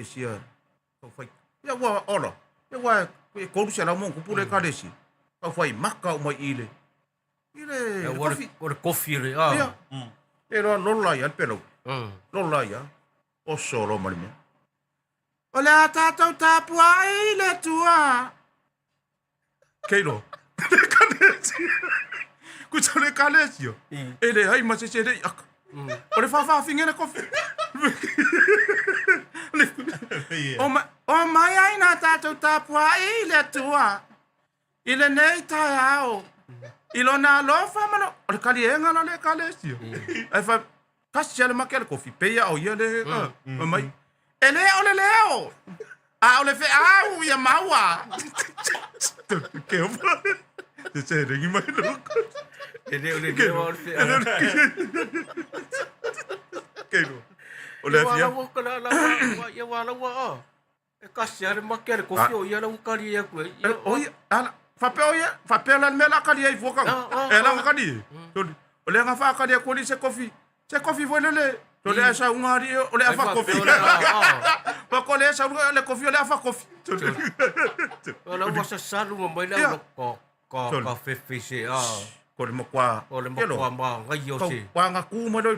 Sia kau fai ya wa ora ya wa ko lu sala mo ko pule ka desi kau fai maka o mai ile kofi Ora kofi le ya era lola ya pero lola ya o solo mali me ole ata tau tapua ile tua keilo kanesi ku sale kanesi yo ele ai ma se de ak ole fa fingena kofi O mai ai nā tātou tāpua ile tua. Ile nei tai ao. Ilo nā lofa mano. Ole kali e ngana le kale sio. Ai fa kasi ale makele kofi peia o ia le mai. Ele ole leo. A ole fe au ia maua. Ke o. Se ringi mai lo. Ele ole leo ole fe. Ke lo. Ole fia. Ia wala wa. E kasi ale makele kofi o ia la ukari e koe. O ia ala fa pe la mela kali ai foka. E la kali. Ole nga fa kali ko li se kofi. Se kofi vo le. Ole asa ungari ole afa kofi. Pa ko le asa le kofi ole afa kofi. Ola wa sa salu mo mai la ko fefe se ko le mo kwa. Ole mo kwa ma ngai o se. Kwa nga ku mo do.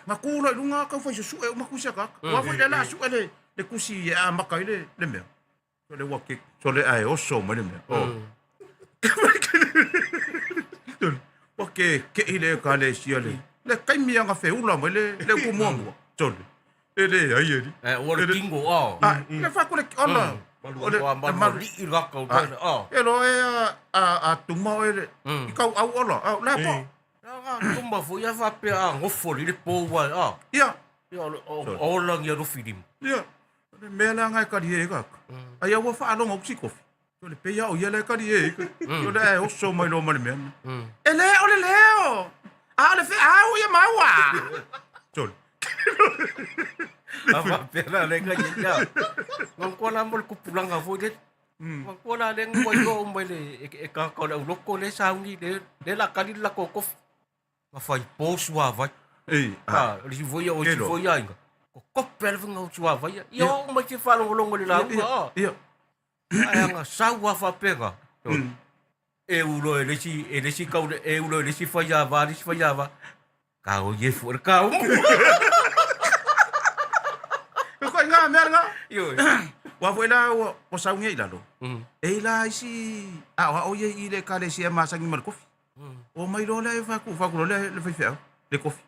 Nga ku lo nga ka fa su e ma ku se ka. Wa fa le la su ele. Le kusi a makai le me. So le wake so le ai oso mo le me. Wake ke ile ka le sia le. Le kai mi nga fe ula mo le ku mo mo. So le. Ele ai ele. O le tingo le fa ko le ona. Ole ma li ra ka o. Elo a tuma ele. Ka au ola. La po. Tuma fo ia fa pe a ngofo le po wa. Ia. Ia o lang ia no fidim. Ia. Mela ngai ka die ka. Ai au fa along au sikofi. So le pe ya o ia le ka die. Yo le o so mai lo mai men. Ele ole leo. A le fe au ia maua. So. Apa pela le ka ia. Ngong ko na mo ku pulang ka fo de. Ngong ko na le ngo yo mai le e ka ko le loko le saungi de la ka la ko ko. Ma fai pos wa vai. Ri voia o si voia inga. Ko pel vinga o tua vai. Yo mai te fa longo le la. Ia. Ai nga saua fa pega. E ulo e lesi ka e ulo e lesi fa ya va. Ka o ye for ka o. Ko nga merga. Yo. Wa voila o saungi la lo. E la isi o ye ile ka le si ma sangi mar kofi. O mai lo le fa ku le fa le kofi.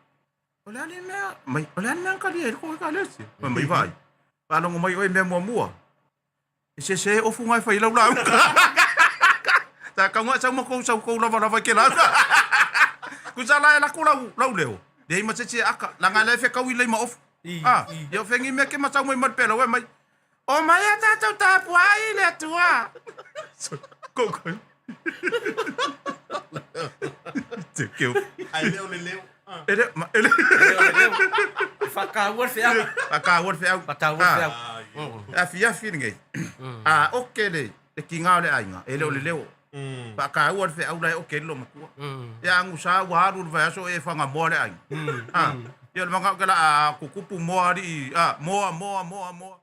Olha ali mai olha nan ka dia ko ka le si. Mai vai. Pa no mai oi me mo. Se o fu mai fa ila ula. Ta ka ngo sa mo ko lava ke la. Ku sa la ku la leo. Dei ma se aka la nga le fe ka wi le ma of. Yo fengi me ke ma sa mo mai pelo we mai. O mai ta ta pu ai le tua. Ko. Teu. Ai leo. Ele Fa wor fe au. Ka wor fe au. Pa wor fe au. A fi ngai. Okay le. E kinga le ainga. Ele o le leo. Pa ka wor fe au le okay lo makua. Ya ngusa wa ru va so e fanga mo le ainga. Yo le manga kala kukupu mo ari. Mo.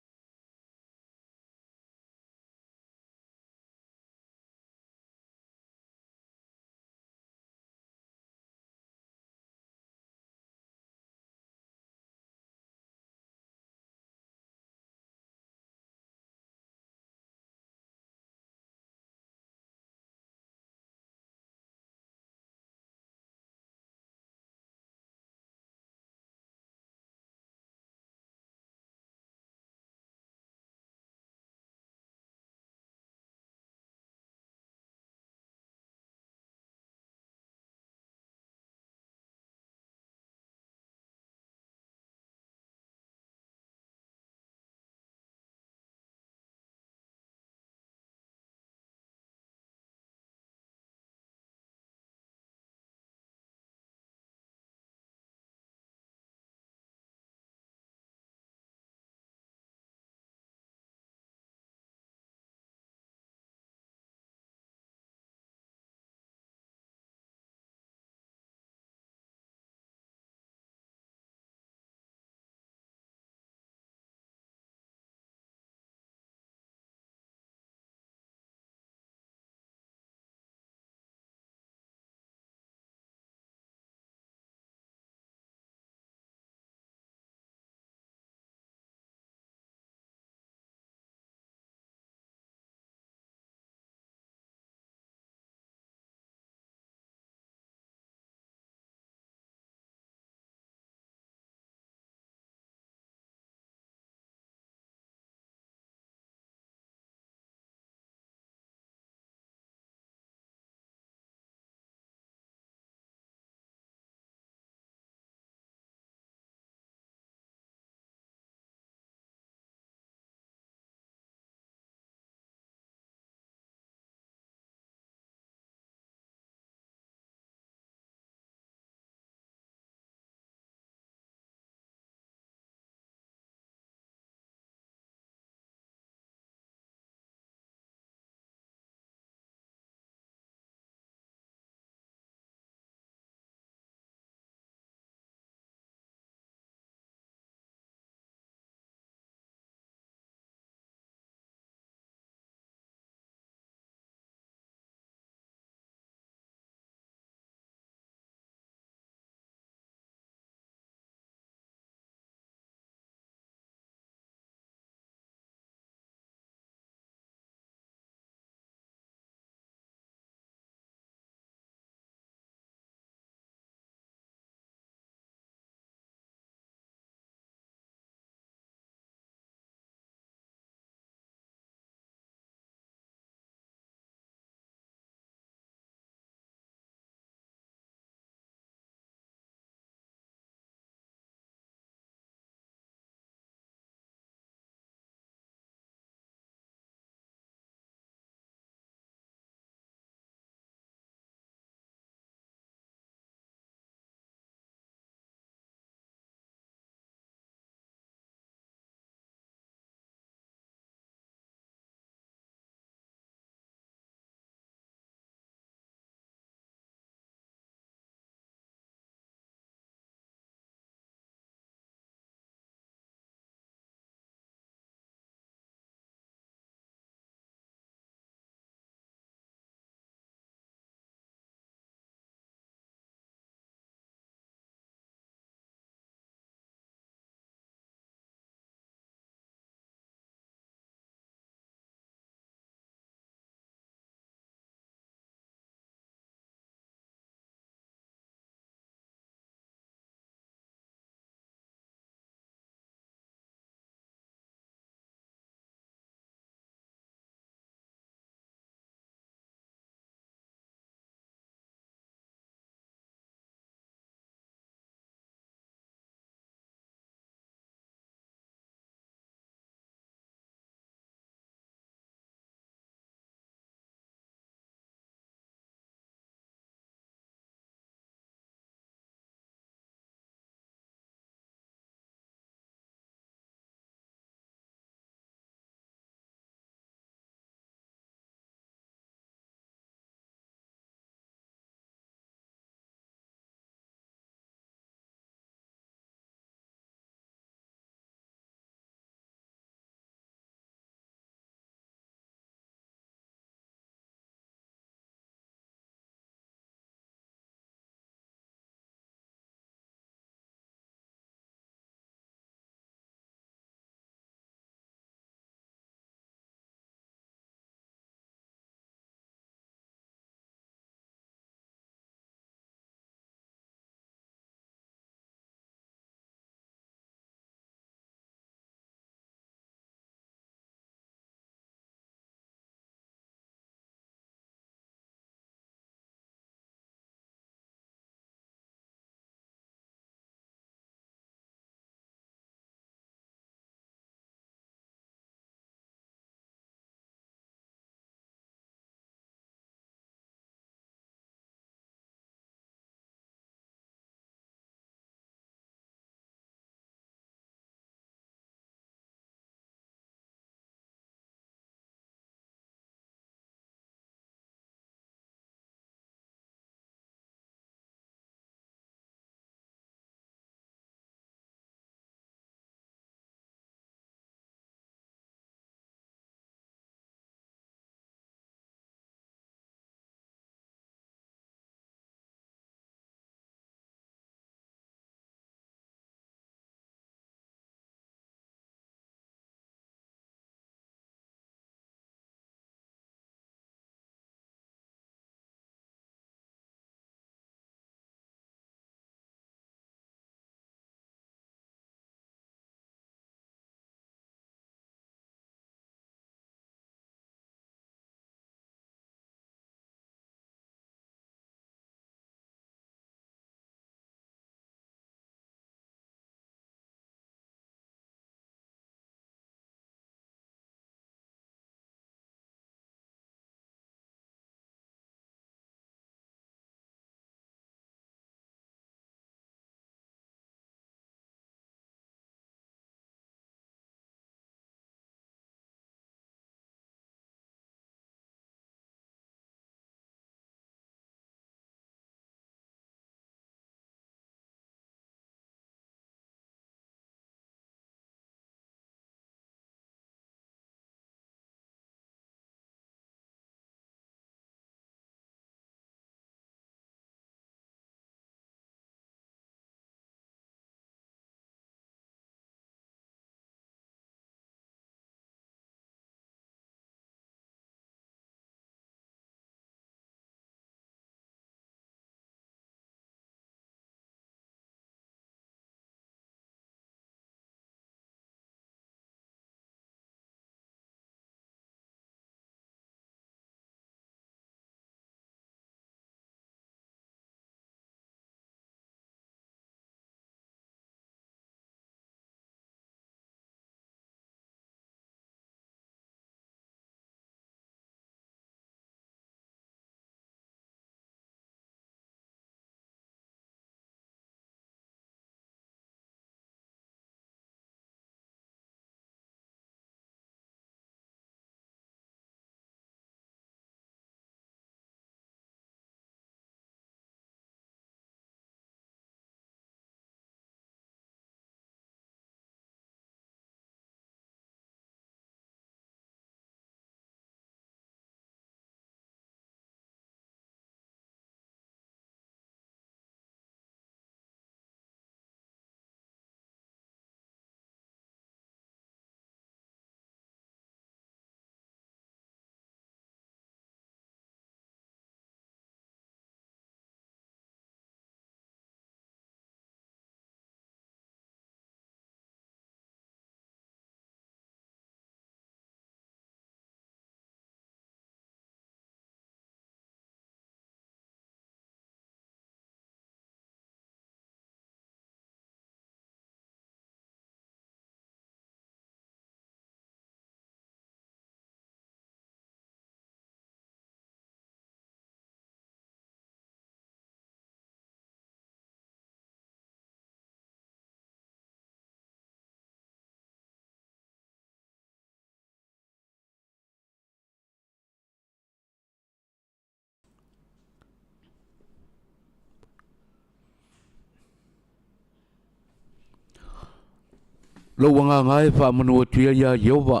lo wanga ngai fa manu tu ya Yehova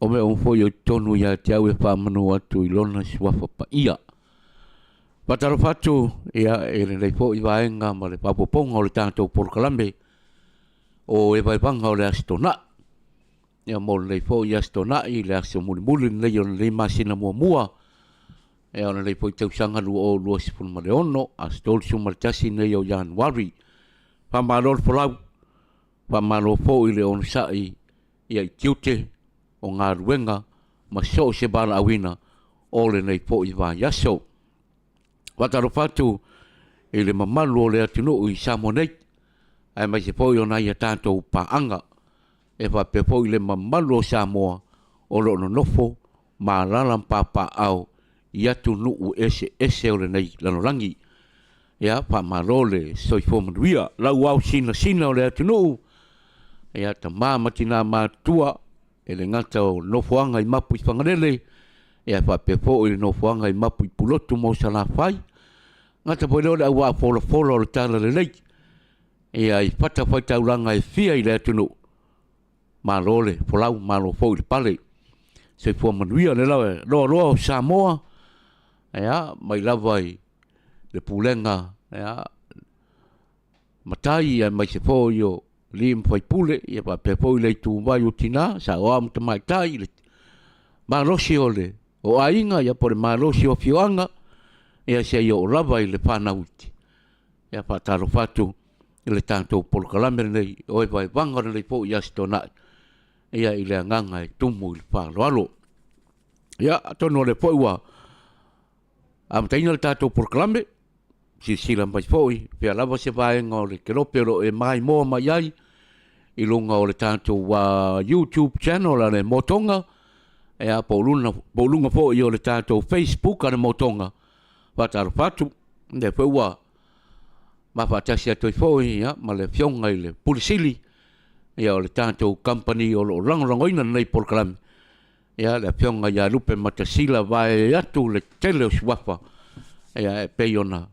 o me o fo yo tonu ya tiau e fa manu atu I lona swafa pa ia pataro fatu ia e le fo I vaenga ma le papoponga o le tanto por kalambe o e vai panga o le astona ia mo le fo ia astona I le aso muli le yo le masina mua e ona le fo tau sanga lu o lu sifun ma le ono astol sumar tasi ne yo January pa malol folau pa malo fo I le on sai ia I tiute o ngā ruenga ma so se bala awina o le nei fo I va yaso wataro fatu I le mamalu o le atunu I Samonei ai mai se fo I ona ia tātou paanga e va pe fo I le mamalu o Samoa o lo no nofo ma lalam papa au ia tunu u ese o le nei lanolangi ia pa malole soi fo manuia lau au sina o le atunu ia ta matina matua e le ngata o nofoanga I mapu I whangarele ia pa pe fo I nofoanga I mapu I pulotu mo sa la fai ngata po le au a fola o le tala le lei ia I pata fai tauranga e fia I le atunu malole folau malo fo I le pale soi fo manuia le lawe loa o Samoa ia mai lava I le pulenga ia matai ia mai se fo yo lim fai pule ia pa pe fo I le tu vai o tina sa o am te mai tai le malosi ole o ainga ia por malosi o fioanga ia se yo lava I le panauti ia pa taro fatu le tanto por kalamere nei o e vai vanga le fo ia stona ia I le nganga I tumu I pa loalo ia tono le fo wa am taina le tato por kalambe si sila mai foi pe lava se vai ngol ke lo pero e mai mo mai ai I lunga o le tato wa YouTube channel ale motonga e a polunga fo I o le tato Facebook ale motonga watar fatu de foi wa ma fatasi atoi foi ya ma le fionga I le pulisili e o le tato company o lo rangoina nei por kalambe ia le fionga ia lupe matasila vai atu le tele o swafa ia e peiona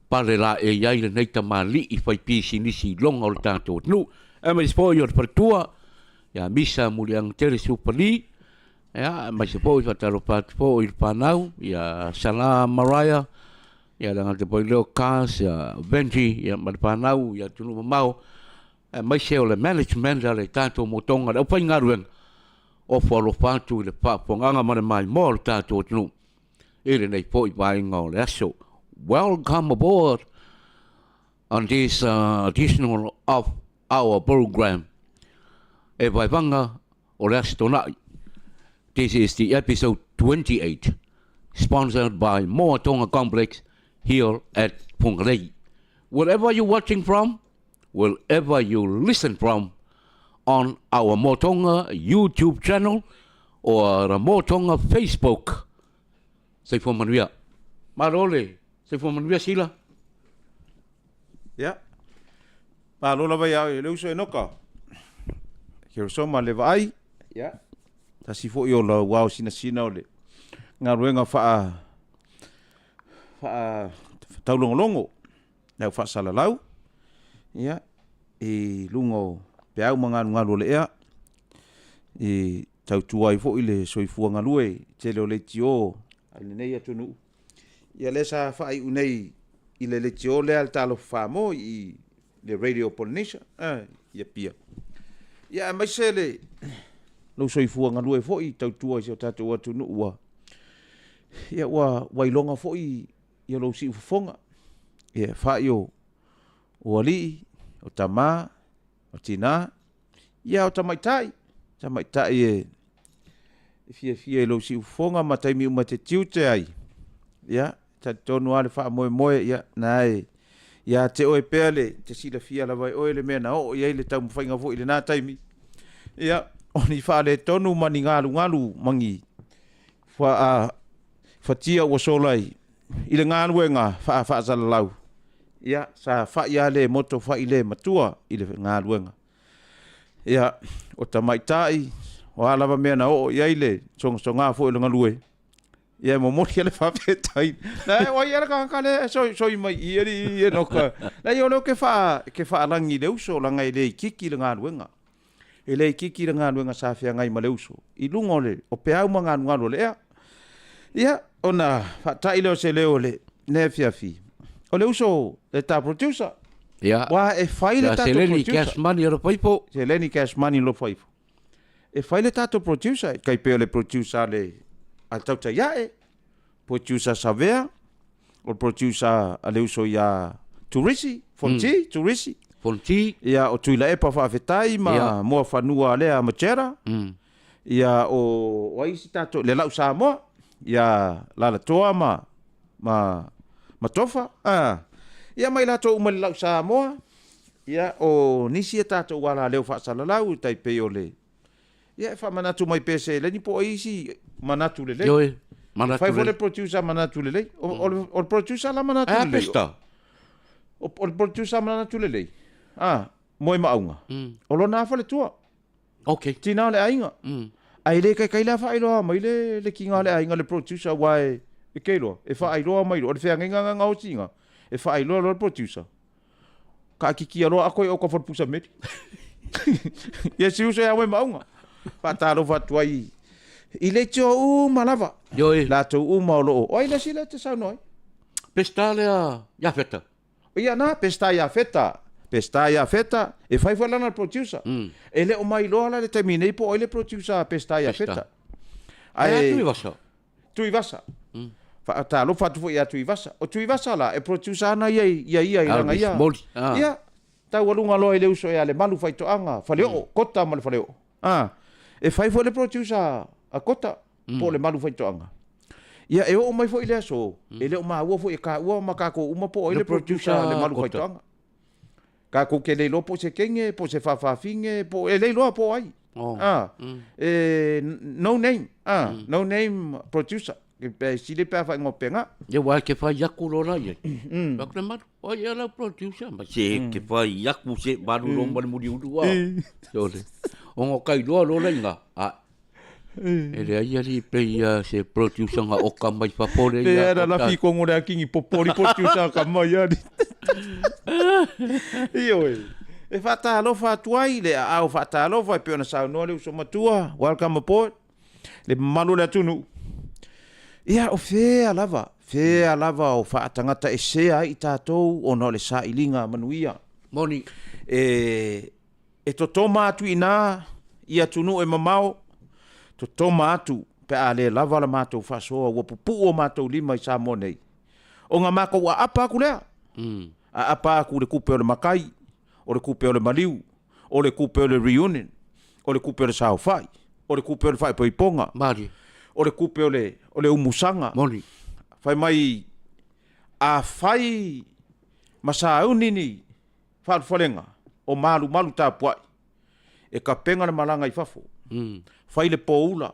pale la e iai le neita mali I fai pisi nisi longa o le tātou nu e mai spo i o le partua ia misa muli ang tere supali ia mai spo I fataro patpo I le panau ia Salah Maraya ia langa te poi leo kas ia Benji ia ma le panau ia tunu mamau e mai se o le management le tātou motonga le upai ngaruenga o folo fatu le paponganga mane mai mo le tātou tunu ele nei po I vainga o le aso welcome aboard on this additional of our program e vaivanga o le aso tonai. This is the episode 28 sponsored by Moatonga Complex here at Pungarei. Wherever you're watching from, wherever you listen from, on our Motonga YouTube channel or Motonga Facebook. Say for Manuia. Marole, say for Manuia sila. Ya. Palola vai au le uso enoka. Ke so ma le vai. Ya. Ta si fo yo la wow sina ole. Nga ruenga fa taulongolongo. Na fa salalau. Ya. E lungo pe au ngalu le ea e tau tuai fo ile soifua ngalue tele o le tio ale nei atunu ia le sa fai unei ile le tio le al talo famo I le Radio Polynesia ia pia ia mai sele lo soifua ngalue fo I tau tuai se tatu atunu ua ia wa wailonga fo I ia lo si fonga ia fai o ali o tama o tina ia o tamaitai e fia lo si fonga matai mi umate tiute ai ia ta tonu ale fa moe ia nai ia te oe pele te sila fia la vai oe le mena o ia le tau mfainga fo ile na taimi ia oni fa le tonu mani ngalu mangi fa tia o solai ile ngalu nga fa salalau ia sa fa ia le moto fa ile matua ile ngalu ia o tamaitai o alava mena o ia ile songa fo ile ngalue ia mo le fa petai na o ia ka le so mai ia no ka la yo no ke fa langi le uso la ngai le kiki le ngaluenga E le kiki ngā nui ngā sāwhia ngai ma le uso. I lunga o le, o pe au ma ngā ngā le ea. Ia, ona, whatai leo se leo le, ne fiafi. O le uso, le tā producer. Ia. Wa e whai le Ya tātou seleni producer. cash money ora paipo. Se leni cash money lo whaifu. E whai le tātou producer. Kai peo le producer le, al tauta ia e. Producer Savea. O producer a le uso ia Turisi. Fonti, Turisi. Fonti. Ia o tuila e pa whaafetai ma mua whanua lea machera. Ia o aisi tātou le lau sa moa. Ia lala toa ma tofa. Ia mai tātou umali lau sa moa. Ia o nisi e tātou wala leo whaasalalau tai peo le. Ia e whamanatu mai pese le ni po aisi manatu le le. Joe. Manatu Fai le. fole producer manatu le le. O producer la manatu le le. Pesta. O producer manatu le le. Moi maunga. O lo na fale tua. Okay. Tina le ainga. Ai le kai la fa ilo mai le kinga le ainga le producer wai e keilo. E fa ilo mai o le fe nga nga o tinga. E fa ilo lo producer. Ka kiki alo ako o ko for pusa met. Ye si uso ya we maunga. Pa ta lo fa tuai. Ile cho u malava. Joe. La to u malo. Oi na sila te sa noi. Pesta le ya feta. Ia na pesta ya feta. Pesta ya feta. E fai fa lana producer. Ele o mai lo ala le terminei po ele producer pesta ya feta. Ai tu vasa. Tui vasa. Fa ta lo fa tu fo ia tui vasa. O tui vasa la e producer na ia nga ia. Ia. Ta walunga lo ele uso ia le malu fai to anga. Fa leo kota mal fa leo. E fai fo le producer a kota po le malu fai to anga. Ia e o mai fo ile so. Ele o ma wo fo e ka wo ma ka ko uma po ele producer le malu fai to anga. Ka ko ke le lo po se kenge po se fa finge po ele lo po ai. No name. No name producer. Ke pe si le pe fa ngopenga. Ye wa ke fa yaku lo la ye. Ba ke mar. O ye la producer ma se ke fa yaku se ba lu lo ma muri u wa. Jole. O ngo kai lo la nga. Ele ai ali pe se producer nga o ka mai fa pole ya. Era la fi ko ngore kingi popori producer ka mai ali. Io e fata lo fa tuai le au fata lo fa pe ona sa no le so matua. Welcome aboard. Le malu le tunu. Ia o fea lava o fa tangata e se ai tātou o no le sa ilinga manuia. Moni. E to toma atu ina ia tunu e mamao. To toma atu pe a le lava la mātou fa soa ua pupu o mātou lima i sa monei. O ngā mako wa apa aku lea. A apa aku le kupe o le makai, o le kupe o le maliu, o le kupe o le reunion, o le kupe o le sao fai, o le kupe o le fai poiponga. Mari. O le kupe o le umusanga. Moni. Fai mai a fai masa unini falenga o malu tapuai. E ka penga na malanga i fafo. Fai le poula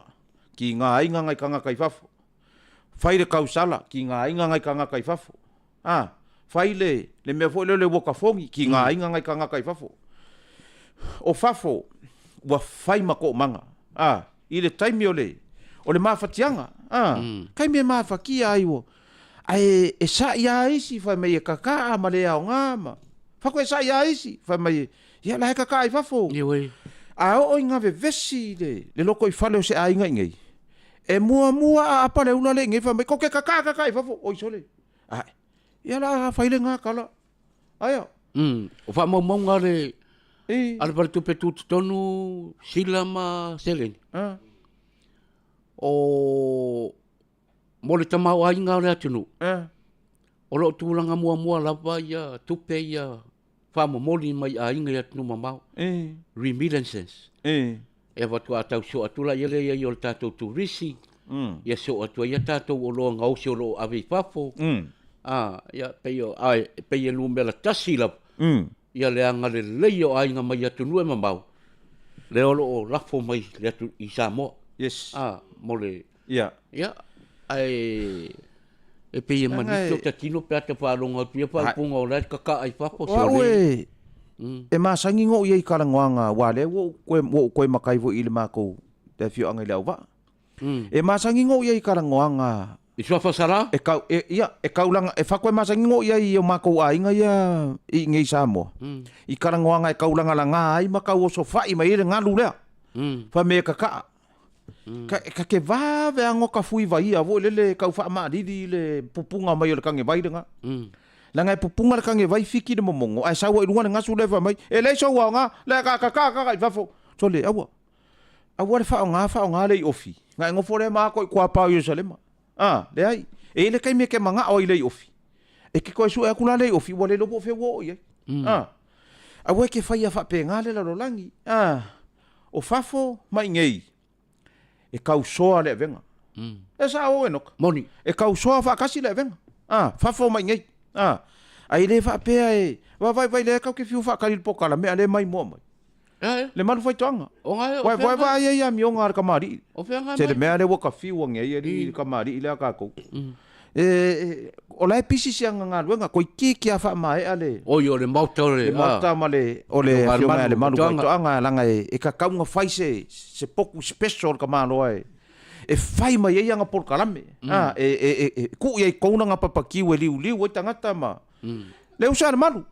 ki ngā inga ngai kanga kai fafo. Fai le kausala ki ngā inga ngai kanga kai fafo. Fai le mea fo le wakafongi ki ngā inga ngai kanga kai fafo. O fafo wa fai mako manga. I le taimi o le mawhatianga. Kai mea mawhakia aiwo. Ai e sa ia isi fai mai e kaka ma le ao ngama. Fako e sa ia isi fai mai ia lahe kaka i fafo. Iwe. A o inga vesi le loko i fale o se a inga ingai. E mua a apa le ula le ngai fai mai koke kaka i fafo. Oi sole. Ia la fai le ngā kala. Aia. O wha mau ngā le ala pare tupe tūtu tonu sila ma seleni. O mole tamau ai ngā rea tunu. O lo tūranga mua lava ia tupe ia wha moli mai a inga ia tunu mamau. Remittances. E watu a tau so atula ia lea i o le tātou turisi. Ia so atua ia tātou o loa ngausi o lo awe fafo. Ia pei e lumela tasi lap. Ia lea ngā le leio a inga mai atu nue mamau. Le olo o lafo mai le atu i Samoa. Yes. Mole. Ia. Ia. E pei e manito ta tino pe ata whaalonga pia whaapunga o lai kaka ai whapo. Wawe. E masangi ngō iei karangoanga wale wo koe makai vo ili mākou te whio angai leo wa. E masangi ngō iei karangoanga I sua fasara? E kaulanga, e whakoe masangingo ia i o mako ainga ia i ngei Samoa. I karangoanga e kaulanga la ngā ai makau o sofai ma ere ngalu lea. Wha me kaka. Ka ke vāwe ango ka fui vai a vo lele kau wha maadidi le pupunga mai o le kange vai renga. La ngai pupunga le kange vai fiki de momongo. Ai sawa i runga ngasu le mai. E le so wa nga le ka i vafo. So le awa. Awa le wha ngā le i ofi. Ngai ngofo le mako i kua pau Yerusalema. Le ai. E le kai me ke manga o i le i ofi. E ke koe su e akula le i ofi wa le lopo fe wo i. Awa ke whai a wha pe ngā le la rolangi. O fafo mai ngei. E kau soa le venga. E sa o enoka. Moni. E kau soa whakasi le venga. Fafo mai ngei. Ai le whapea e. Vai le kau ke fiu whakari pokala mea le mai mua mai. Le malu whai toanga. O ngai o Vai vai ai mi o ngā kamari. O whea ngai Se le mea le waka fiu ngei e kamari le a kako. O lai pisi si anga ngā luenga. Koi ki a wha mai ale. O yo le mauta le. Le mauta ma le. O le fiu mea le malu whai toanga. Langa e ka kaunga whai se poku special ka malo ai. E whai mai e anga por kalame. Ku i kouna ngā papakiu e liu o tangata ma. Le usa le malu.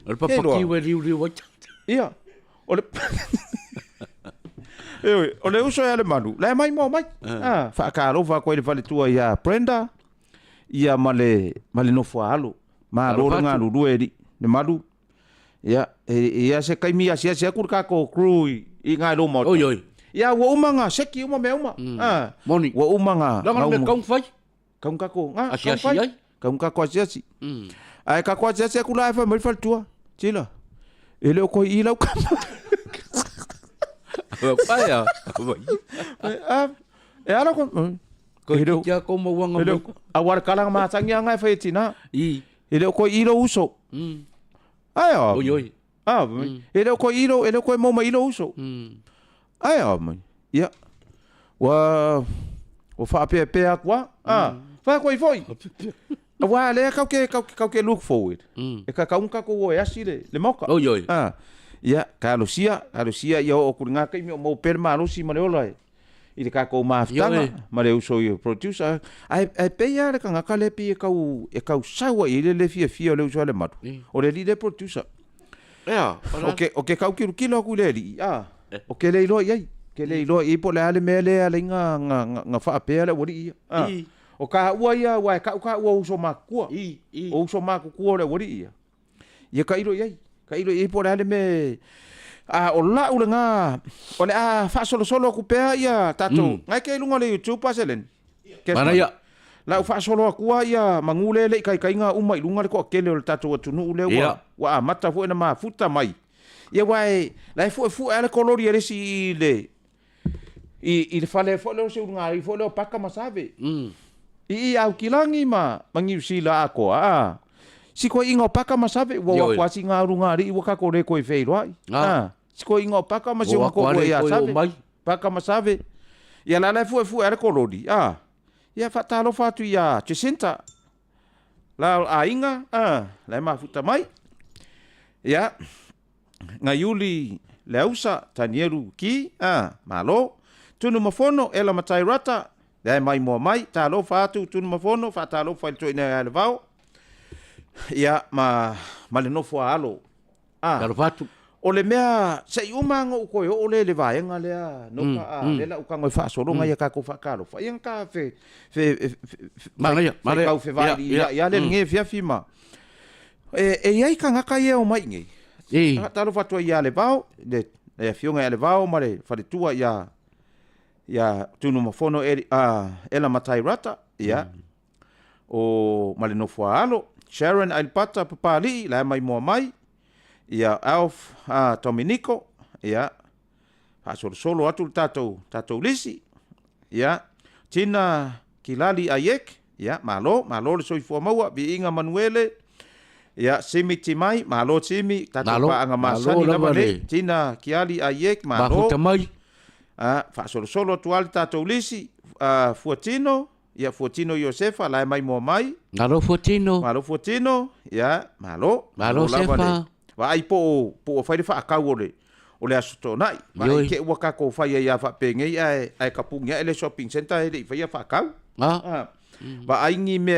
Le papakiu e liu o tangata. Ia. O le usa e le malu. Le mai mo mai. Whaakaro koe le whale tua ia Brenda. Ia male nofo alo. Ma lora ngā lulu e li. Le malu. Ia. Ia se kaimi a sia kur kako crew i ngā lo mo. Oi oi. Ia wa umanga seki uma me uma. Moni. Wa umanga. Langa le kaung whai. Kaung kako. Asiasi ai. Kaung kako asiasi. Ai kako asiasi aku lai fa mai fal tua. Tila. Ele o koi ilau kama. Pai a. E ala ko. Ko kia ko mo wanga mo. Awar kalang ma sangi ngai fa tina. Ele o koi ilo uso. Ai a. Oi oi. Ele o koi ilo, ele o koi mo ma ilo uso. Ai a mai. Ia. Wa o fa pe akwa. Fa koi foi. Wa le kau ke look forward. E ka kaung ka ko e asile le moka. Oi oi. Ia ka Lucia ia o kuringa kai mo per ma Lucy ma le ola. I le ka ko ma ftanga ma le uso i producer. Ai pe ia le ka ngaka le pi e kau sawa i le fia le uso le matu. O le lead producer. Ia. Okay kau kilo ku le li. O ke le ilo ia. Ke le ilo i po le ale mele ale nga fa pe le wori ia. O ka ua ia wa ka ua uso makua. O uso makua le wori ia. Ia ka ilo ia. Ka ilo i po le ale me o la u nga o le fa solo ku pe ia tato. Ngai ke lunga le YouTube paselen. Mana ia. La fa solo ku ia mangule le kai nga umai lunga le ko kele o tato tunu le wa mata fu na ma futa mai. Ia wai la fu ale kolori ele si le i le fale fo le se unga i fo le paka masave. I au kilangi mangi sila ako si ko ingo paka masave wa kwasi nga runga ri wa ka ko re ko fe roi si ko ingo paka masi ko ya save paka masave ya la fu era kolori ya fatalo fatu ya chisinta la ainga la ma futa mai ya nga yuli leusa tanieru ki malo tunu mafono ela matai rata dai mai mo mai talo fatu tunu mafono fa talo fa to ina le vao ia ma le no fo alo talo fatu o le mea se umango ko o le vaenga le no ka le la ukango fa so longa ia ka ko fa kalo fa ia ka fe mare ka fe va ia le nge fia fima e ia ka ngaka ia o mai nge talo fatu ia le vao le fionga le vao ma le fa le tua ia tunu mafono ela matai rata ia o male no alo Sharon Alpata papali la mai mo mai ia Alf Dominico ia fa solo atu tato lisi ia Tina Kilali Ayek ia malo le soifo maua bi inga Manuele ia Simi Timai malo Simi tato pa anga masani na male Tina Kiali Ayek malo fa solo tual tato lisi Fuatino ia Fuatino Josefa la mai mo mai malo Fuatino ia malo Sefa wa ai po fai fa akau o le asoto nai wa ke wa ka ko fai ia fa penge ai kapunga ele shopping center ele fai fa akau va aingi me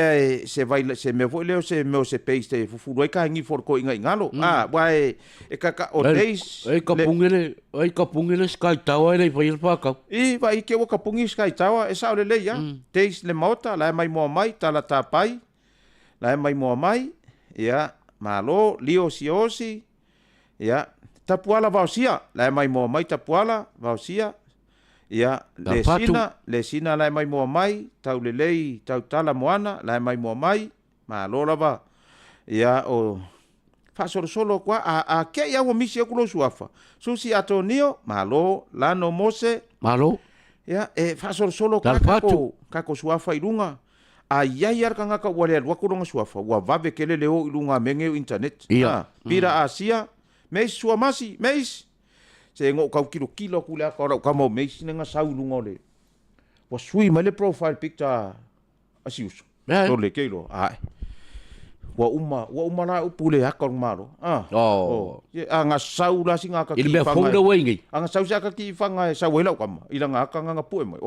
se vai se me foi leo se me se page te fu ai ka ngi for ko inga ngalo vai e ka o days ai ka pungele sky tower ai vai pa ka I vai ke o ka pungi sky tower e sa le ya days le mota la mai mo mai tala ta pai la mai mo mai ya malo lio siosi ya tapuala vausia la mai mo mai tapuala vausia ya le sina la mai mo mai tau le lei tau tala moana la mai mo mai malo lava ya o fa solo kwa a ke ya o misi ku lo suafa susi atonio malo lano mose malo ya e fa solo kwa kako suafa irunga a iar kanga ka wale wa ku ronga suafa wa vave kele leo irunga menge internet pira asia mes suamasi mes se ngo kau kilo kula ka mo mes nga sau lungole wa sui male profile picture asius to le kelo ai wa uma la upule akor maro anga sau la singa ka ki fanga anga sau sa ka ki fanga sa wela kama ilanga ka nga pu mo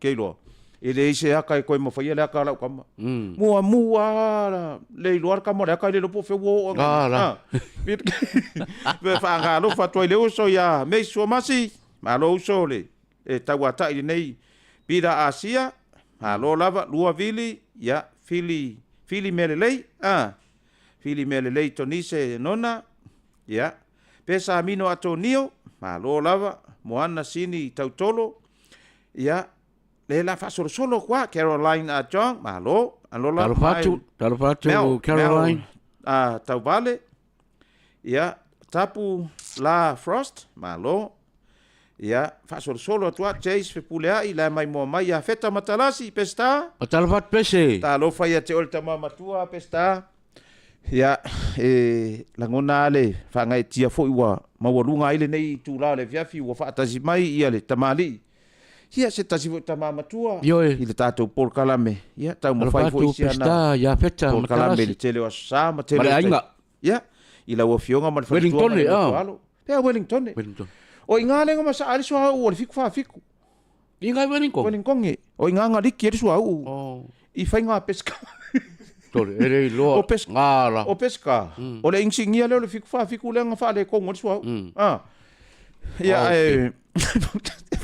kelo ele se aka ko mo faia la ka kama mua le luar ka mo ka le po fe wo be fanga lo fa to le uso ya me so masi malo uso le e tawata ile nei pira asia alo lava lua vili ya fili melelei fili melelei tonise nona ya pesa amino atonio malo lava moana sini tautolo ya le la fa solo qua Caroline a John malo alo la Talfatu Caroline tau vale ya tapu la Frost malo ya fa solo tua Chase fe pulea I la mai mo mai ya feta matalasi pesta Talfat pese ta lo fa ya te olta mama tua pesta ya la ngona le fa ngai tia fo iwa mawalunga ile nei tu la le fiafi wa fa tasi mai ia le tamali ia se tasi fo tamama tua ile tato por kalame ia tau mo fai fo isia na ya feta por kalame le tele wa sama tele ia ila wa fionga ma fa Wellington Wellington o inga lenga masa ali so o le fiku fa fiku inga Wellington o inga nga liki ri so I fainga pesca tole ere lo ngala o pesca o le insingia le fiku fa fiku lenga fa le ko ngol so ia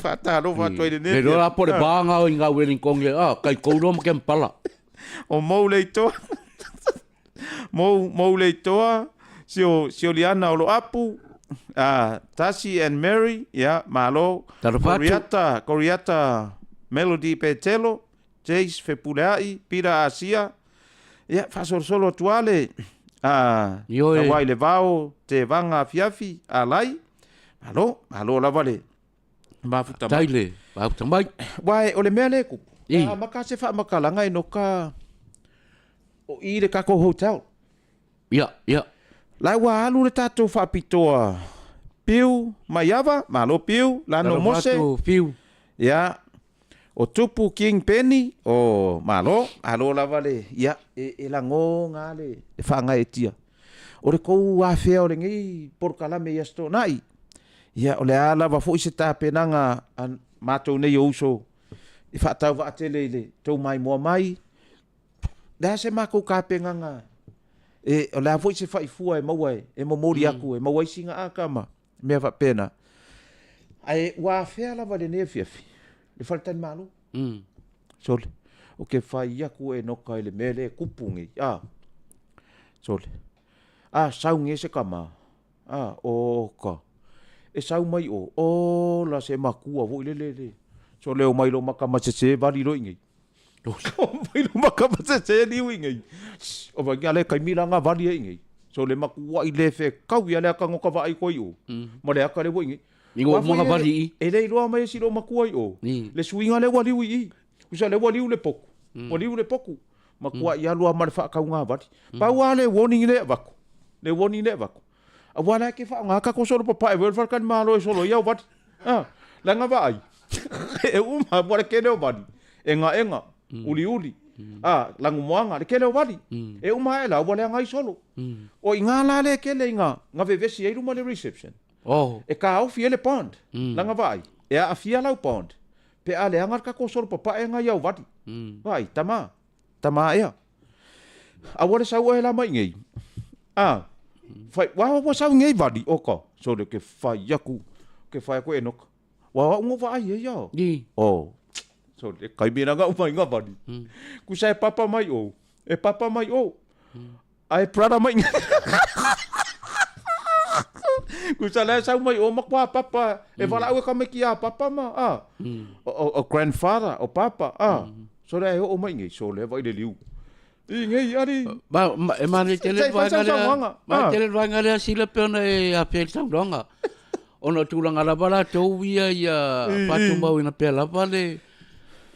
fa ta lo fa to le lo la por banga o inga Wellington kai ko ro mo kempala o mo le to mo le to sio liana o lo apu Tasi and Mary malo Coriata Melody Petelo Jace Fepulai Pira Asia fa solo tuale wai le vao te vanga fiafi alai malo la vale ma futa taile ba tambai wai ole mele ku maka se fa makalanga inoka o I le kako hotel ya lai wa alu le tato fa pitoa piu maiava malo piu lano mose piu ya o tupu King Penny o malo alo la vale ya e la ngonga le fa nga etia o le ko a fe o le ngi por kalame ya sto nai ya o le ala va fo se ta penanga mato ne uso I fa ta va tele le to mai mo mai da se mako ka penganga o le fo se fa fua e mawai e mo mori aku e mawai singa akama me va pena ai wa fe la vale ne fiafi le faltan malu sole o ke fai aku e no kai le mele kupungi sole saunge se kama o ka e sau mai o la se makua vo le sole o mai lo makama se vali lo ingi mai lo makama se ni ingi o va gale kai milanga vali ingi sole makua ile fe kau ia le ka ngoka va ai koi o mo le aka le vo ingi Ingo mga bali e le loa mai si lo makua le suinga le wali ui usa le wali le poku wali le poku makua ia loa mar fa ka nga bali pa wale warning le vako a wala ke fa nga ka ko solo papa e ver kan malo solo ia bali la nga vai e uma bora ke le bali enga uli langu moanga le ke le bali e uma ela wala nga solo o inga la le ke le nga ve vesi e le reception e ka au fiele pond langa vai e a fia lau pond Pe ale angar ka ko solo papa e ngai au vati. Vai, tama ia. Awale sa wa la mai ngai. Fai wa sa ngai vadi oko. So de ke fai yaku enok. Wa ngo va ai ia. Oh. So de kai bina ga umai nga vadi. Ku sa papa mai o. E papa mai o. Ai prada mai. Ku sa la sa mai o makwa papa. E vala o ka me kia papa ma. O grandfather o papa. So le o mai ngai so le vai de liu. Ngai ari. E mane tele vai ngale sila pena e a pel sang donga. Ona tulang ala bala tau ia ia patu mau ina pela vale.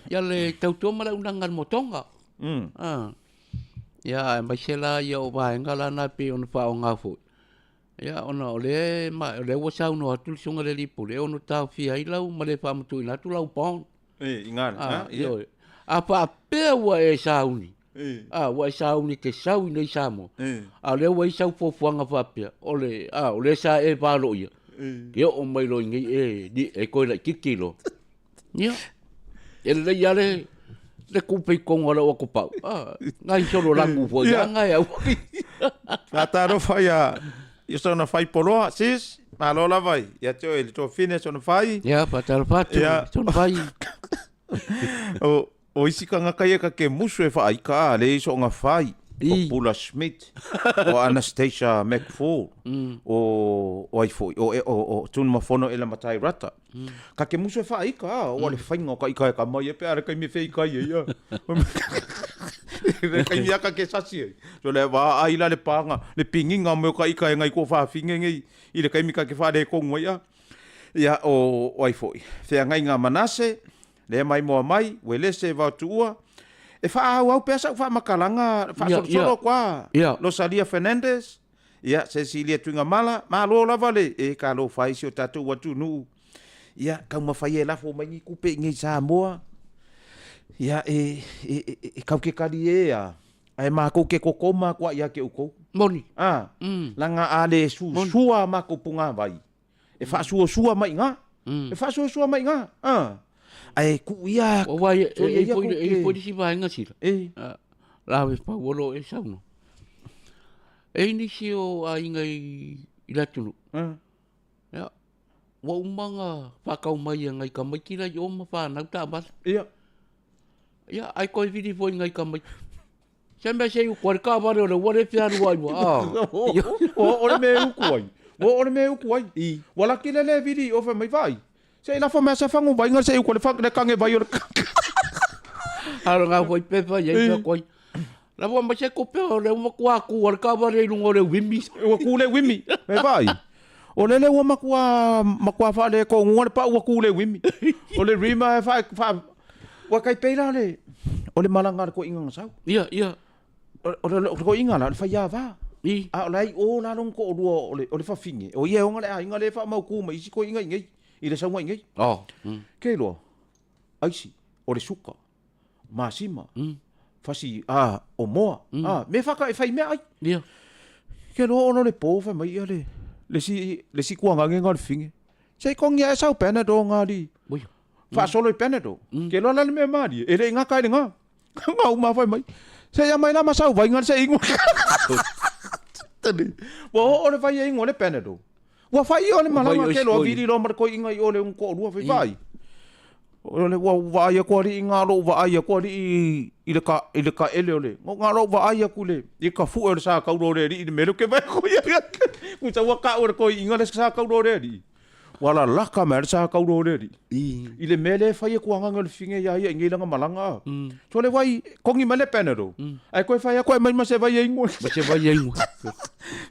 Ya le tau toma la undangan motonga. Ya mai sela ia o vai ngala na pe ona fa onga fu. Ya ona ole wo sau no atul sunga le lipu le ona tau fi ai lau male fa mtu ina tu lau pon. Ingar. Apa pe wa e sauni. Wa sauni te sau nei samo. Le wa sau fo fuanga fa pe. Ole sa e valo ia. Yo o mai lo ngi di e ko la kikilo. Ya. Ele ya le kupe kongo la o ko pau. Ngai solo langu fo ya ngai au. Ataro faya. Yo sona fai poloa sis. Malola vai. Ya to ele to fine sona fai. Ya patal patu. Sona fai. O isi ka ngaka ia ka ke musu e wha aika le iso ngā whai o Paula Schmidt o Anastasia McFall o aifoi o tunu mafono e la matai rata ka ke musu e wha aika o ale whainga o ka ika e ka mai e pe are kai me whai kai e ia kai mi aka ke sasi e so le wā aila le panga le pinginga mo ka ika e ngai ko wha whinge ngai i le kai mi ka ke wha de kongo ia o aifoi whea ngai ngā manase le mai moa mai, we lese vau tuua. E wha au pesa wha makalanga, wha solo kwa. Rosalia Fernandez, Cecilia Tuinga Mala, malo lava le, ka lo whaisi o tatu watu nuu. Kau mawhai e lafo mai ni kupe ngai Samoa. Kau ke kari ai mako ke kokoma kwa ke uko. Moni. Langa ale sua mako punga vai. E wha sua mai nga. E wha sua mai nga. Ai ku ia o vai e foi si vai nga sila la ve pa wolo e sauno ni si o a ingai ila tulu ya wa umanga pa ka mai ngai ka mai kila yo ma fa na ta ba ya ai ko vidi foi ngai ka mai sempre sei o corca ba le wo le fiar wai o le me u koi wala kila le vidi o fa mai vai sei la fome sa fangu vai ngar sei ko le fak le kange vai o aro nga foi pepa ye ko la bo ma se ko pe le mo kwa ku or ka ba le lungo le wimi o ku le wimi me vai o le wo ma kwa fa le ko ngor pa o ku le wimi o le rima fa wa kai pe la le o le malanga ko inga sa ia o le ko inga la fa ya va lai o la long ko o le fa fingi o ye o ngale inga le fa ma ku mai si ko inga ngai i le saunga ngai. Kei loa, aisi, o le suka, masima, fasi, o moa, me whaka e whai mea ai. Kei loa ono le pō whai mai ia le si kua ngange ngā le whinge. Sei kongi e sau penado ngā li. Wha solo i penado. Kei loa lale mea maari, e le ngā kai le ngā. Ngā uma whai mai. Sei a mai la masau vai ngā se ingo. O le whai e ingo le penado. Wa fai o le malanga ke lo viri lo mar ko inga i o le un ko rua fai. O le wa ia ko ri inga lo wa ia ko ri i le ka ele ole. Ngo nga lo wa ia ku le i ka fu o sa ka ro re ri i me lo ke vai ko ia. Ku sa wa ka o ko inga le sa ka ro re ri. Wala la ka mer sa ka ro re ri. I le mele fai ko anga le finge ia ia ngi langa malanga. So le vai ko ngi mele penero. Ai ko fai ko mai ma se vai ingo. Ma se vai ingo.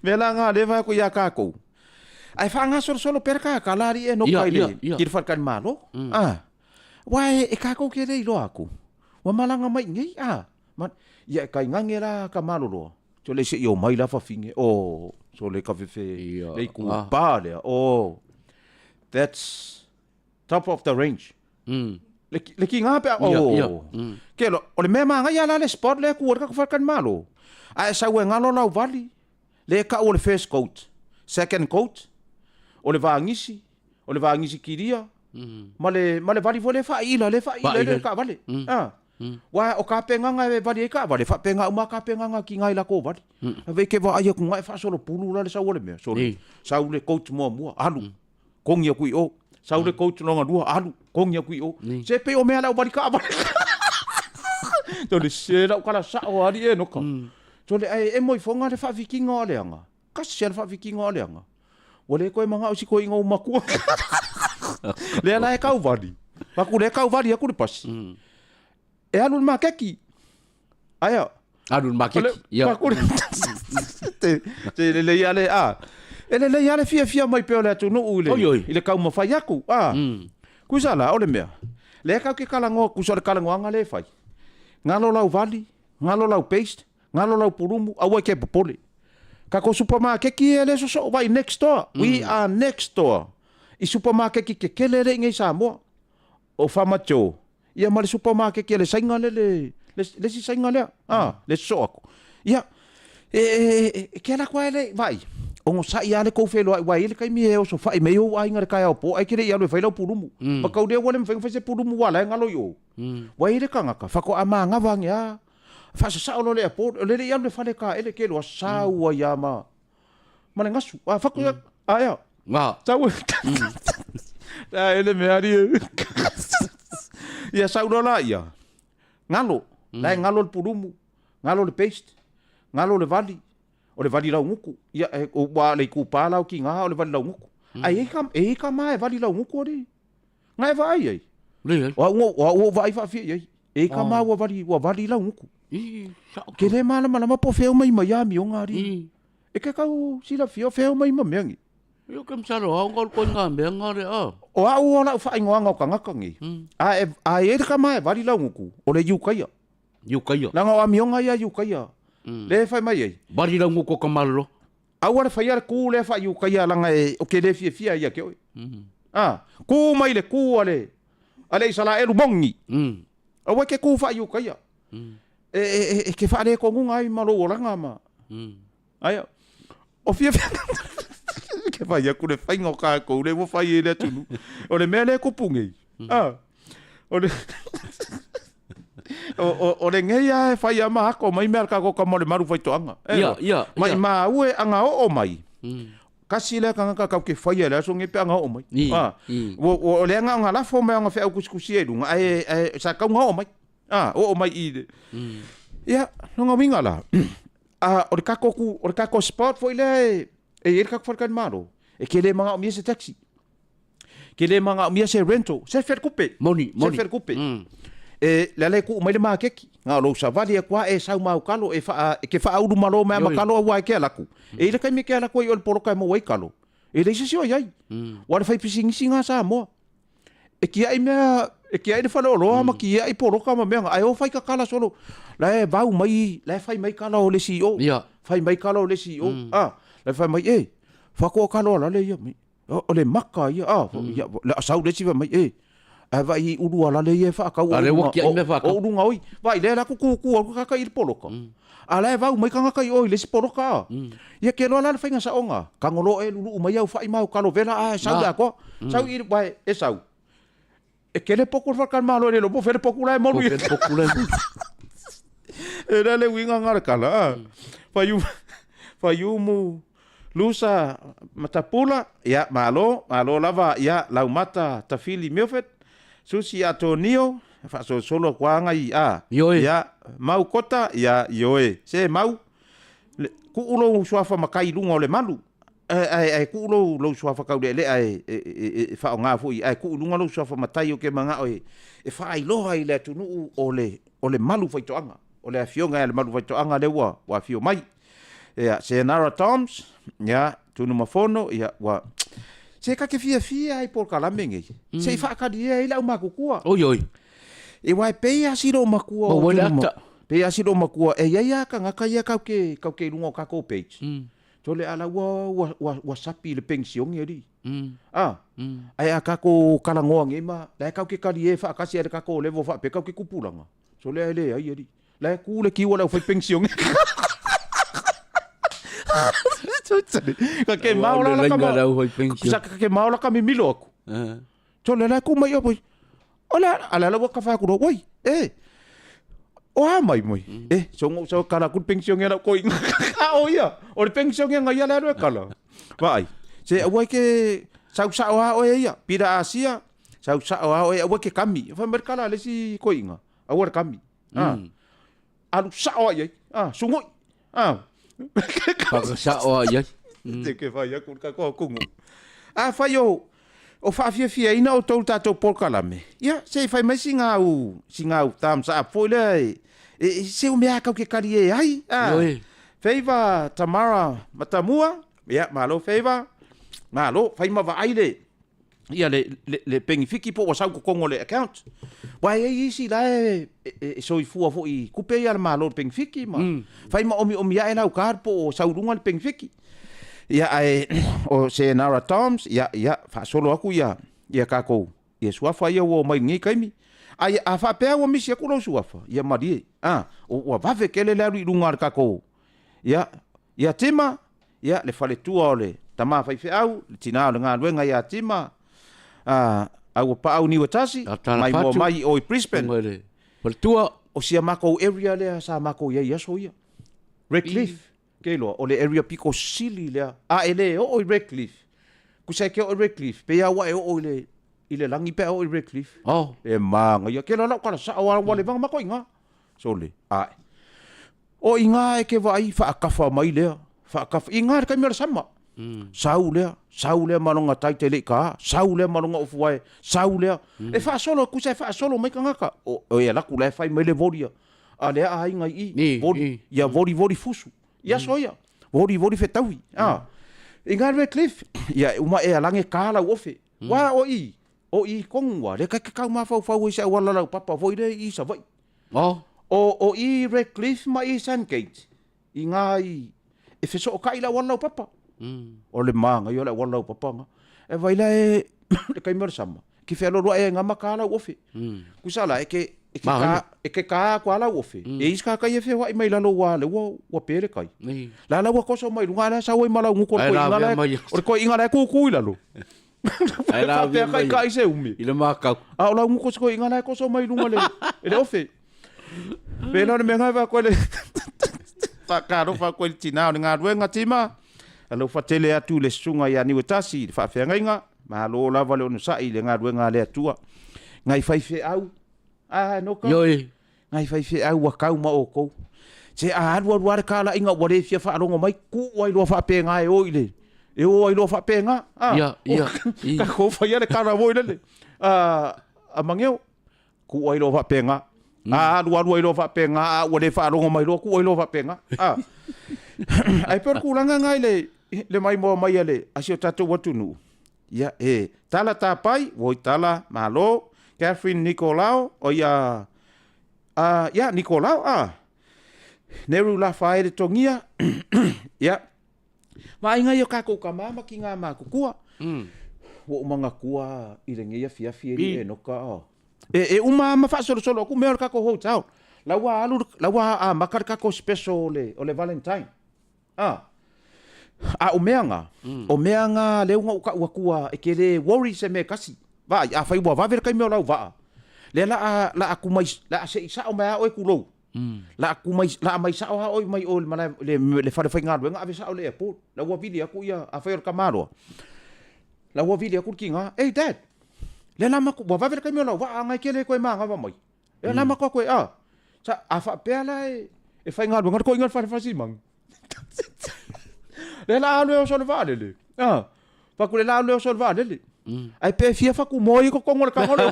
Mela nga le vai ko ia ka ko. Ai whanga solo perka ka lari e no kai le. Kir whakan malo. Wai e kako ke rei lo aku. Wa malanga mai ngai ia kai ngangera ka malo lo. So le se yo mai la fa finge. So le ka fefe le ku pa le. That's top of the range. Le ki nga pe ke lo o le mema nga ya la le sport le ku ka whakan malo. Ai sa we ngalo lau vali. Le ka o le first coat, second coat. O le vangisi kiria, Ma le vali vole whaila, le ka vale. Wa o ka penganga e vali e ka vale, wha penga uma ka penganga ki ngai lako vali. Ve ke wa aia ku ngai wha solo pulu la le sau ole mea. Sau le coach mua, alu. Kongia kui o. Sau le coach longa dua, alu. Kongia kui o. Se pe o mea lau vali ka vale. So le se lau kala sa o ari e noka. So le e moi fonga le wha vikinga o leanga. Kasi se le wha vikinga o leanga. Wale koe manga o si koe inga umakua. Lea la e kau vali. Paku le kau vali aku le pasi. E alun makeki. Aya. Alun makeki. Ya. Paku le. Te le ia le a. E le ia le fia mai peo le atu no ule. I le kau mawhai aku. Kusala, ole mea. Le kau ke kalangoa, kusara kalangoa le fai. Ngalo lau vali, ngalo lau paste, ngalo lau purumu, awa ke popole. Kako supermarket ki ele so vai next door. We are next door. I supermarket ki ke kelere ngai Samoa. O famacho. Ia mali supermarket ki le sainga le si sainga le. Le so ako. Ia ke la kwa ele vai. O sa ia le ko felo vai ele kai mi e o so fai me o ai ngar kai o po ai kire ia le fai lau purumu. Pa kau de wole mfeng fese purumu wala ngalo yo. Vai ele kanga ka fako ama ngawang ya. Fa sa lo le airport le ia le fale ka ele ke lo sa wa ya ma. Mana ngasu. Fako aya. Nga. Tahu. Ele me ari. Ia saurola ia. Ngalo. Lai ngalo le purumu. Ngalo le paste. Ngalo le vali. O le vali lau nguku. Ia o wa le kupa lau ki nga o le vali lau nguku. Ai ka mai vali lau nguku ri. Ngai vai ai. Le. Wa vai fa fi ai. E ka mai wa vali lau nguku. Ke le mala ma po feo mai mai ami o ngari. E ke kau sila feo mai mamengi. Yo kem salo ha ngol kon ngambe ngare a. O a o la fa ingoa ngau kangakangi. A e ka mai vali lau nguku. O le yukaya. Yukaya. La ngau amionga ia yukaya. Le fai mai ai. Vali lau nguku kamalo. A wala fai ar ku le fa yukaya langa e o ke le fia ia ke oi. Ku mai le ku ale. Ale sala e rumongi. A wa ke ku fa yukaya. E ke fa le ko ngunga ai malo oranga ma. Aya. O fia ke fai aku le fai ngoka ko le mo fai ele tunu o le mele ko pungi o le o le ngeia fai ama ko mai mer ka ko mo le maru fai toanga ia mai ma ue anga o mai kasi le kanga ka ke fai ele so nge pe anga o mai o le anga la fo me anga fe ku skusi e lunga ai sa ka nga o mai o mai ide ia no nga winga la o le kako sport foi le e ele ka farkan maro e ke le manga o mia se taxi ke le manga o mia se rental se fer coupe moni se fer coupe e le ku mai le makeki nga lo sa vali kwa e sa mau kalo e fa ke fa au malo ma kalo wa ke la ku e le kai me ke la ku o poro kai mo wai kalo e le si o yai wa le fai pising singa sa mo e ki ai me e ki ai le fa lo ma ki ai poro ka ma me ai o fai ka kala solo la e va mai la fai mai kala o le si o fai mai kala o le si o le fai mai fa ko kalo la le ia o le maka ia la sau le si mai va i uru ala le ia fa ka o uru ngoi vai le la ku ka ka il poloka ala va mai ka ka o le si poloka ia ke lo la fa nga sa onga ka ngolo e lulu mai au fa i mau kalo vela sau da ko sau i vai sau e ke le poku fa kan malo le lo po fer poku la mo lu era le winga ngara kala fa yu mu lusa matapula ya malo lava ya lau mata tafili miofet susi atonio fa solo kwa ngai ya mau kota ya yoe se mau ku ulo suafa makai lunga le malu ai ku ulo suafa ka le ai fa nga fu ai ku lunga lo suafa matai o ke manga o e fa ai lo ai le tunu o le malu fa toanga o le afionga le malu fa toanga le wa fio mai ya se nara toms ya tunu mafono ya wa se ka ke fia ai por kala mengi se fa ka dia ila makukua oi e wa pe asiro makua o pe asiro makua e ya ka ngaka ya ka ke lungo ka ko page tole ala wa sapi le pension yeri ai aka ko kala ngoa ngema la ka ke kali e fa ka se ka ko levo fa pe ka ke kupulanga tole ele ai yeri la ku le ki wala fa pension ka ke maula la ka ke maula ka mi milo aku Tole la ku mai o poi. Ola ala la ka fa ku ro wai. O mai moi. So kala ku pension ngela ko inga. O ia. O pension nga ia la ro kala. Vai. Se wai ke sau o ia. Pira Asia. Sau o ia wai ke kami. Fa merkala le si ko inga. Awar kami. Alu sao ia. Sungoi. Paka sao ia. Te ke vai aku ka ko kungu. Fai o fia ina o tau tatou polkalame. Ia, se fai mai singa u tam sa foi le. Se o mea kau ke kari e ai. Feiva Tamara Matamua. Ia, malo feiva. Malo, fai ma va aile. Ia le pengifiki po wasau ko kongo le account. Wai isi la so i fua fo i kupe ia malo pengifiki ma. Fai ma omi ia ela o kar po saurunga le pengifiki. Ia o se Nara Toms, ia fa solo aku ia kako. Ia suafa ia o mai ngi kaimi. Ai a fa pe o misi aku no suafa. Ia mari. O va ve kele la runga kako. Ia tema, ia le fale tua ole. Tama fai fe au, tina o nga wenga ia tema. Au pa au ni watasi, mai o Brisbane. Fale tua o sia mako area le sa mako ia so ia. Redcliffe. Kelo o le area piko sili le ele o Redcliffe ku sai ke o Redcliffe pe ya wa o ile langi pe o Redcliffe manga ya kelo la kala sa wa le bang mako inga so le o inga ke vai fa kafa mai le fa kafa inga ka mi sama sau le malonga tai tele ka sau le malonga o fuai sau le fa solo ku sai fa solo mai kanga ka o ya la ku le fai mai le vodia ale a inga i vodi ya vodi fusu. Ia soia. Vori fetaui. Inga Redcliffe. Ia uma e alange kala ofe. Wa o i kongwa. Le ka kau ma fau i sa wala lau papa voi le i sa vai. O i Redcliffe ma i Sandgate. Inga i e feso o kai la wala lau papa. O le manga i o la wala lau papa nga. E vai la e kai mer sama. Ki fe lo e nga makala ofe. Kusala e ke ka kwa la ofe e iska ka ye fe wa mai la lo wa le wa pere kai la ko so mai lunga la sa wa mala ngu ko inga la o ko inga la ku la lo ai la kai se umi ile maka la ngu ko inga la ko so mai lunga le ofe pe no me nga va ko le pa ka ro fa ko tina nga ruenga tima alo fa tele atu le sunga ya ni wetasi fa fe nga ma lo la va le no sa ile nga ruenga le atua ngai fai fe au no ka. Yoi. Ngai fai fe au wakau ma o ko. Se ruar kala inga wale fia fa rongo mai ku wai lo fa pe nga e oile. E o ai lo fa pe nga. Ia. Ka ko fa ia le kara voi le. Mangeu ku wai lo fa pe nga. Ruar lo fa pe nga wale fa rongo mai lo ku wai lo fa pe nga. Ai per ku langa ngai le mai mo mai le asio tatu watunu. Ia tala tapai voi tala malo. Catherine Nicolau, ia Nicolau, Neru la fae de tongia, ia. Ma inga yo kako kamama ki ngā mā kukua. Wo umanga kua i le ngia fia e noka. Uma ma fa solo ku mea kako hotel. Lawa makar kako special o le Valentine. O meanga. O meanga le unga uka kua e kere worry se me kasi. Va a fai wa ver kai me lau va le la aku mai la se sa o mai o kulo la aku mai la mai sa o mai o le fa fai nga nga ave sa o le airport la wa vidi aku ia a fai kamaro la wa vidi aku kinga dad le la ma ku wa ver kai me lau va nga kele ko ma nga mai le la ma ko sa a fa pe la e fai nga nga ko inga fa simang le la no so va le fa ku le la no so va le ai pe fia fa ku moi ko ngol ka ngol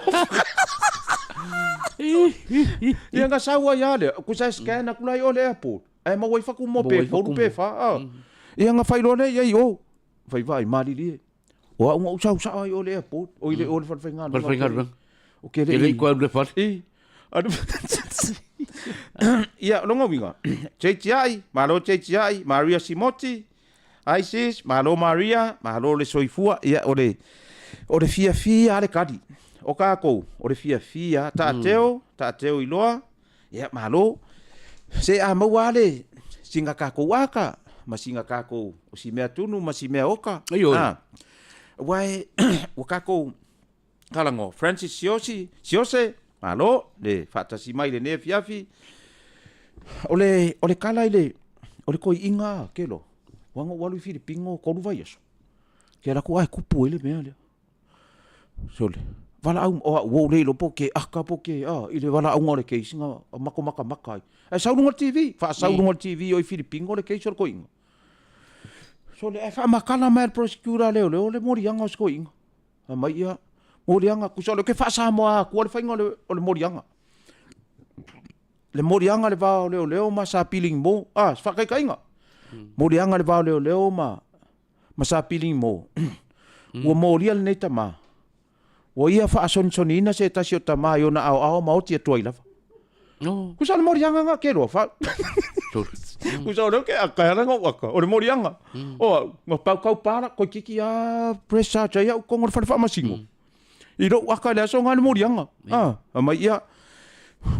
ia nga sawa ya le ku sa scan ku lai o le airport ai ma wai fa ku mo pe fa ia nga fai lo le ia o fai vai mali li o nga sa ai o le airport o ile o le fa nga o ke le ko le fa ia longa winga chei Maria Simoti Isis malo Maria malo le soifua ia o le fia ale kadi o kako o le fia tateo iloa ia malo se a mawale singa kako waka masinga kako o si mea tunu ma si mea oka wai o kako kalango Francis Siose malo le fatasi mai le ne fiafi ole kala ile ole ko inga kelo wango walu Filipingo ko vai eso ke la ko ai kupu ile me ale sole wala au o le lo poke aka poke ile wala au ngore ke singa maka ai saunga TV fa saunga TV o Filipingo le ke so ko inga sole ai fa makala mai prosecutor le morianga ko inga mai ia morianga ku sole ke fa sa mo ku le fa inga le morianga le morianga le va leo ma sa piling mo fa kai inga morianga le va leo ma sa piling mo o moria le tama o ia fa sonina se tasio tama yo na ao ma o tia toila No. ku sa le morianga nga ke ro fa ku sa ro ke aka nga waka o le morianga o ngo kau para ko kiki a presa cha ya ko ngor fa masingo i ro waka le so nga le morianga ma ia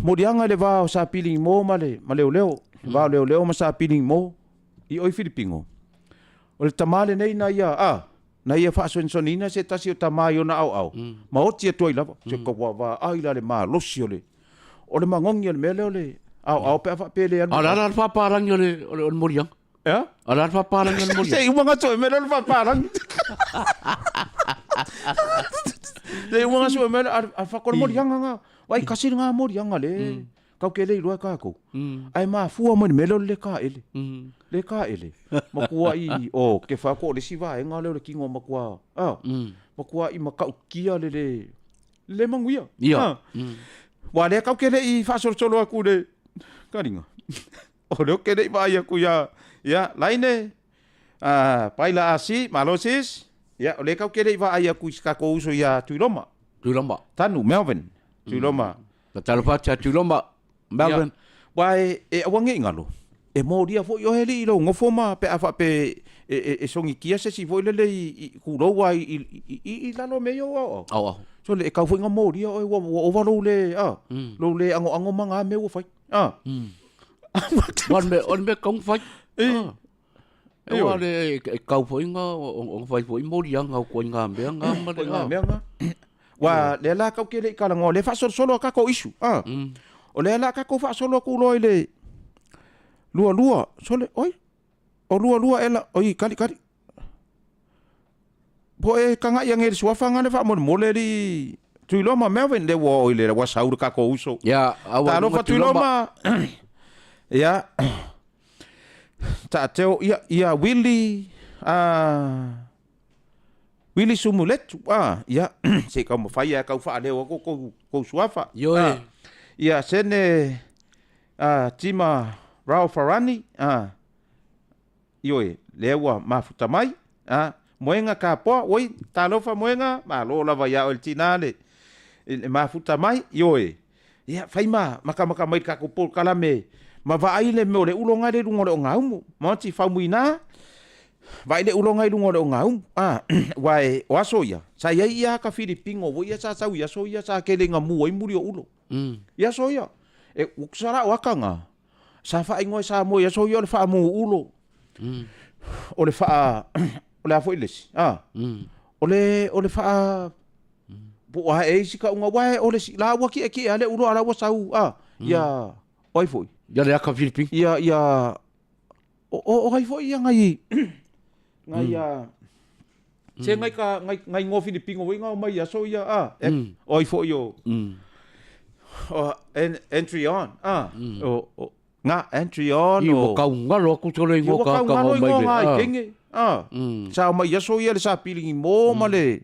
morianga le va sa piling mo male leo va leo ma sa piling mo i oi Filipingo o le tamale nei na ia fa sonina se tasio tamayo na au ma o tia toila se ko wa ai la le ma losio le o le mangongi le mele le au pe fa pele anu Ala fa parang yo le moriang. ya Ala fa parang yo le moriang. se uma ngaso mele le fa parang se uma ngaso mele al fa ko moriang nga wai kasir nga moriang le kau ke le ro ka ko ai ma fu mo mele le ka ele le ka ele makua i o ke fa ko le siva e nga le kingo makua makua i makau kia le manguia Ia. wa le kau ke le i fa solo aku le karinga o le ke le va ia ku ya laine paila asi malosis ya le kau ke le va ia ku ska ko uso ya tuiloma tanu Melvin tuiloma Talo fa cha tulomba. Melvin. Wai awange ngalo. E moria fo yo heli lo ngofo ma pe afa pe songi kia se si fo le ku ro wa i la lo meyo o. So le ka fo nga moria o va lo le lo le ango manga me wo fai. On me kong fai. E wa le ka fo nga on fai fo moriang au ko nga me nga. Wa le la ka ke le ka ngo le fa solo ka ko isu o le la ka ko fa solo ku lo le lua sole oi o lua ela oi kali po e kanga yang e suafa ngane fa mo le di tuiloma Melvin le wo le wa saur ka ko uso Ya ta no fa tuiloma ya ta teo ia Willy Sumulet ya se ka mo fa ya ka fa le ko suafa Yo ia sene tima Ralph Farani ioi lewa mafuta mai moenga ka po oi talofa moenga ma lo lava ya el tinale mafuta mai ioi ia faima maka mai ka ko pol kala me ma va ai le mo le ulonga le lungo le ngau mo ti fa muina vai le ulonga lungo le ngau wai waso ya sa ia ka Filipingo wo ia sa ia so ia sa ke le ngamu oi muri ulo ia so ia e uksara wakanga sa fa ingo sa mo ia so ia le fa mo ulo o le fa o le afo iles o le fa bo wa e sika unga wa o le la wa ki ale ulo ala wa sau ia oi foi ya le ka Filipin. ia o ai foi ia ngai se ngai ngo Filipin o inga mai ia so ia oi foi yo entry on nga entry on o ka ngalo ku tole ngo ka mai kenge sa mai ia so ia le sa piling mo male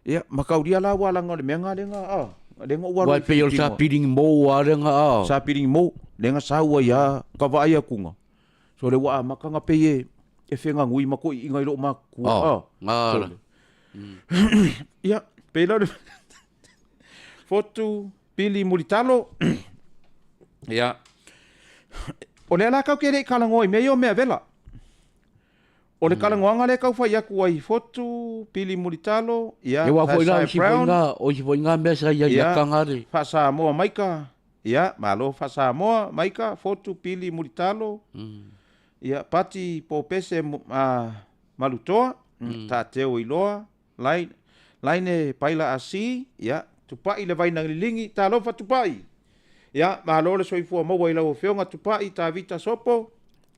ia makauria la wala nga le menga le nga le ngo wa pe yo sa piling mo wa le nga sa piling mo le nga sa wa ya ka va ia kunga so le wa maka nga pe e fenga ngui mako i ngai lo ma ku nga ia pela foto Pili Mulitalo ya o le la ka ke le kala ngoi me yo me vela o le kala ngoanga le ka fa ya ku ai foto Pili Mulitalo ya e wa foi la si foi nga me sa ya ka ngare fa sa mo maika ya malo fa sa mo maika foto Pili Mulitalo ya pati po pese malutoa ta teo iloa laine paila asi ia tupai le vaina lilingi talofa tupai ia malo le soifua maua i lau feonga tupai tavita sopo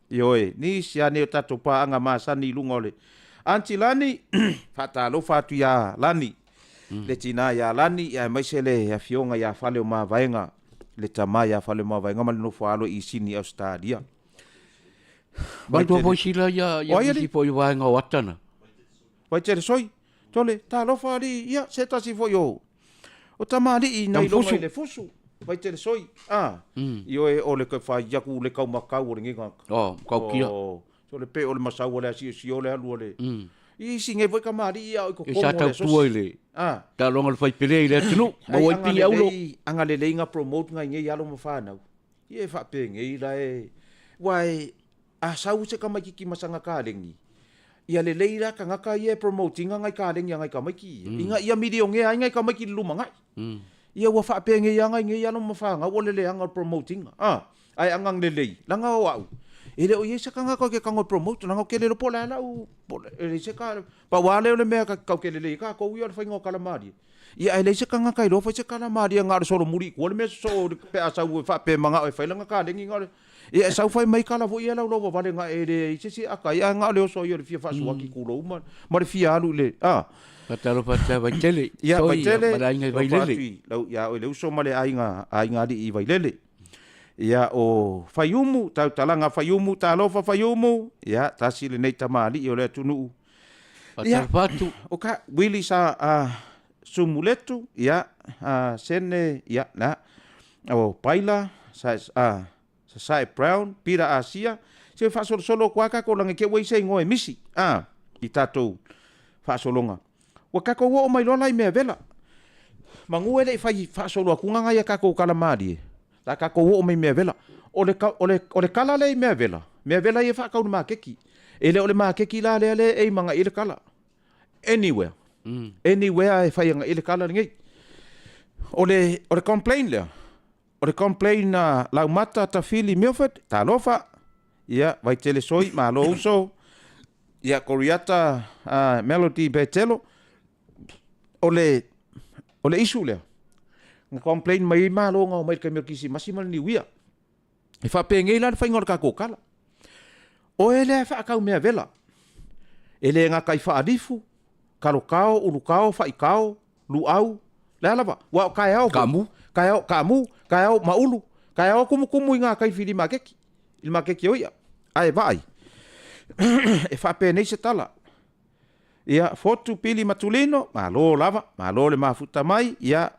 ioe ni sia ne tatu paanga masani lunga le anti lani fatalofa atu ia lani le tina ia lani ia maisele ia fionga ia fale o mavaenga le tama ia fale o mavaenga ma le no falo i sini Australia Vai tua poisila ia visi po i vaenga o atana. Vai tere soi, tole, tā lofa ali, ia, se tasi fo yo. O tamari i nei longa i le fusu. Vai tere soi, io e ole koe whai iaku le kau makau o le nginga. Kau kia. Tole pe ole masau ole asi si ole alu ole. I singe voi kamari ia o ko komo le sosi. I sa tau tua i le. Tā longa le whai pere i le atinu. Ma wai pingi aulo. Anga le leinga promote ngai ngai alo ma whanau. Ie whape ngai la e. Wai, sau se kamakiki masanga kārengi. Ia le leira ka ngaka ia promoting ngai kārengi ngai kamaki. Inga ia midio nge ngai kamaki luma ngai. Ia wa whape ngai ngai alo ma whanga ole le anga promoting. Ai angang le lei. Langa o au. Ele o ia se ka ngaka ke kango promote langa ke le lo pola la u. Ele se ka pa wale ole mea ka kau ke le lei ka ko ia le whaingo kalamari. Ia ele se ka ngaka i lo fa se kalamari nga le solo muri ko le me so pe asa u whape manga o whailanga kārengi nga ia sau fai mai kala vo ia lau lo vale nga ere i se aka ia nga le so ia le fia fasu aki kulo uma ma le fia alu le patalo pata vai tele ia vai tele marai vai lele lau ia o le uso male ainga di i vai lele ia o faiumu tau talanga faiumu talofa faiumu ia tasi le nei tamali i o le tunu patalo patu o ka wili sa sumuletu ia sene ia na o paila sa Sai Brown, Pira Asia, se fa solo kwa ka ko langa ke wei sei ngoe misi. I tatou fa solonga. Wa ka ko wo mai lola i mea vela. Mangu ele fa solo ku nga ia ka ko kalamari. La ka ko wo mai mea vela. Ole kala le mea vela. Mea vela ia fa ka ma keki. Ele ole ma keki la le e manga ile kala. Anywhere. Anywhere e fa nga ile kala ngai. Ole complain le. O le complain na lau mata ta fili Milford, ta lofa, ia, vai tele soi, ma lo uso, ia koriata Melody Betelo, o le isu lea. Nga complain mai ma lo ngau mai kamil kisi masimal ni wia. E fa pengei lan fa ingor ka kokala. O ele fa kau mea vela. Ele nga kai fa adifu, kalokao, ulukao, fa ikao, luau, le lava, wa kai au kamu. Kaya maulu, kaya kumu inga kai fili makeki. Il makeki oia. Ai vai. E fa pe nei se tala. Ia fotu pili matulino, malo lava, malo le mafuta mai, ia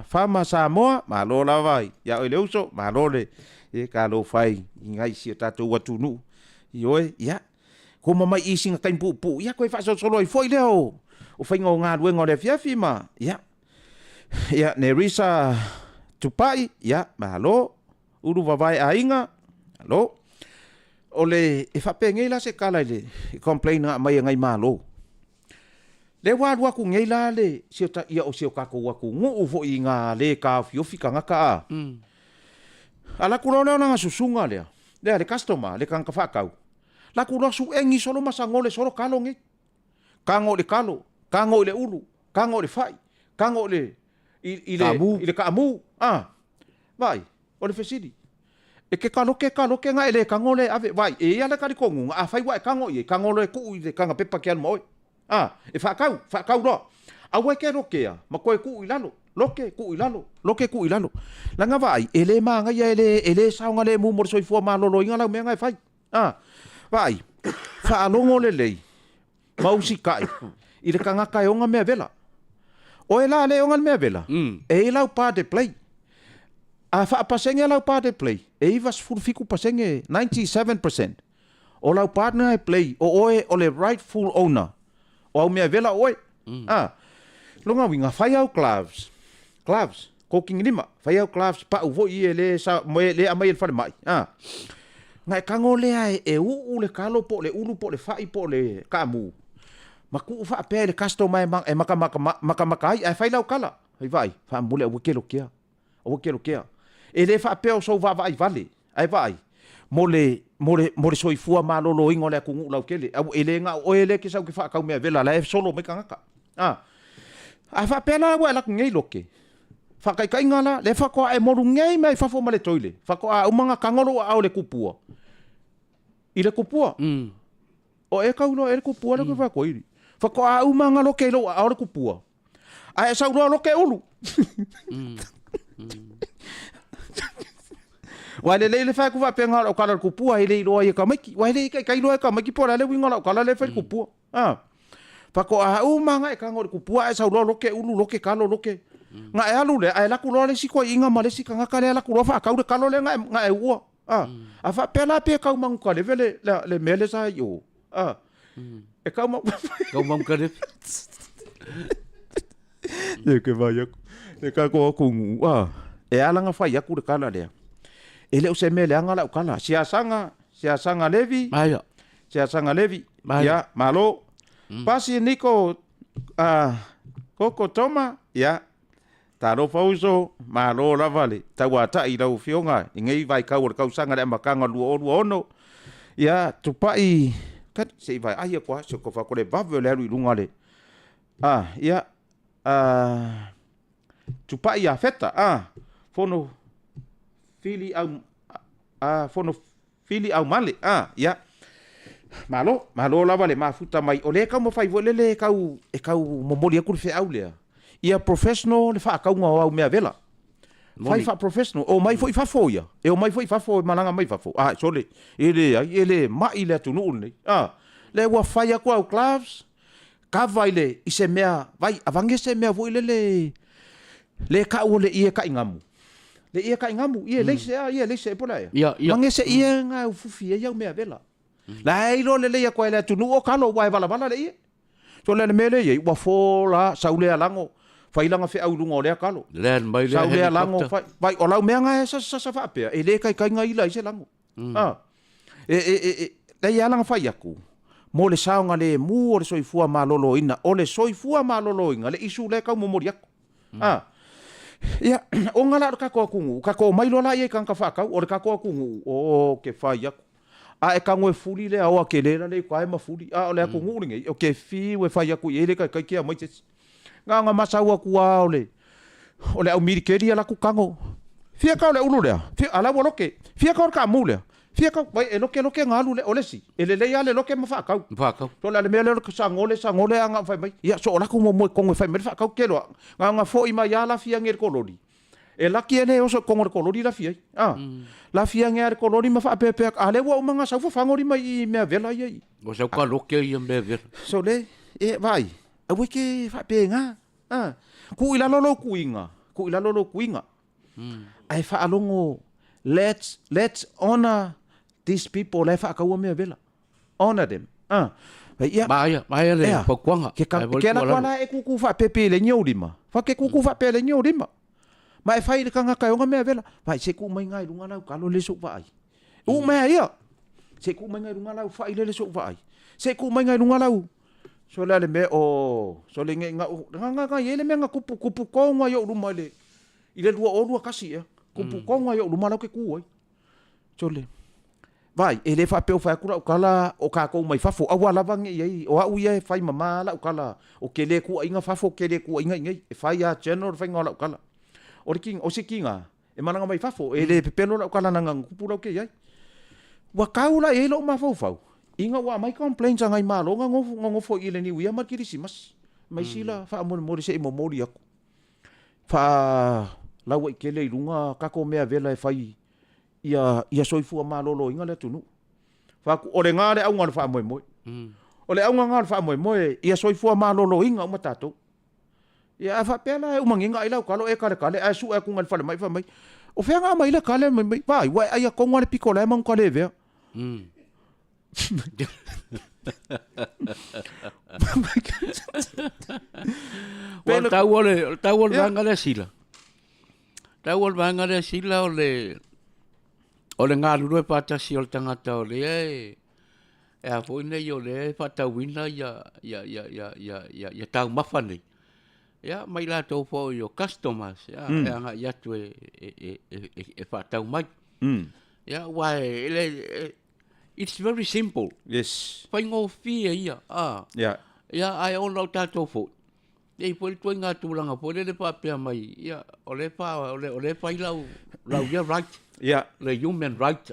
fama Samoa, malo lava. Ia o le uso, malo le e ka lo fai ngai si tatu watunu. Ioe, ia. Kuma mai isi nga kain pu. Ia koe fa solo i foi leo. O fai ngā ruenga le fiafi ma. Ia. Ia Nerisa tupai, ia, mahalo, uru wawai ainga, halo, ole, e whape ngei la se kala le, e complain nga mai ngai mahalo. Le wadu aku ngei la le, ia o sio kako waku, ngu ufo i ngā le ka fiofi ka ngaka a. Ala kuro leo nga susunga lea, lea le customer, le kanka whakau. La kuro su engi solo masangole solo kalo nge. Kango le kalo, kango le ulu, kango le fai, kango le ile kaamu vai ole fesidi e ke kaloke nga ele kangole ave vai e ala kali kongu a fai wa kango ye kangole ku ile kanga pepa ke mo e fa kau do a wa ke rokea ma ko ku ilalo loke ku ilalo langa vai ele ma nga ele saunga le mu mor soi fo ma lolo inga la me nga fai vai fa longo le lei mausi kai ile kanga kai onga me vela o e la le ongal mea vela. E lau pa de play. A wha pasenge lau pa de play. E iwas furfiku pasenge 97%. O lau partner e play. O oe o le rightful owner. O au mea vela oe. Lunga winga whai au gloves. Gloves. Koking lima. Whai au gloves pa uvo i e le sa moe le amai el whare mai. Ngai kango lea e uu le kalo po le ulu po le whai po le kamu. Maku fa pe le customer e maka ai fai lau kala ai vai fa mule o kelo kia e le fa pe o so va vai vale ai vai mole soifua malolo ingo le ku lau kele au ele nga o ele ke sau ke fa ka me vela la e solo me kanga Ai fa pela wa la ngai loke. Fa kai kai ngala le fa ko ai moru ngai mai fa fo male toile. Fa ko a umanga kangolo a le kupua. I le kupua. O e kaulo e le kupua le fa ko iri. Fa ko a umanga loke lo a le kupua. Ai sa lo loke ulu. Wa le fa ku fa penga o kala kupua ile lo ia ka maki. Wa le kai lo ka maki pora le winga lo kala le fa kupua. Pako a umanga e kangor kupua e sa lo loke ulu loke kalo loke. Nga e alu le ai la ku lo le siko inga male sika nga kale la ku lo fa ka u kalo le nga e ua. A fa pela pe ka mang ka le vele le mele sa yo. E ka mang ka le. E ke vai aku. E ka ko ku ngu. E ala nga fa ya ku le kala le. Ele o se mele anga la kala. Sia sanga levi. Maya. Sia sanga levi. Ya malo. Pasi niko koko toma ya taro fauso malo lavale tawata i lau fionga ingei vai kau kau sanga le makanga luo ono ya tupai kat sei vai ai kwa so ko fa ko le bave le lu lunga le ya tupai ya feta fono fili au male ya Malo lava le mafuta mai o le ka mo fai vole le kau e kau momoli aku fe au le. Ia professional le fa kau nga au mea vela. Fai fa professional o mai foi fa foia. E o mai foi fa fo malanga mai fa fo. Sole. Ele mai le tunu ne. Le wa fai aku au gloves. Ka vai le i se mea vai avange se mea voi le ka o le ia ka ingamu. Le ia ka ingamu ia le se pola ia. Mange se ia nga u fufi ia mea vela. La ilo le ya kwa le tunu o kalo wa bala le ye so le mele ye wa fo la saule alango fa ilanga fe au lungo le kalo len mai le saule alango vai o la menga sa fa pe e le kai nga ila ise lango le ya langa fa yaku mo le saunga le mu o le soifua malolo ina o le soifua malolo ina le isu le ka mo moriaku ya o ngala ka ko kungu ka ko mai lo la ye kan ka fa ka o ka ko kungu o ke fa yaku e ka ngoe fuli le au ke le le kwa ma fuli o le ku nguringe o ke fi we fa ya ku ele ka ke mai te nga masa wa ku o le au mirikeri ala ku kango fia ka le ulu le fia ala wo loke fia ka mule fia ka vai e loke ngalu le ole si ele le ya le loke ma fa ka to la le mele ka sa ngole anga fa mai ya so la ku mo ko ngwe fa me fa ka ke lo nga fo i ma ya la fia ngel kolori e laki ene o so kongor kolori la fia la fia ngar kolori ma fa pepe ale wa umanga sa fa fangori mai me vela ye o sa ka loke ye me vela so le e vai a wiki fa pe nga ku ila lolo kuinga ai fa alongo let's honor these people le fa ka wa me vela honor them Maya le fa kwanga ke la kwala e ku fa pepe le nyodima fa ke ku fa pe le nyodima mai fai ka nga kaionga mea vela vai se ku mai ngai lunga lau kalo le so vai u mea ia se ku mai ngai lunga lau fai le so vai se ku mai ngai lunga lau so le me o so le nga yele me nga kupu ko nga yo luma le ile lua o lua kasi e kupu ko nga yo luma lau ke ku oi so le vai ele fa pe o fa kura o kala o ka ko mai fafo awa lava nge ai o au ia fai mama la o kala o kele ku inga fafo kele ku inga ngai e fai ya general fai nga la o kala o se kinga e mananga mai fafo e le pepelo la kala nanga kupura ke ai wa kaula e lo ma fau inga wa mai complaints ngai malo nga ngofo ile ni wi ma kirisimas mai sila fa mo se mo mori aku fa la wa ke le lunga ka ko mea vela e fai ia soifua malo lo inga le tunu fa ku o le ngale au ngal fa mo o le au ngal fa mo ia soifua malo lo inga ma tato ya fa pela o manginga ila kalo e kale a su e ku ngal fa mai fa mai o fe nga mai la kale mai vai wa ai ko ngale pikola man kale ve Well, tawol banga le sila. Tawol banga le sila o le ngalu e patasi o le tangata o le e a foi nei o le patawina ya tau mafani. Ya mai la to fo yo customers ya nga ya tu e patau mai. Ya why it's very simple. Yes. Fai ngo fia ia. Yeah. Ya ai o lo tato fo. Ei poi tu nga tu langa poi le pa pe mai. Ya, ole pa lau ya right. Ya. Le human right.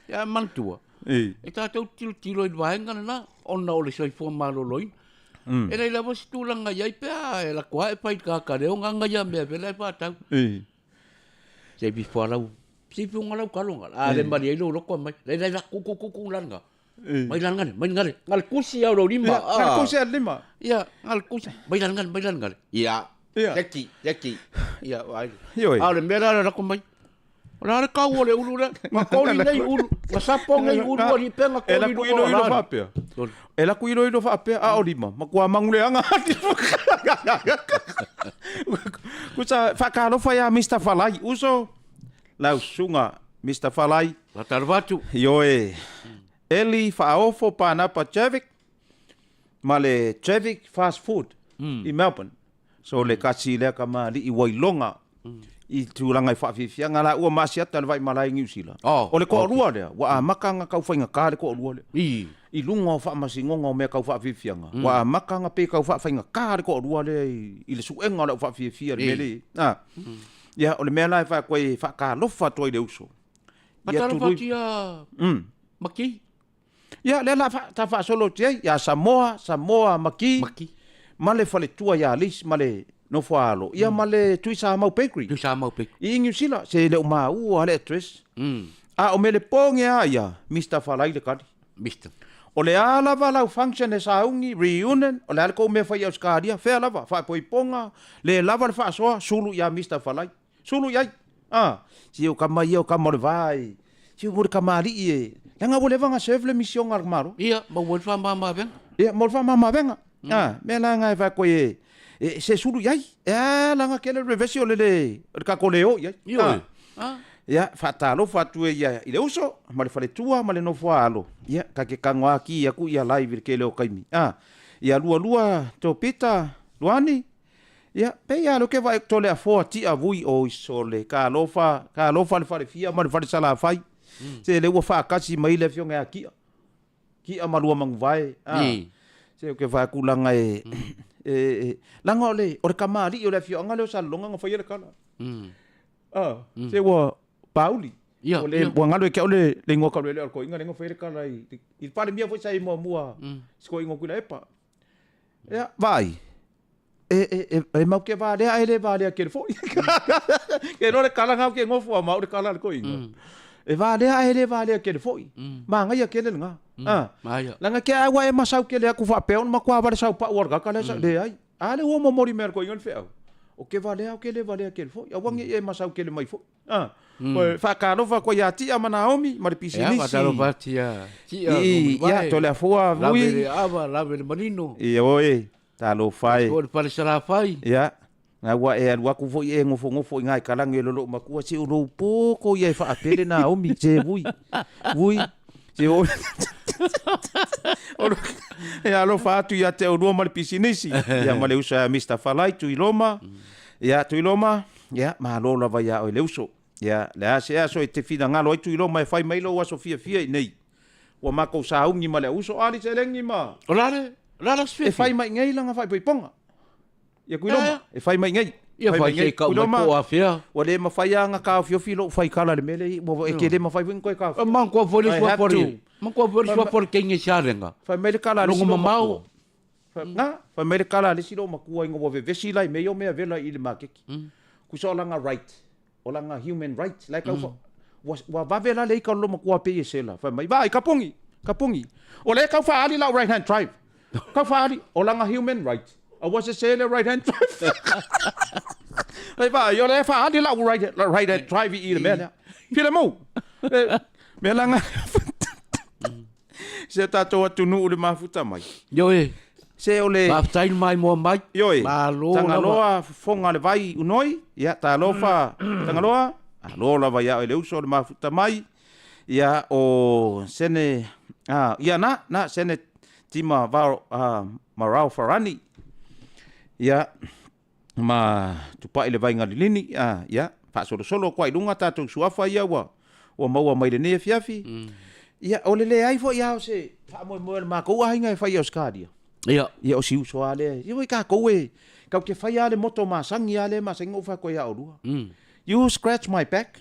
Ya mantua. E ta tau tilo i vaenga na ona ole sai fo malo loin. E le lava tu langa ya pe e la kwa e pai ka le nga ya me pe le pa tau. Sei bi fo lau. Si fu ngalau kalonga. Le mari lo ko mai. Le la ku langa. Mai ngale. Ngal kusi au lo lima. Ngal kusi au lima. Ya, ngal kusi. Mai ngal. Ya. Yaki. Ya, ai. Yo. Ale mera la ko mai. Ora ka ole ulu le. Ma ko ni nei ulu. Ma sapo nei ulu ali penga ko ni ulu ilo fa pe. Ela ku ilo fa pe a o lima. Ma ko mangule anga. Kusa fa ka lo fa ya Mr. Falai. Uso lau sunga Mr. Falai. La tarvatu. Yo Eli faofo panapa Traffic male Traffic fast food i Melbourne. So le kasi le ka mali i wailonga i tulanga i fafifia ngala ua masiata le vai malai ngiusila. O le ko rua le wa makanga kau fainga ka le ko rua le. I lunga fa masingonga me kau fafifia nga. Wa makanga pe kau fa fainga ka le ko rua le i le suenga le fafifia le mele. Ya o le mela fa koe fa ka lofa toi le uso. Patara fatia. Maki. Ya le la ta fa solo tie ya Samoa maki male fale tua ya lis male no falo ya male tuisa mau bakery i ngiusila se le ma u ale tres o mele ponge ya Mr. Falai le kadi Mr. o le ala vala function e saungi reunion o le ala ko me fa ya skadia fe lava fa poi ponga le lava fa so sulu ya Mr. Falai sulu ya si o kama le vai si o kamali e Langa boleh vanga chef le mission armaro. Iya, mau buat fama ben. Iya, mau fama ben. Me langa va ko se sulu yai. Langa kele reversio le ka koleo yai. Ya, fatalo fatu ya. Ile uso, male fale tua, male no falo. Ya, ka ke kangwa ki aku ya live kele o kaimi. Ya lua to pita, luani. Ya, pe ya lo ke vai tole a fo ti a vui o sole ka lofa le fale fia, male fale sala fai. Se le ua whaakasi mai le fionga a kia. Kia malua mangu vai. Se o ke whaakulanga langa o le kamari o le fionga leo salonga nga whaia le kala. Se ua pauli. O le wangalo e kia o le ingoa karu le alko inga rengo whaia le kala. I pare mia fwoi sa i mua sko ingo kuna epa. Vai. Mau ke vālea e le vālea ke le fwoi. Ke no le kala ngau ke ngofu a mau le kala alko inga. E vale ke le foi manga ia ke le nga langa ke awa e masau ke le aku fa peon ma kwa vale sau pa orga ka le sa le ai ale o momori mer ko ingon fe o ke vale ke le foi awangi e masau ke le mai foi fa ka no fa ko ya ti amana omi ma le pisini fa talo batia ya to le fua vui la le marino talo fai ko para sala fai ya nga wa e alwa ku foi e ngofo ngai kalange lolo makua si ulo poko ia fa apele na o mi je vui je o e alo fa tu ia te o no mal pisinisi ia male usa Mr. Falai tu iloma ya ma lo la vai o leuso ya la se aso e te fina ngalo tu iloma e fai mailo wa Sofia nei wa mako sa ungi male uso ali se lengi ma la e fai mai ngai langa fai ponga ia kuiloma e fai mai ngai ia fai ke ka ko afia o le mafai anga ka fio filo fai kala le mele mo e ke le mafai vin ko ka man ko fo le sua por ke ngi sharenga fai mele kala le silo mau fai mele kala le silo makua ingo ve vesi lai me yo me vela i le makeki ku so langa right o langa human right like wa va vela le ka lo makua pe sela fai mai vai kapungi o le ka fa ali la right hand drive ka fa ali o langa human right I was a sailor right hand drive. Hey, va, yo le fa di la right hand drive i le mele. Pile mo. Me langa. Se tato atu nu le mafuta mai. Yo Se ole. Ba tain mai mo mai. Yo Ba lo. Tangaloa fonga le vai unoi. Ya ta lofa. Tangaloa. Alo la vai le uso le mafuta mai. Ya o sene ya na sene tima va Marau Farani. Ya ma tupa ile vai ngalilini ya fa solo kwa ilunga tatu suafa ya wa mau mai le fiafi ya ole le ai fo ya se fa mo ma ko ai ngai fa ya skadia Ia. Ia o siu soa le. Ia wai ka koe. Kau ke whai ale moto masangi ale masangi ufa koe au rua. You scratch my back,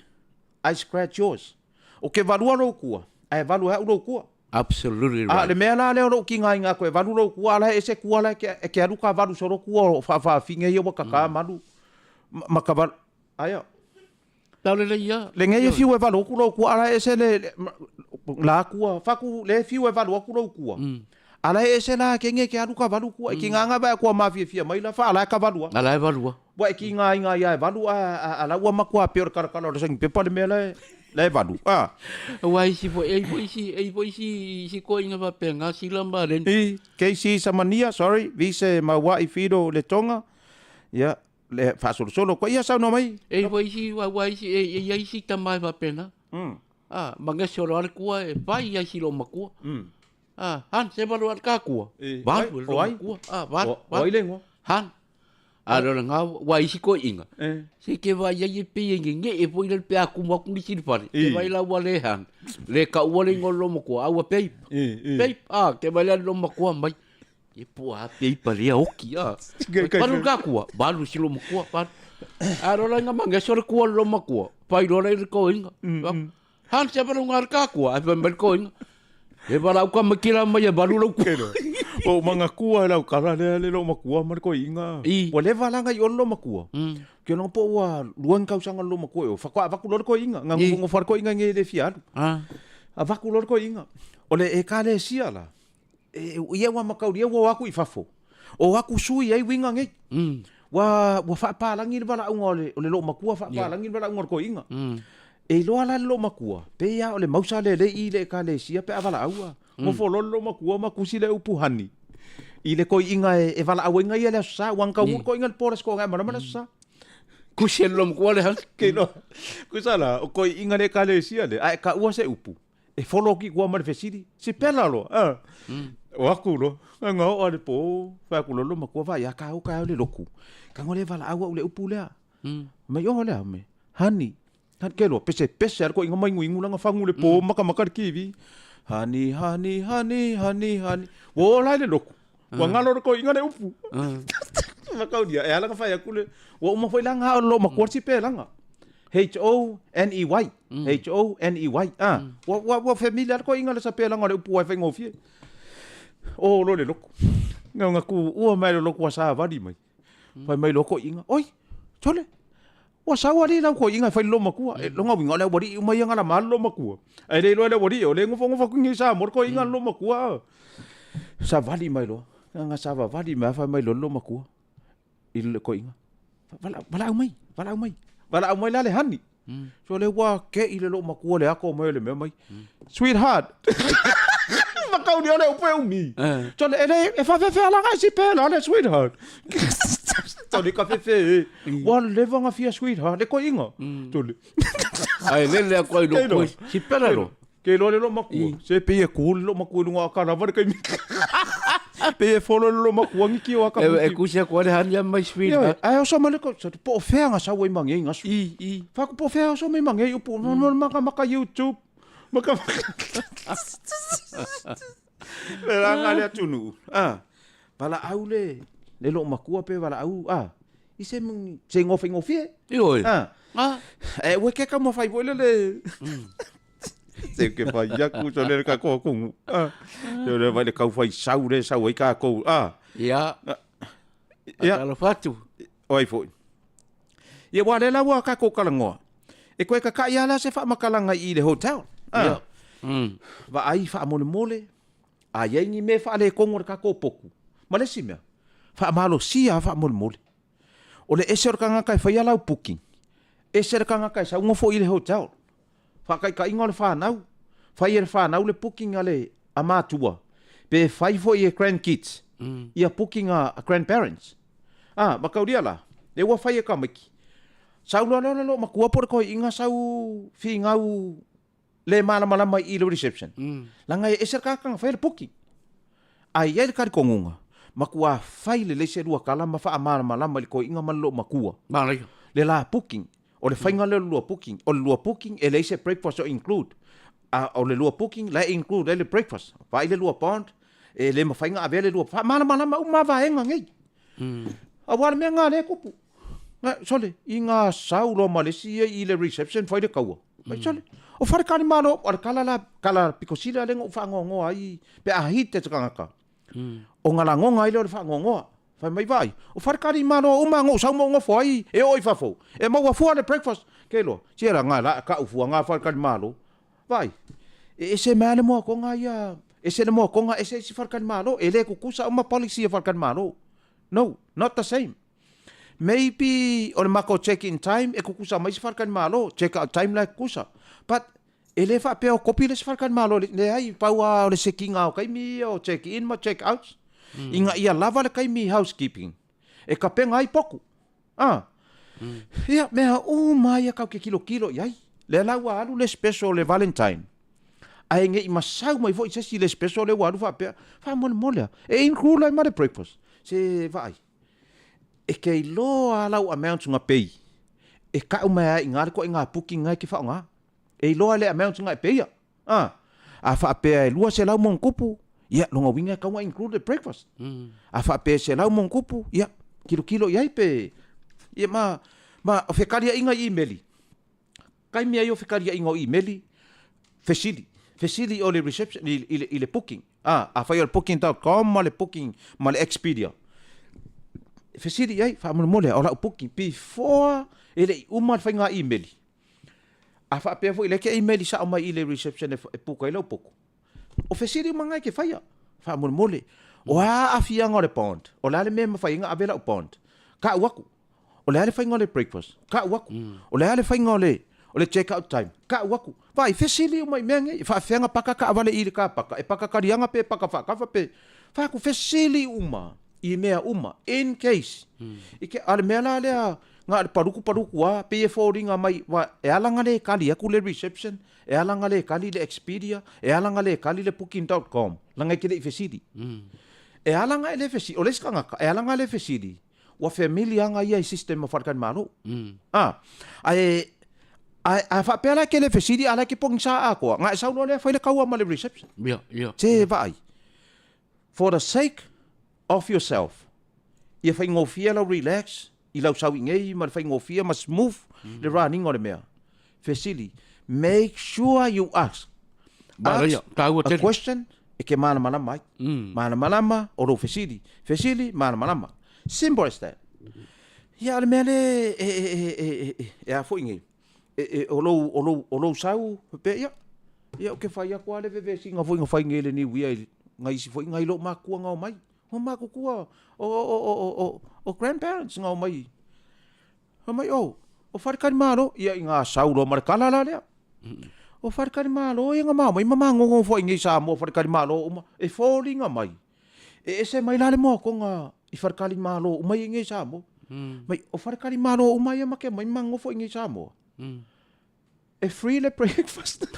I scratch yours. O ke valua rau kua. Ai valu hau rau kua. Absolutely A right. le mea la le ro ki ngai nga koe valu rau kua la ese kua la ke aru ka valu soro kua o fa finge ia wa kaka malu. Maka val aya. Tau le ia. Le ngai fiu e valu ku rau kua la ese le la kua faku le fiu e valu ku rau kua. Ala ese la ke nge ke aru ka valu kua ki nga ba kua mafia mai la fa la ka valu. Ala e valua. Wa ki nga ia valu ala ua makua pe kar kar o sing pe pa me le valu. Wai si fo si ko inga va penga si lamba len. I KC Samania, sorry, vise Mawai Fido le tonga. Ya, le fa solo ko ia sa no mai. Wai si tamai va pena. Manga solo al kua e vai si lo makua. Han se balu al ka kua. Balu lo makua. Oi lengo. Han. Alo nga wai si ko inga. Se ke vai ye pe nge e foi le pe aku mo ku si pare. Ke vai la wale han. Le ka wale ngolo mo ko awa pe. Pe ke vai la lo mo ko mai. E po a pe pare oki a. Balu ka kua. Balu si lo mo ko pa. Alo nga manga solo ko lo mo ko. Pai lo le ko inga. Han se balu ngar ka kua. A pe ko inga. E bara ka makira mai balu lo ko. O manga kua lau kara le lo makua mar ko inga. O le vala nga yon lo makua. Ke no po wa luang kau sanga lo makua o fakwa vaku lo ko inga nga ngo far ko inga nge de fiadu. A vaku lo ko inga. O le e ka le sia la. E ia wa makau dia wa aku i fafo. O aku sui ai winga nge. Wa fa pa langi le vala ngole o le lo makua fa pa langi le vala ngor ko inga. E lo ala lo makua. Pe ya o le mausa le i le ka le sia pe avala aua. Mo fololo makua makusi le upuhani. I le koi inga e vala awenga ia le sa wang ka ko inga poras ko nga mana sa. Kuselom ko le han. Ke no. Kusala o koi inga le ka le sia le ai ka ua se upu. E folo ki ko mar fesiri. Si pela lo. O aku lo. Nga o le po fa ku lo makua va ya ka o ka le loku. Ka ngole vala awa le upu le. Me yo le me. Hani. Kan ke lo pese ko inga mai ngu nga fangu le po maka kiwi. Hani. Wo lai le loku. Wa ngalo ko inga le upu. Makau dia e ala ka fai akule. Wo mo foi langa lo makua si pe langa. Honey. Honey. Wa familiar ko inga le sa pe langa le upu wa fengo fie. O lo le loku. Nga ku ua mai lo loku wa sa vadi mai. Fai mai loko inga. Oi. Chole. Wa sawari na ko inga fai lo makua e lo ngawi ngale bodi mai nga la mal lo makua ai le lo le bodi o le ngofo ku ngi sa mor ko inga lo makua sa vali mai lo nga sa vali ma fa mai lo makua il ko inga vala mai la le hani so le wa ke ile lo makua le ako mai le mai sweetheart makau dia le upe umi so le e fa la nga si pe la le sweetheart Tole ka fefe. Wa leva nga fia sweetheart le ko inga. Tole. Ai le ko lo ko. Si pela lo. Ke lo maku. Se pe e cool lo maku nga ka na var ka mi. Pe e folo lo maku ngi ki wa ka. E ku se ko le han ya mai sweetheart. Ai o so male ko so po fe nga sa we mangi nga. Fa ko po fe so me mangi po maka YouTube. Maka. Era nga le tunu. Bala aule. Le lo makua pe wala au i se ngofi Oi. E we ke ka mo fai boile le se ke fa ya ku so le ka ko ku yo le vai le ka fai sau ai ka ko Ya lo fatu oi foi ye wa le la wa ka ko kalango e ko ka ya la se fa makalanga i le hotel va ai fa mole a ye ni me fa le kongor ka ko poku malesi me fa malo sia fa mol. O le eser kanga kai fa yala booking. Eser kanga kai sa ngofo ile hotel. Fa kai ka ingol fa nau. Fa yer fa nau le booking ale amatua. Pe fa fo ye grandkids. Ia booking a grandparents. Makau dia la. Le wa fa ye ka miki. Sau lo makua por ko inga sau fi ngau le mala mai i reception. Langa eser kanga fa le booking. Ai ye ka kongunga. Makua fai le se rua kala ma fa malama le ko inga malo makua. Malai. Le la booking. O le fainga le lua booking. O le lua booking e le se breakfast o include. O le lua booking le include le breakfast. Vai le lua pond e le mawhainga a vele lua fa mana uma vaenga ngai a wala mea ngā le kupu nga sole i ngā saulo Malaysia i le reception foi de kaua mai sole o wharekani malo o kala pikosila lenga ufa ngongoa ai pe a hite tukangaka o ngala ngonga i le ufa ngongoa fai mai vai o wharekani malo uma ngo sau mo ngofo ai e oi fafo e maua fua le breakfast kelo tira ngā la ka ufua ngā wharekani malo vai ese mea le moa konga ia ese le moa konga ese si wharekani malo e le kukusa uma policy e wharekani malo no not the same maybe o le mako check in time e kukusa mai si wharekani malo check out time like kusa but ele fa pe o kopi le wharekani malo le ai paua o le sekinga o kaimi o check in ma check out inga ia lava le kaimi housekeeping e ka penga ai poku ia mea mai kau ke kilo iai le laua alu le special le Valentine ai nge i masau mai vo i sesi le special le walu fa pe fa mole e include lai ma le breakfast se vai e kei loa lau amount nga pei e ka umea i ngare ko i ngā puki ngai ki whao ngā e loa le amount nga pei a wha pea e lua se lau mong kupu ia longa winga ka wa include breakfast a wha pea se lau mong kupu ia kilo iai pe ia ma o whekaria inga i meli kai mea i o whekaria inga o i meli facility o le reception i le booking a whai o le booking.com ma le booking ma le Expedia facility ai fa mole o la booking before ele uma fa nga email a fa pe fo ile ke email sa mai ile reception e puka ile pouco o facility manga ke fa fa mole o a afia ngore pond o la le me fa nga avela o pond ka waku o la le fa ngole breakfast ka waku o la le fa ngole o le check out time ka waku vai facility mai menge fa fenga paka ka avale ile ka paka e paka ka rianga pe paka fa ka fa pe fa ku facility uma i mea uma in case ike ale mea la lea ngā paruku wa pe e fōringa mai wa e alanga le kali aku le reception e alanga le kali le Expedia e alanga le kali le booking.com langa ki le fesidi e alanga le fesidi o le skanga e alanga le fesidi wa familia nga ia system farkan malo a fa pela ke le fesidi ala ki pong sa ako nga sa no le fa le kawa ma le reception te vai for the sake of yourself. Ia whai ngofia lau relax, i lau sau ingei, ma whai ngofia ma smooth, le running o le mea. Facility, make sure you ask a question, e ke mana mai. Mana malama, o lo facility. Facility, mana malama. Simple as that. Ia le mea le, e a fo ingei. O lo sau, pe ia. Ia o ke whai akua le vevesi, nga fo whai ngei le ni wia, ngai si fo ingai lo makua ngau mai. O makukua o grandparents ngau mai. O mai o wharekari malo ia i ngā sauro marekala la lea. O wharekari malo i ngā mau mai mama ngongo fo ingi sa mo wharekari malo e fōringa mai. E se mai lale mo ko ngā i wharekari malo umai ingi sa mo. Mai o wharekari malo umai e make mai mango fo ingi sa mo. E free le breakfast.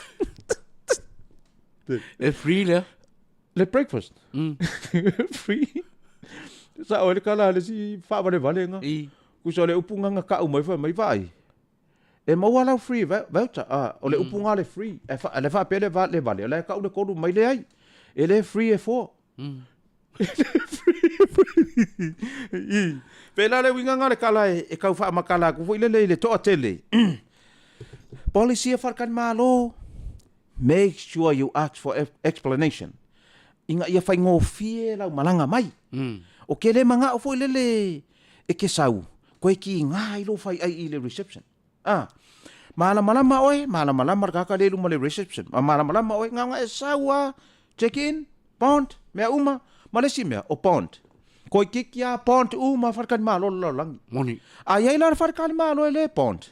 E free le? Le breakfast. Free. Sa o le kala le si whaare vale nga. Kuso le upunga nga ka umai fa mai vai. E maua lau free voucher. O le upunga le free. E le wha pele le vale. Le ka ule koru mai le ai. E le free e fo. Pela le winga nga le kala e kau wha makala ku fo ile le toa tele. Policy e wharkan malo. Make sure you ask for explanation. Inga ia whai ngofie lau malanga mai. O ke le manga o fo lele e ke sau. Koe ki ngā ilo whai ai i le reception. Malama oe, malama kaka le luma le reception. Malama oe, ngā e sau check in, pond, mea uma, malesi mea o pond. Koe kikia pond uma wharkani malo langi. Moni. Ai la wharkani malo e le pond.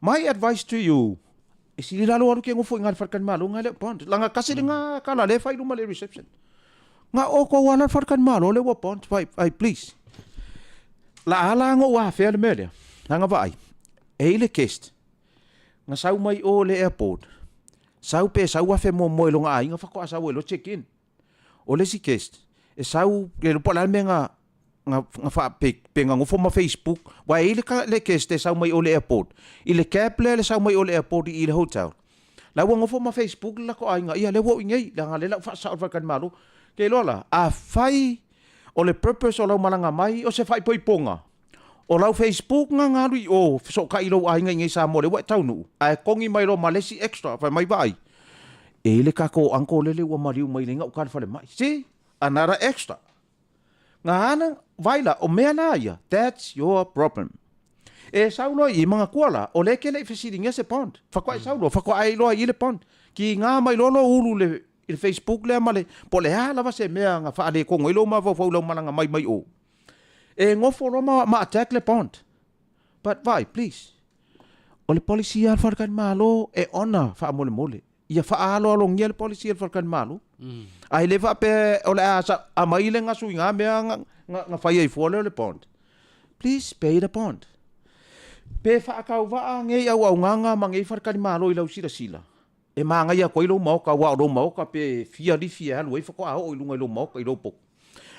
My advice to you, e sili lalo aru ke ngofo inga wharkani malo ngā le pond. Langa kasi le ngā kala le whai luma le reception. Ngā o ko wana wharkani malo le wa pond, ai please. La ala ngo wa fea le mele. Nanga vai. E le kest. Nga sau mai o le airport. Sau pe sau wa fe mo longa ai nga whako asau e lo check in. O le si kest. E sau le lupa la me nga wha pe nga ngofo ma Facebook. Wa e le kest e sau mai o le airport. I le cab le sau mai o le airport i le hotel. La wa ngofo ma Facebook la ko ai nga ia le wo ingei. La nga le la wha sau whakan malo. ke lola, a fai o le purpose o lau malanga mai, o se fai poiponga. O lau Facebook nga ngarui o so ka ilo ai ngai sa mo le wa taunu. Ai kongi mai lo malesi extra fa mai vai. E le kako anko lele wa mariu mai le ngau kan fa le mai. Si, another extra. Nga ana vaila o mea na ia. That's your problem. E saulo i mga kuala o le kele fesiringa se pond. Fa kwa saulo, fa kwa ai lo i le pond. Ki nga mai lo ulu le il Facebook le male. Po le hala va se mea nga fa ale ko ngoi lo ma fo lo malanga mai mai o. E ngofo lo ma attack le pond. But vai, please. O le policy al farkan malo e ona fa mole mole. Ia fa alo alo ngia le policy al farkan malo. Ai le fa pe o le asa a mai le nga suinga mea nga fai ai fo le pond. Please pay the pond. Pe fa ka wa nge au nganga mangi farkan malo i lau sila sila. E manga ia ko ilo mo ka wa ro mo ka pe fia di fia lu e fa ko a o lunga ilo mo ka ilo pok.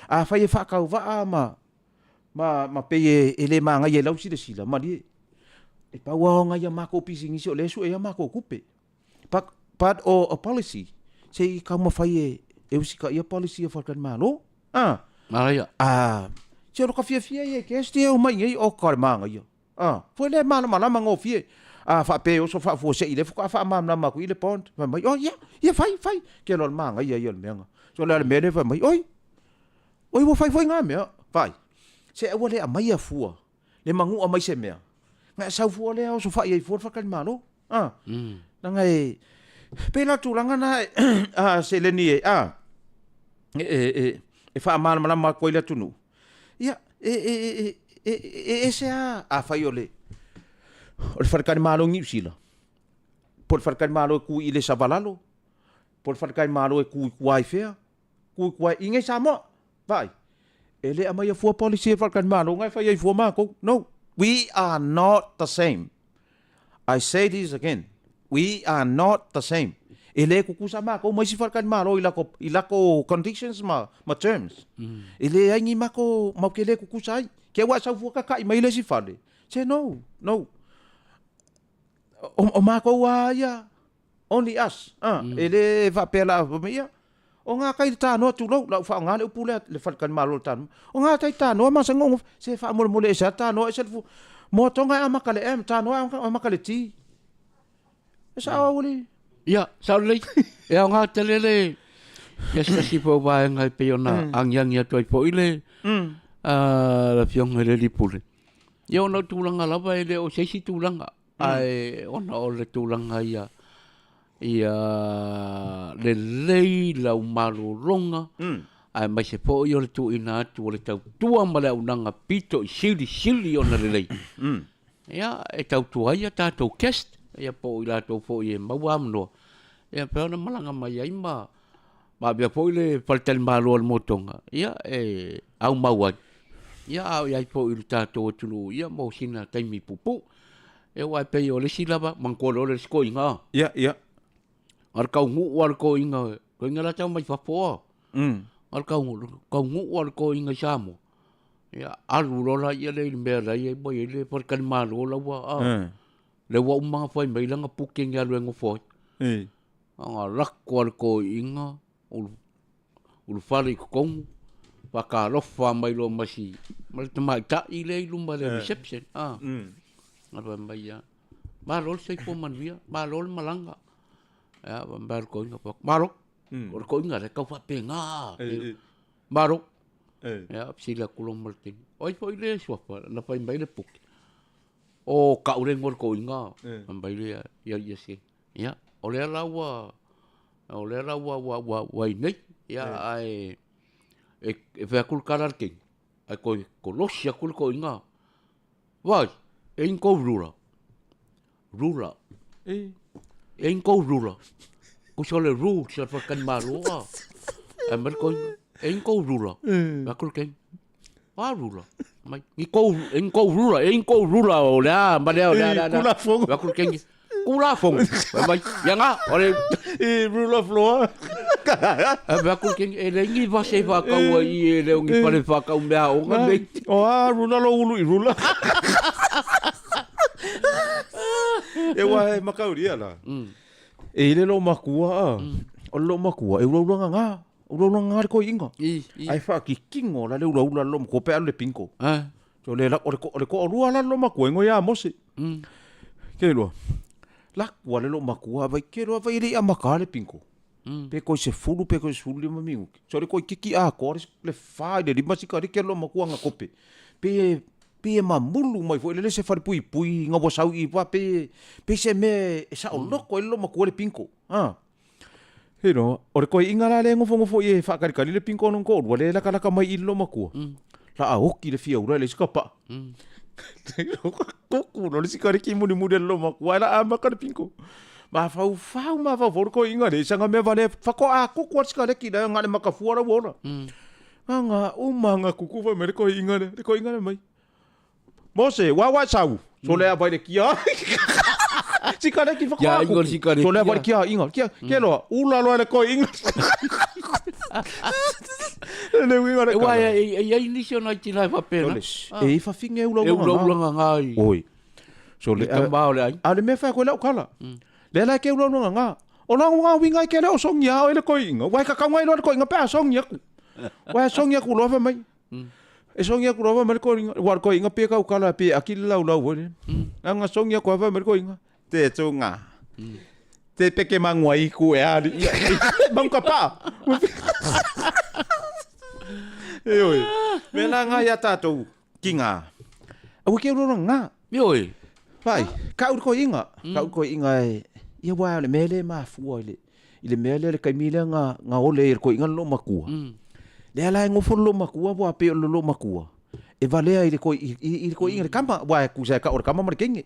A fa fa ka wa ma pe ele manga ia lau sila sila ma di e pa wa nga ia mako pising isi o lesu e mako kupe. But a policy say ka ma fai e usika ia policy farkan malo. Maria. Se ro ka fia e ke este o mai ngai o ka manga ia. Foi le mana ngo fie. Fa pe o so fa fo se ile fa mana ma ku ile pont. Fa mai ia fai ke lo manga ia menga. So le me fa mai oi wo fai nga me fai. Se e wale a mai a fua. Le mangu a mai se mea. Nga sau fua le o so fa ia fa kan malo. Nanga e pela tulanga na se le ni e fa mana ma ko ile tunu. Ia se a fai ole. O le farkan malo ngi sila. Por farkan malo ku ile savalalo. Por farkan malo ku kuai fea. Ku kuai inge sama. Vai. Ele amai a fua policy farkan malo ngai fai ai fua mako. No, we are not the same. I say this again. We are not the same. Ele ku kusama ko mai si farkan malo ilako conditions ma terms. Ele ai ngi mako mau kele ku kusai. Ke wa sa fua ka mai le si fale. Say no. O mako wa ya. Only us. Ele va pela mia. O nga kai tano tu lo la fa nga le pula le farkan malo tan. O nga tai tano ma sa ngong se fa mo le sa tano e selfu. Mo tonga amakale tano amakale ti. Sa wali. Ya, sa le. E nga telele. Ya sa si po ba ngai pe ona ang yang ya toi po ile. La fiong le li pule. Yo no tulanga la ba ile o se si tulanga. Ai ona o le tulanga ia le lei lau maru ronga ai mai se po yo le tu ina tu le tau tua ma le unanga pito sili ona le lei ia e tau tua ia tatou kest ia po ila tau po ia mawam no ia pe ona malanga mai ai ma bia po le faltel maru al motonga ia e au mawai ia au ia po il tatou tulu ia mo sina taimi pupu e wai pe yo le silaba mangkolo le sko inga ia ar kau ngu war ko inga la tau mai fapo ar kau ngu war ko inga samo ya aru lola ia le mera ia boy le por kan malo la wa le wa uma foi mai langa puking ya luengo foi anga rak war ko inga ul fali kong paka lofa mai lo masi mal mai ta ile lumba le reception apa mbaya malol sei po manvia malol malanga ya bambar ko inga pak marok ko inga le kau fa penga marok ya sila kulong martin oi po ile swapa na pa mbay le puk o ka ure ngor ko inga mbay le ya si ya ole lawa wa nei ya ai e fa kul karar king ai ko losia kul ko inga vai en ko rura en ko rura ku sole ru sa fakan maru amer ko en ko rura ba kul ken rura mai ni ko en ko rura o la ba da kula fong ba kul ken kula fong ba ya nga ole rule of law ba kul ken e le ngi va se va ka wa i le ngi pare fa ka umba o nga rula lo ulu i rula e wa makauria la e le lo makua o lo makua e lo nga Ula ngare ko inga. I. Ai fa ki kingo la le ula lo ko pe le pinko. Ah. So le la o ko rua la lo ma ko ngo ya mose. Ke lo. La ko le lo ma ko vai ke lo vai ri ama ka le pinko. Pe ko se fulu pe ko se fulu ma mingu. So le ko kiki a ko le fa de di masika ri ke lo ma ko nga kope. Pe ma mulu mai fo le se fa pui nga bo sau I pa pe se me sa o lo ko lo ma ko le pinko. Ah. Hero, ore ko inga la le ngofo I fa kari le pinko non ko le la kala mai I lo ma ko. La a hoki le fia ura le skapa. Koku no le sikari ki muni lo ma ko la ama kari pinko. Ma fau ko inga le sanga me vale fa ko a ko ko sikari ki da ngale makafuara wona. Nga umanga kuku fa me ko inga le mai. Mose wa sau. So le vai le kia. Sikare ki fa ko. Ya inga sikare. So le vai kia inga. Kia lo ula lo le ko inga. Le winga le. Wa ya inisio na tina fa pena. E fa finge ula ula ngai. Oi. So le tambao le ai. Ale me fa ko la kala. Le la ke ula nga. Ona nga winga ke le o song ya le ko inga. Wa ka ngai lo ko inga pa song ya. Wa song ya ku lo fa mai. E song ya ku lo fa mai ko inga. Wa ko inga pe ka kala pe akil la wo. Nga song ya ko fa mai ko inga. Te tsunga. Te peke mangwai ku e ali. Bang ka pa. Oi. Me la nga ya tatou kinga. Awu ke ro nga. Oi. Vai. Ka ko inga. Ka ko inga e. Ia wa le mele ma fu ile. Ile mele le kai mile nga ole ko inga lo makua. Le ala ngofo lo makua wa pe lo makua. E valea ile ko inga le kama wa ku sa ka o kama mar kenge.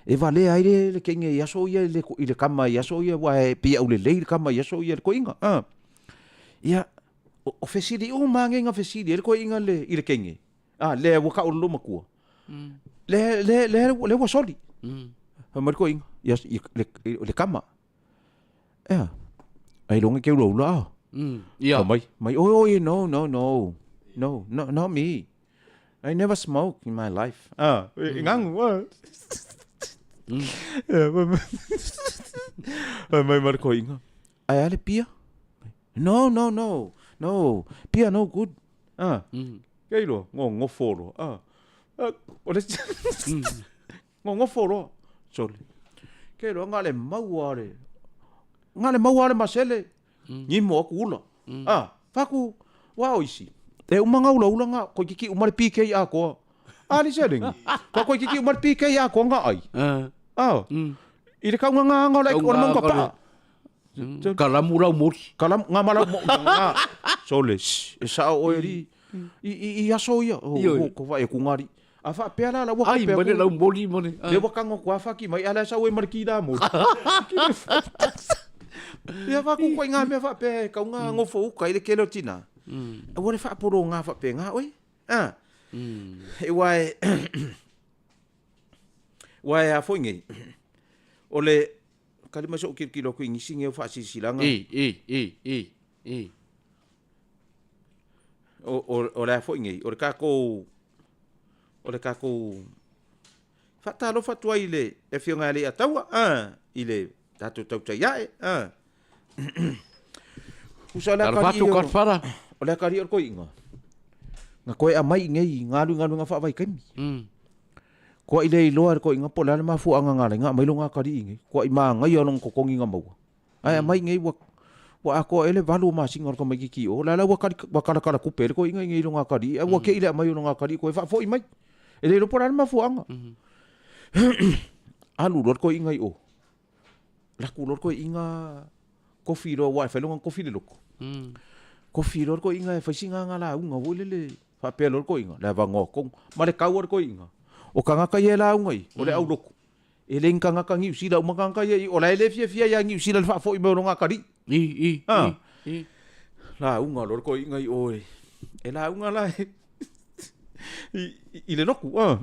E valea ile le kenge ya so ia ile kama ya so ia wa pe o le kama ya so ia ko inga. Ia o fesili o mange nga fesili ko inga le ile kenge. Le wa ka o lo makua. Le wa soli. Mar ko inga. Yes, le kama. Ai longa ke lo la. Yeah. My oh no, not me. I never smoke in my life. Ngang wa. Mai mar ko inga. Ai ale pia. No. Pia no good. Ke lo ngo foro. Ole. Ngo foro. Sole. Ke lo ngale mauare masele ni mo ku ulo faku wa oisi e umanga ula nga ko kiki umar PK a ko ali seling ko kiki umar PK a ko nga ai ile ka nga like or mong pa kalamura umur kalam nga mala nga soles e sa o eri I aso ia ko va e ku ngari afa pela la wa ai mane la mboli mane le wa kango kwa fa ki mai ala sa we markida mo ia fa ku ko nga me fa pe ka nga ngofo ka ile kelo tina e wa fa poro nga fa pe nga oi e wai a fo ngi ole kalima so ki lo ku ngi singe fa si silanga o la fo ngi o ka ko fata lo fatwa ile e fionga ile atawa ile tatu tau ya usala ka fatu karfara o la kari ko inga nga koe amai ngei ngalu nga fa vai kemi ko ile lo ko inga pola ma fu anga nga mai lo nga kari ingi ko I ma nga yo long ko kongi nga mau ai amai ngei wa ako ele valu ma singor ko mai ki o la wa kala ku per ko inga ngei lo nga kari wa ke ile mai lo nga kari ko fa fo I mai ele lo pola ma fu anga alu lor ko inga o la ku lor ko inga kofi ro wa fa lo nga kofi le loko kofi lor ko inga fa singa nga la unga wolele fa pe lor ko inga la va ngoko ma le kawor ko inga o kanga ka yela ungai o le au loko ele kanga ka ngi usila o manga ka ye o la ele fia ya ngi usila fa fo I mo nga kari la unga lor ko inga o e la unga la ile loku o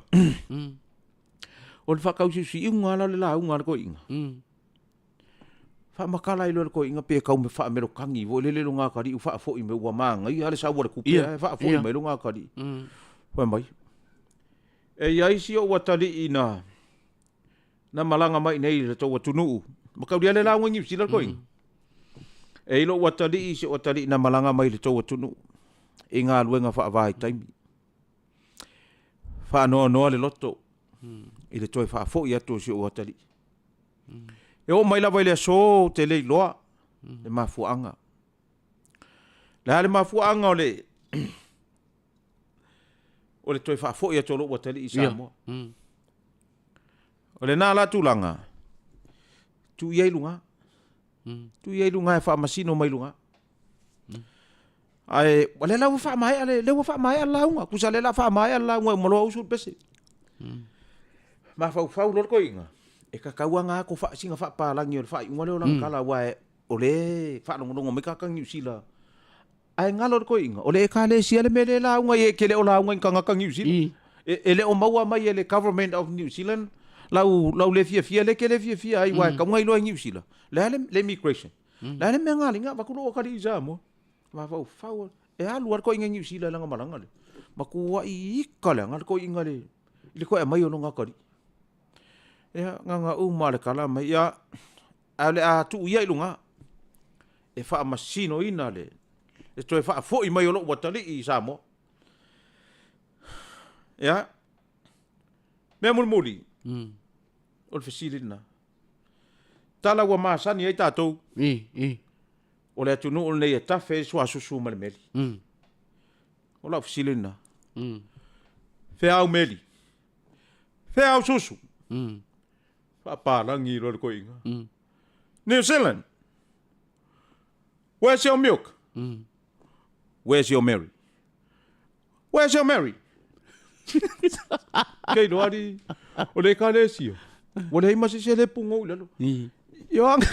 le fa ka usi unga la unga ko inga fa makala I lo ko inga pe ka me fa me ro kangi vo le lo nga kari fa fo I me wa manga I ale sa wa ku pe fa fo I me lo nga kari fa mai e ai si o watali ina na malanga mai nei le to watunu maka dia le la ngi si lo ko inga E ilo watali se watali na malanga mai le tau tunu. I ngā luenga whaavai taimi. Whaanoa noa le loto. I le toi whaafo i atu si o watali. E o mai lawa i le aso te lei loa. Le mafuanga. Le mafuanga o le o le toi whaafo i atu lo watali i Samoa. O le nā la tūlanga. Tu iei lunga. Tu iei lunga e whaamasino mai lunga. Ai, wale lau whaamai ale, lau whaamai ala launga. Kusa le la whaamai ala launga, umaloa usul pese. Ma whau lor ko inga. E ka kaua ngā ko singa whaapalangi o le whaiunga leo lang kala wae. O le whaanongonongo me kakang New Zealand. Ai ngā lor ko inga. O le e ka le sia le me le launga, e ke le o launga in kangakang New Zealand. E le o maua mai e le government of New Zealand. Lau le fia le ke le fia ai wae. Kaunga ilo ai New Zealand. Le immigration. Le me ngā linga, wakuro o kari iza mo. Ma fau e alu ar ko inga New Zealand langa malanga le. Ma ku wa I ka le ngal ko inga le. Ile ko e mai ono nga kari. E nga uma le kala mai ya ale a tu ia ilunga. E fa masino ina le. E to e fa fo I mai ono watali I Samoa. Ya. Me mulmuli. O le fesilina. Tala wa masani ai tatou. O le atunu o nei e tafe sua susu ma le meli. O la fesilina. Fe au meli. Fe au susu. Fa palangi ro ko inga. New Zealand. Where's your milk? Where's your Mary? Where's your Mary? Kei doari. O le ka le sio. O le imasi se le pungo lalo. Yo ang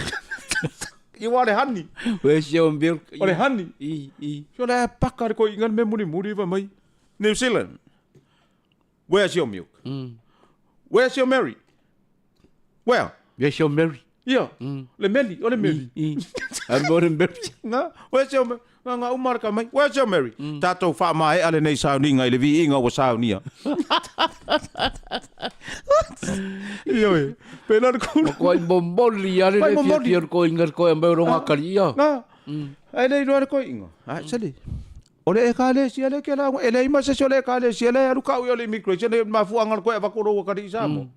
you are honey. Where's your milk? O le honey. So le pakar ko ingan me muri va mai. New Zealand. Where's your milk? Where's your Mary? Where? Where's your Mary? Yeah. Le meli, o le meli. I'm more embarrassed. Nga, where's your Mary? Nga umar ka mai. Where's your Mary? Tato fa mai ale nei sauni ngai le vi inga o saunia. Yo, penar ko. Ko bomboli ale le fior ko ingar ko ambe ronga karia. Nga. Ai nei ro ko inga. Ai sale. Ole e kale si ale ke la ele ima se ole kale si ele aru ka o le immigration e ma fu angar ko e va ko ro ka di samo.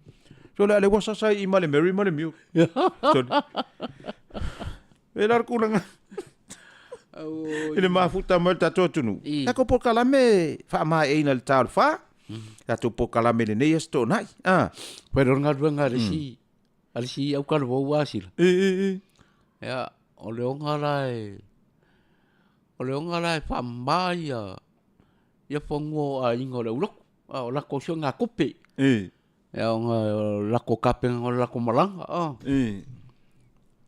So le wasa sai ima le Mary ma le miu. So. Penar ko nga. Ele mafuta mo tato tunu. E ko por kala me fa ma e na tal fa. Tato por kala me ne esto nai. Pero nga si. Al si au kal vo wasil. Ya, ole onga lai. Ole onga lai fa mai ya. Ya fongo a ingo le ulok. O la ko sio nga kupe. Ya onga la ko kapen o la ko malanga.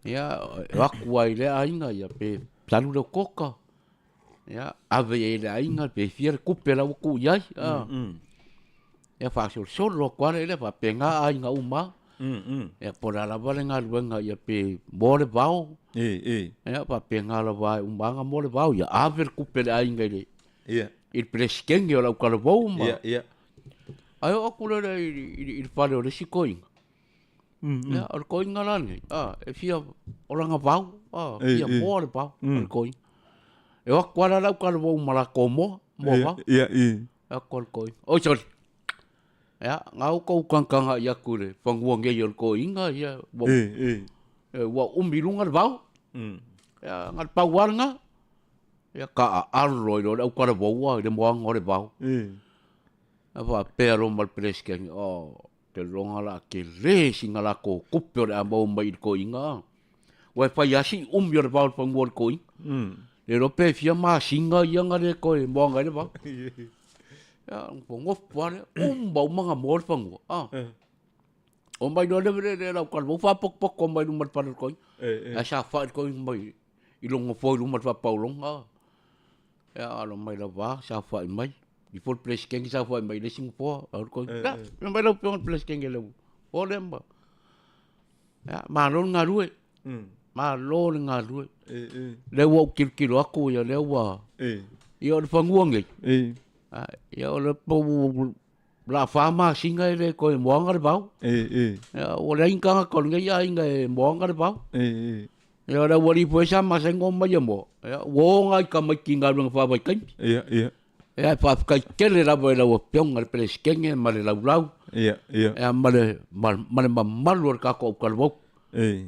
Ya, aku ai le ainga ya pe plalu le koka. Ya, ave ele ainga pe fier kupe la ku yai. Ya fa solo kwale le fa penga ainga uma. Ya por la valenga luenga ya pe mole bau. Ya fa penga la vai umbanga mole bau ya ave kupe le ainga le. Il preskenge la ku la bau ma. Ayo aku le il fale le sikoing. Ya, al koin ngalan. E fia oranga bau. Fia mole bau. Al koin. E wa kwala la ka lo mala komo, mo ba? Ya kol koin. O sorry. Ya, ngau ko kangkanga ya kule. Fanguang ye yol koin nga ya. Wa umbilunga bau. Ya, ngal pawar nga. Ya ka arroi lo au ka lo wa de mo ngore bau. Apa pero mal presken. Te ronga la ke re singa la ko kupe le amba mai ko inga. Wa fa yasi yor bau fanguang koin. Le rope fia ma singa yanga le ko mo ngai le ba. Ya pongo pare bau manga mor fangu. O mai do le la ko bo fa pok ko mai lumar par ko. A sa fa ko mai ilong fo lumar fa paulong. Ya lo mai la ba sa fa mai. I for place keng sa fa mai le Singapore ko. Da mai lo pon place keng le. O lemba. Ya ma lo ngarue. Ma lo ngarue. Le wo kilo aku ya le wa. Yo le fanguang ngai. Ya le po la fama singa le ko mo ngar bau. Ya o le inga ko ngai ya inga mo ngar bau. Ya ada wali po sama sa ngoma ya mo. Ya wo nga ka makinga ng fa kai. Ia, ia. Ya fa kai kele la bo la wo pyong al pele skenge male la lau. Ia, ia. Ya male malu ka ko ka wo.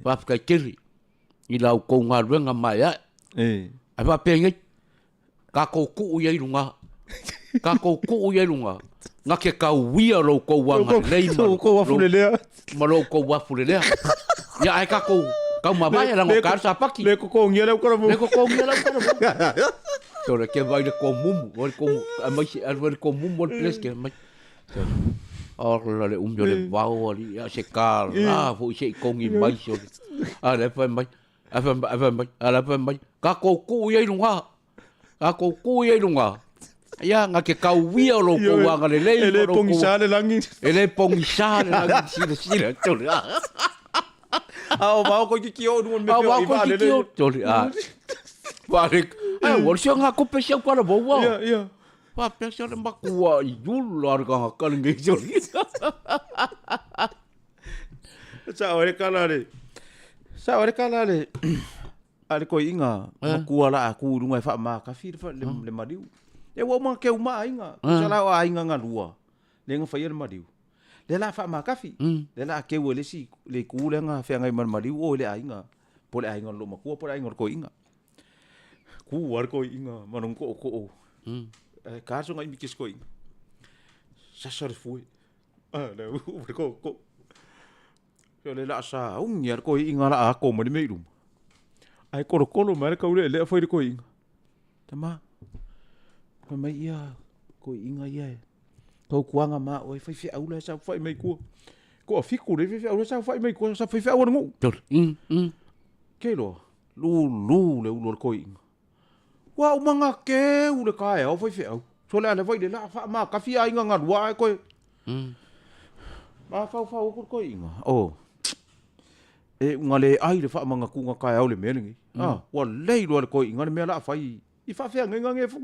Fa kai kele. I lau ko nga renga mai ya. Ai fa pengi. Ka ko ku ye lunga. Ka ko ku ye lunga. Nga ke ka wia ro ko wanga nei ma. Ko wa fulelea. Ma ro ko wa fulelea. Ya ai ka ko kau mamai lang o kar sa paki. Le ko ngia le ko mo. Le ko ngia lang ko mo. So le ke vai le ko mum, o ko mai si al ko mum mo ples ke mai. Or la le yo le vau ali ya se kar. Fu se ko ngi mai so. Le fa mai. Fa mai. Ala fa mai. Ka ko ku ye lunga. Ka ko ku ye lunga. Ya nga ke kau wia lo ko wanga le le. Ele pongisha le langi. Ele pongisha le langi sila sila. Au mau ko kikio du me Au ko kikio toli a. Balik. Wo sio nga ko pesa ko bo wa. Ia, ia. Pa pesa le makua i yul larga ka ngi joli. Sa ore kalare. Sa ore kalare. Ale ko inga makua la aku rungai fa ma ka fi le madiu. E wo ma ke uma inga. Sa la wa inga nga lua. Le nga fa ye madiu. Le la fa ma kafi le la ke wo le si le ku le nga fa ngai man mari o le ainga po le ainga lo ma ku po le ainga ko inga ku war ko inga manong ko ka so ngai mi kis ko inga sa sa fu le ko le la sa un yer ko inga la ko ma me rum ai ko ma ka le fa ko inga tama pa mai ia ko inga ia Kau kuanga ma oi fai fi aula sa fai mai ku. Ko fiku le fi aula sa fai mai ku sa fai fi aula ngu. Ke lo. Lu le ulor ko ing. Wa umanga ke u le kai au fai fi au. So le vai de la fa ma ka fi ai nga wa ko. Ma fa ko ing. Oh. E ngale ai le fa manga ku nga kai au le melingi. Wa le lo ko ing ngale me la fai. I fa fe nga nge fu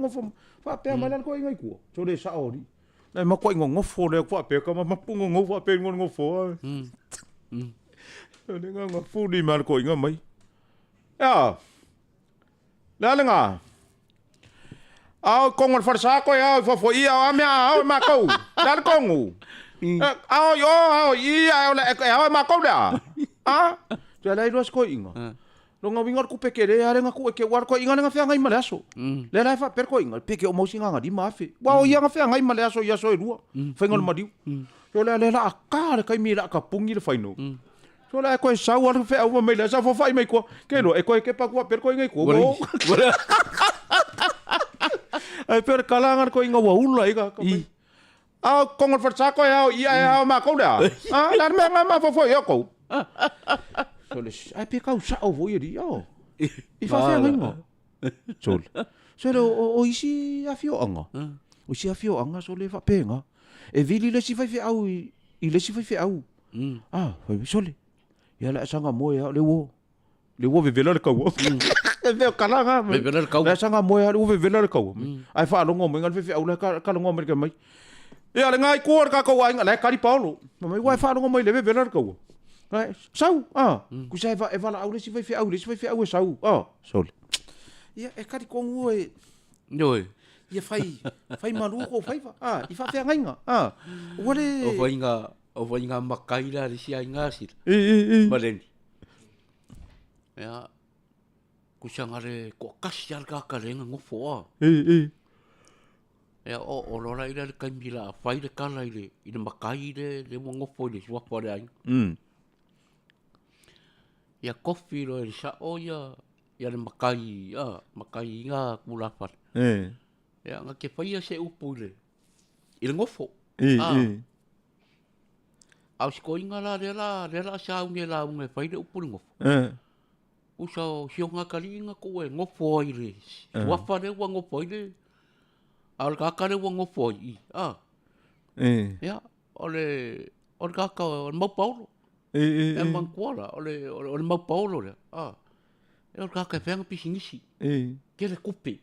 fa pe ma lan ko ing ai ku. So le sa ori. Nei ma ko ngofo le ko pe ka ma pungo ngofo pe ngofo. Le nga ngofo di mal ko inga mai. Ya. La nga. Au ko ngor farsa ko ya fo ia a ma ko. Dal ko ngu. Au yo au ia le ma ko da. Ja lai ros ko inga. Lo nga wingar ku pekere are nga ku ke war ko inga nga fa ngai malaso. Le la fa per ko inga peke o mosi nga di mafe. Wa o ia nga fa ngai malaso ya so rua. Fa ngol madiu. So le la ka kai mi la ka pungi le faino. So la ko sa war fa o mai la sa fa fai mai ko. Ke lo e ko ke pa ku per ko inga ko. Ai per kalangan ko inga wa ula iga ka mai. Ko ngol fa sa ko ya ia ma ko da. La me ma fa fo ya ko. Soles, ai pe kau sa o voi ri o. I fa fa ngai. Sol. So o isi afio anga. O si afio anga so le fa pe nga. E vili le si fa au i le si fa au. Fa sole. Ya la sanga mo ya le wo. Le wo ve vela le kau. E ve kalanga. Ve vela le kau. La sanga mo ya le wo ve vela le kau. Ai fa longo mo ngal fe au le ka longo me ke mai. Ya le ngai ko ka ko wa ngai ka ri paulo. Mai wa fa longo mai le ve vela le kau. Sau, ku sai va evala au lesi vai au sau. Sol. Ia e kari kongu e. Noi. Ia fai malu ko fai va. I fa fe ngainga. Wale. O vai nga makaila le sia nga sil. Maleni. Ya. Ku sangare ko kasial ka kalenga ngofo. Ya o lora ila le kaimila fai le kala ile ina makai le ngofo le swa pore ai. Ya kofi lo el sa oya ya le makai nga kulafat ya nga ke faia se upule il ngofo au skoinga la sa unge la unge fai de upule ngofo usa sio nga kali nga ko e ngofo ile wafa de wa ngofo ile al ka ka de wa ngofo ya ole ka ka mo paulo e manquala ole mau paulo le e ka ka fenga pisingisi ke le kupe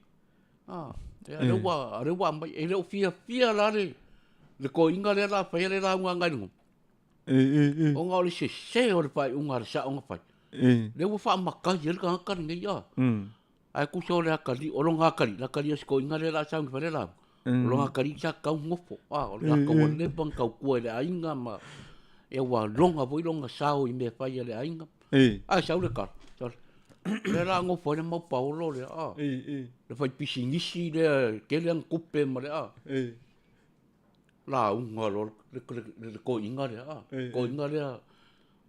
le wa mai e le fia la le ko inga le la fa le la nga ngai o nga ole se o le pai unga sa unga pai Le wa fa maka ye ka kan ngai ya. Ai ku so le akali o longa akali la kali sko inga le la sang fa le la. Longa akali sa ka ngofo. O la ka o le bang ka ku le ainga ma. E wa longa voi longa sao I me fa le ainga. Ai sao le ka. Le la ngofo le mau paulo le a. Le fa pisingisi le ke le kupe ma le a. La unga lo le ko inga le a. Ko inga le a.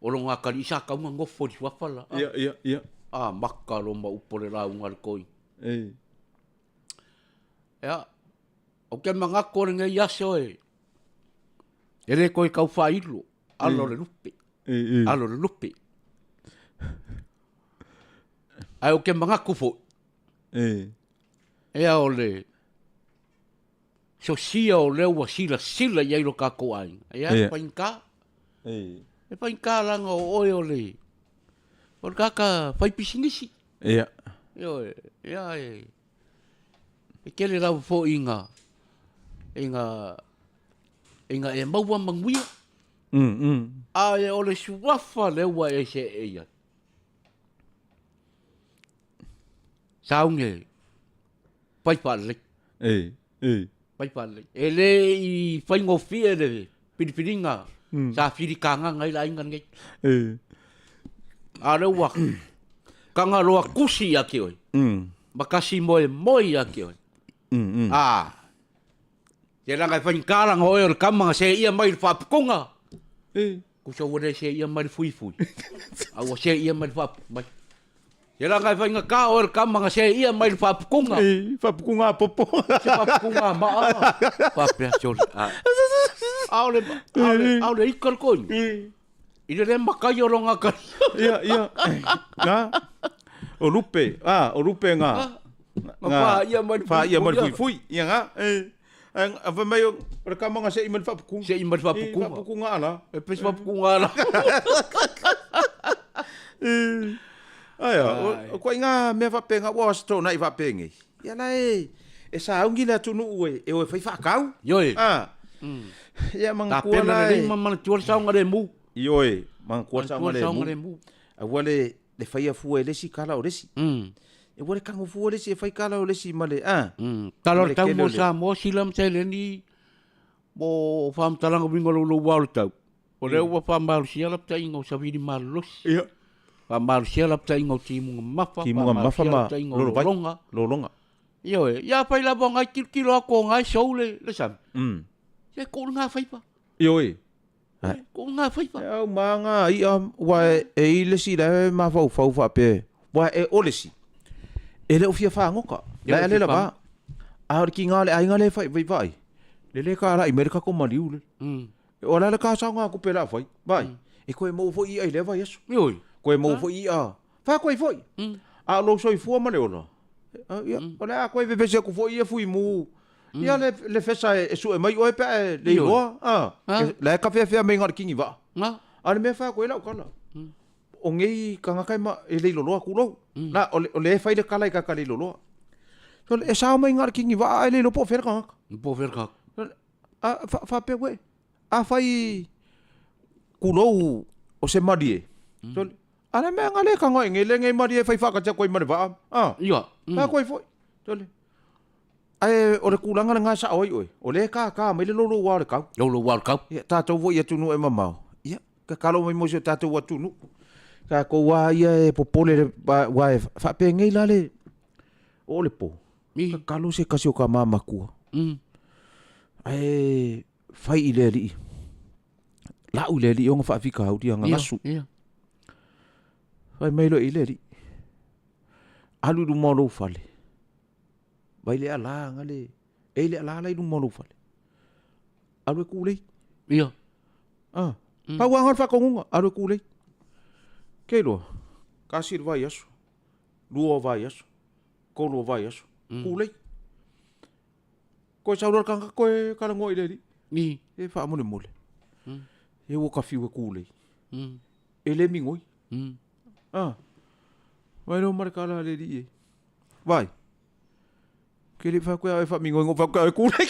O longa akali sa ka ngofo di wa fa la. Ia. Maka lo ma upole la unga le koi. Ya. O ke manga kore ngai yaso e. Ele koi kau whailo. Alo le lupe. Alo le lupe. Ai o ke manga kufo. Ea o le. So sia o leo wa sila iailo ka ko ai. Ea painka. E painka langa o oe o le. O kaka fai pisingisi. Ia. Ia e. E kele rau fo inga e maua manguia. E o le suafa lewa e se e ia. Saunge. Pai pale. Pai pale. E le I fai ngofia le piripiringa. Sa firikanga ngai la inga ngai. A lewa. Kanga roa kusi ake oi. Makasi moi ake oi. Ye langa fai kalang hoi o kamanga se ia mai whapukunga. Kusa wale se ia mai fui. Awa se ia mai whapukunga. Ye langa fai ka o kamanga se ia mai whapukunga. Whapukunga popo. Se whapukunga maa. Whapea soli. Aole ikar koi. Ine le makai o ronga kari. Ia. Nga. O lupe nga. Nga ia mai fui. Ia nga. Ava mai o kamanga se iman whapukunga. Se iman whapukunga. Whapukunga ala. E pes whapukunga ala. Aia, o koe ngā mea whapenga was tō nai whapenge. Ia lai, e sa aungi le atunu ue, e oe whai whakau. Ioi. Ia Ta mangkua pena lai. le mana tuar saunga le mu. Ioi, mangkua saunga le mu. A wale, le whai a fua e lesi kala o lesi. E wale kango fua lesi e whai kala o lesi male. Talor tau mo sa mo silam se le ni. Mo wham talanga wingo lo wau tau. O leo wa wham maru sialap ta ingo sa vidi malos. Ia. Wham sialap ta ingo timunga mafa. Timunga mafa ma lolonga. Ioi, ia whai la bonga kilo ako ngai soule le sam. Ia ko ngā whaipa. Ioi. Ko ngā whaipa. Ia manga ia wa e lesi le ma fau whape. Wa e o lesi. E le ofia whangoka. La le la ba. A ki ngā le ainga le vai. Le ka ala Amerika ko maliu le. O la ka saunga ko pela vai. Vai. E koe mo fo I ai le vai aso. Ioi. Koe mo fo I a. Fa koe foi. A lo soi fu ma le ona. Ia, ola koe ve vese ko fo I fui mu. Ia le fesa e su e mai o e pe le loa. Le ka fe me ngar kingi va. Ale me fa koe la kala. O ngei kanga kai ma e le loa ku lo. Na o le fai le kala I ka le loa. So e sa mai ngar kingi va e le lo po fer ka. Po fer ka. Fa pe we. A fai ku lo o se madie. So ale me ngale ka ngoi ngele ngai madie fai fa ka cha koi ma va. Ia. Fa koi foi. So ai o le kulanga nga sa oi. O le ka mai le lolo wa le ka. Lolo wa ka. Ia tatou vo ia tunu e mamau. Ia ka kalo mai mo se tatou wa tunu. Ka ko wa ia e popole wa fa pe ngai la le. O le po. Ka kalo se kasi o ka mama ku. Ai fai I le li. La u le li o fa fika au dia ngasu. Ia. Fai mai lo I le li. Alu du mo lo fale. Vai le ala ngale. E le ala lai du mo lo fale. Alu ku le. Ia. Pa wangan fa konga alu ku le. Ke lo. Kasir vai aso. Luo vai aso. Kolo vai aso. Ku le. Ko saulor kanga ko kala ngoi le li. Ni. E fa mo le mole. E wo ka fiu ku le. E le mingoi. Vai no mar kala le li. Vai. Que le fa ko e fa mingoi ngo fa ko ku le.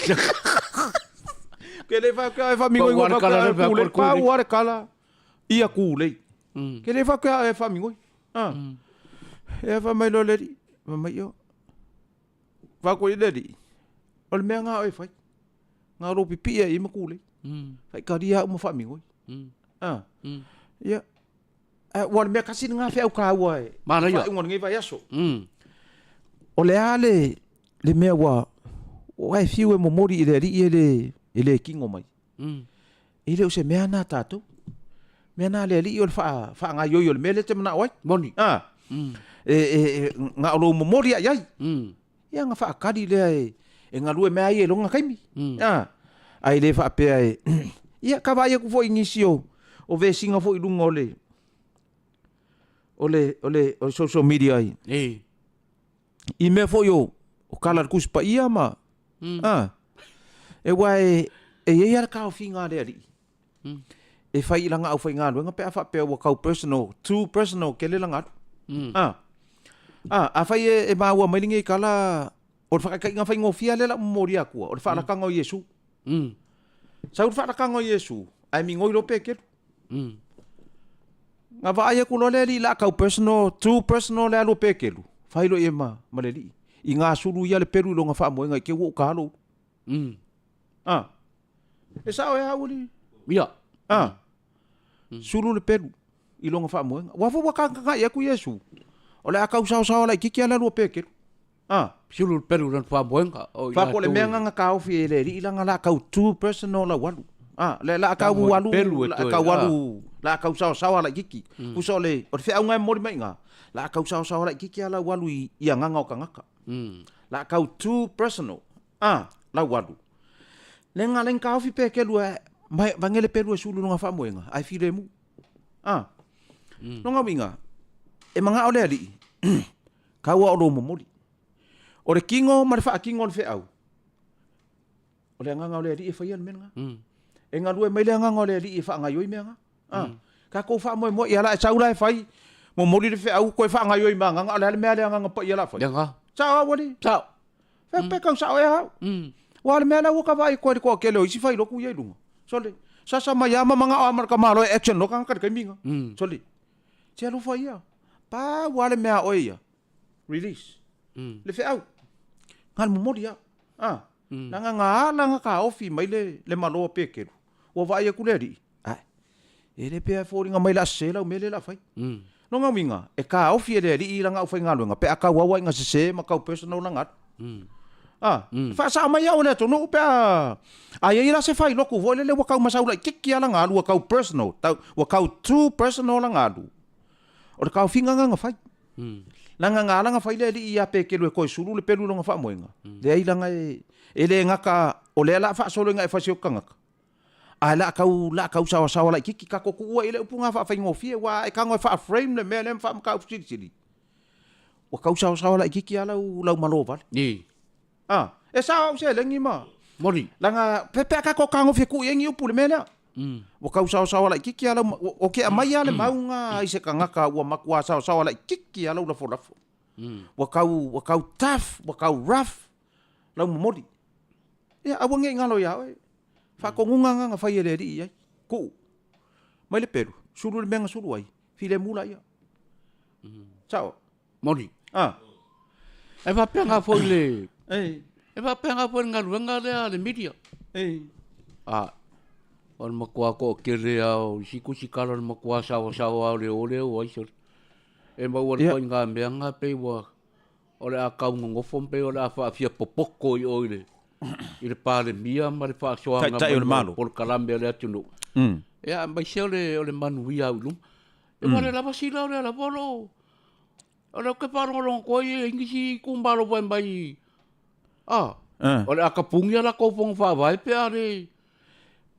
Que le fa ko e fa mingoi ngo fa ko ku le. Pa war kala. Ia ku le. Ke le fa ka e fa mingoi. E fa mai lo le di. Ma mai yo. Fa ko le di. Ol me nga oi fai. Nga ro pipi e ma kule. Fai ka dia mo fa mingoi. Ya. Wal me kasi nga fe au ka wa. Mana yo. Fa ngon ngai vai aso. O le ale le mea wa o ai fiu e momori i le ri i le kingo mai. I le o se mea na tātou. Mea na le ri o le wha ngā yoi o le mele te mana oai. Moni. Ngā olo momori a iai. Ia ngā wha kari le e ngā lue mea i e longa kaimi. Ai le wha pea e. Ia ka vai aku fo ingisi o ve singa fo i lunga o le social media ai. I mea fo yo o kala kuspa ia ma. E wai e ia ka o finga le ri. E fai langa au fai ngā luenga pe a wha wa kau personal, too personal ke le langa. A fai e maua mailinga i kala o le whakakai ngā fai ngofia le la mori akua, o le whakakanga o Yesu. Sa ur whakakanga o Yesu, ai mi ngoi lo pe keru. Ngā vai aku lo le li la kau personal, too personal le alo pe keru. Fai lo e ma le li. I ngā suru ia le peru lo ngā wha moenga i ke wo ka halo. E sao e hau li? Ia. Suru le peru i lo ngā wha moenga. Wafo wakanga i aku Yesu. O le akau sao la kiki ala lo pe keru. Suru le peru ran wha moenga. Wha po le mea nganga ka ofi e le ri ilanga la kau too personal la walu. Le la akau walu, la akau walu, la akau sao la kiki. Kusa o le whi au ngai mori mai ngā. La akau sao la kiki ala walu i a nganga o ka ngaka. La akau too personal. La walu. Le ngā len ka ofi pe kelu e, vangele peru e sulu nunga wha moenga. Ai file mu. Nonga winga. E manga o le ali. Kaua o lo momori. O le kingo, ma le wha kingo le au. O le nganga o le ali e whaia le menga. E ngā lue mai le nganga o le ali e wha ngai oi menga. Ka kou wha moe mo i ala e saura e whai. Momori le au koe wha ngai oi ma nganga o le ale mea le nganga pa i ala whai. Yanga. Sao wali? Sao. Pe kau sao e hau. Wa le mea la uka vai koe ko ke leo isi whai loku iei lunga. Sole. Sasa mai ama manga o amar ka malo e action loka ngaka kai minga. Sole. Tia lo whai ia. Pa wa le mea oi ia. Release. Le au. Ngal momori ia. Nanga ngā ka ofi mai le malo pe keru. Wa vai e kuleri. E le pe foringa mai la sela o mele la fai. Nonga winga e ka ofi e le i langa o fai ngalo pe aka wa nga se ma ka personal langa. Fa sa mai au le to no pe ai ira se fai loko vo le wa ka masau la kiki ala nga wa ka personal wa ka too personal langa du. O ka finga nga fai. Langa fai le i a pe ke lo ko suru le pelu nga fa moenga. Le ai langa e le ngaka o le la fa solo nga e fa sio kanga. La kau sawa la kiki ka ko ku ile upunga fa fa ngofie wa e ka ngo fa frame le me le fa ka sili. Wa kau sawa la kiki ala u la malova. Ni. E sa se le ngima. Mori. Langa pepe ka ko ka ngofie ku yengi upu le mena. Wa kau sawa la kiki ala o ke mai ale maunga i se ka ngaka wa makua sawa la kiki ala la fola. Wa kau tough, wa kau rough. La mori. Ya awang ngalo ya. Fa ko ngunga nga fai ele ri ai. Ko. Mai le peru. Suru le menga suru ai. File mula ia. Ciao. Mori. E va penga foi le. E va penga foi nga le media. On makua ko kere au siku sikala on makua sawa le ole o ai. E ma wa ko nga menga pe wa. Ole akau ngofom pe ole afa fia popoko i oile. I le pāle mia ma le whaaksoanga por kalambe le atunu. Ea, mai se ole manu ia ulu. E wale la pasila ole la polo. Ole ke parolong ko i ingisi kumbalo pai mai. Ole akapungi ala ko pong fa vai pe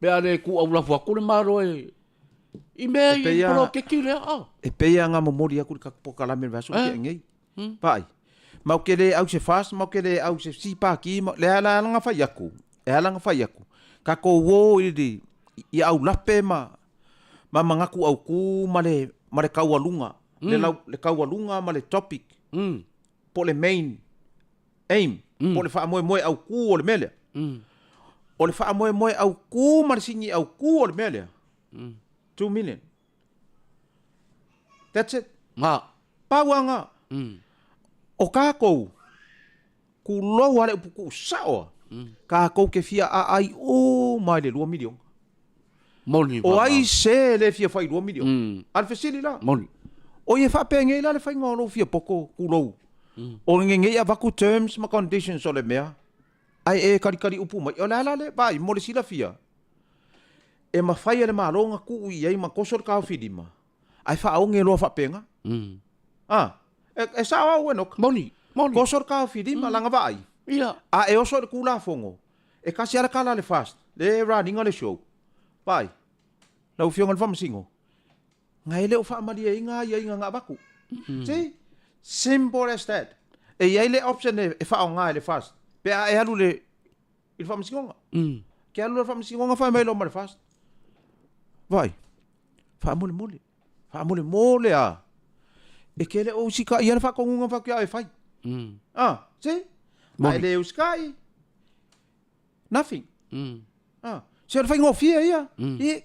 ale ku au la fuaku le maro e. I me i polo ke kile E pe nga momori aku ka po kalambe vaso ke ngai. Pai. Mau kele au se fast, mau kele au se sipa ki, le ala nga fai aku. E ala nga fai aku. Ka ko wo i au lape ma mangaku au ku ma le kaualunga. Le kaualunga ma le topic. Po le main aim. Po le wha moe au ku o le mele. O le wha moe au ku ma le singi au ku o le mele. 2 million. That's it. Nga. Pauanga. O kākou, ku lau ale upuku sao. Kākou ke fia a ai o mai le 2 milion. Moni. O ai se le fia fai 2 milion. Al fesili la. Moni. O ye fa penge la le fai ngolo fia poko ku lau. O ngenge ia vaku terms ma conditions o le mea. Ai e kari upu mai. O la le, vai, mo le sila fia. E ma fai le malonga ku i ai ma kosor ka fidima. Ai fa o ngelo fa penga. E sa wa wenok. Moni. Kosor ka fidima langa vai. Ia. A e oso le kula fongo. E kasi ala kala le fast. Le running le show. Vai. Na u fionga le famasingo. Ngai le o fa malia inga ia inga nga baku. See? Simple as that. E ia le option e fa o ngai le fast. Pe a e alu le il famasingo. Ke alu le famasingo fa mai lo ma le fast. Vai. Fa mole. Fa mole a. E ke le o sika ia le fa kongunga fa kia e fai. See? Ai le o sky. Nothing. Se le fai ngofia ia. E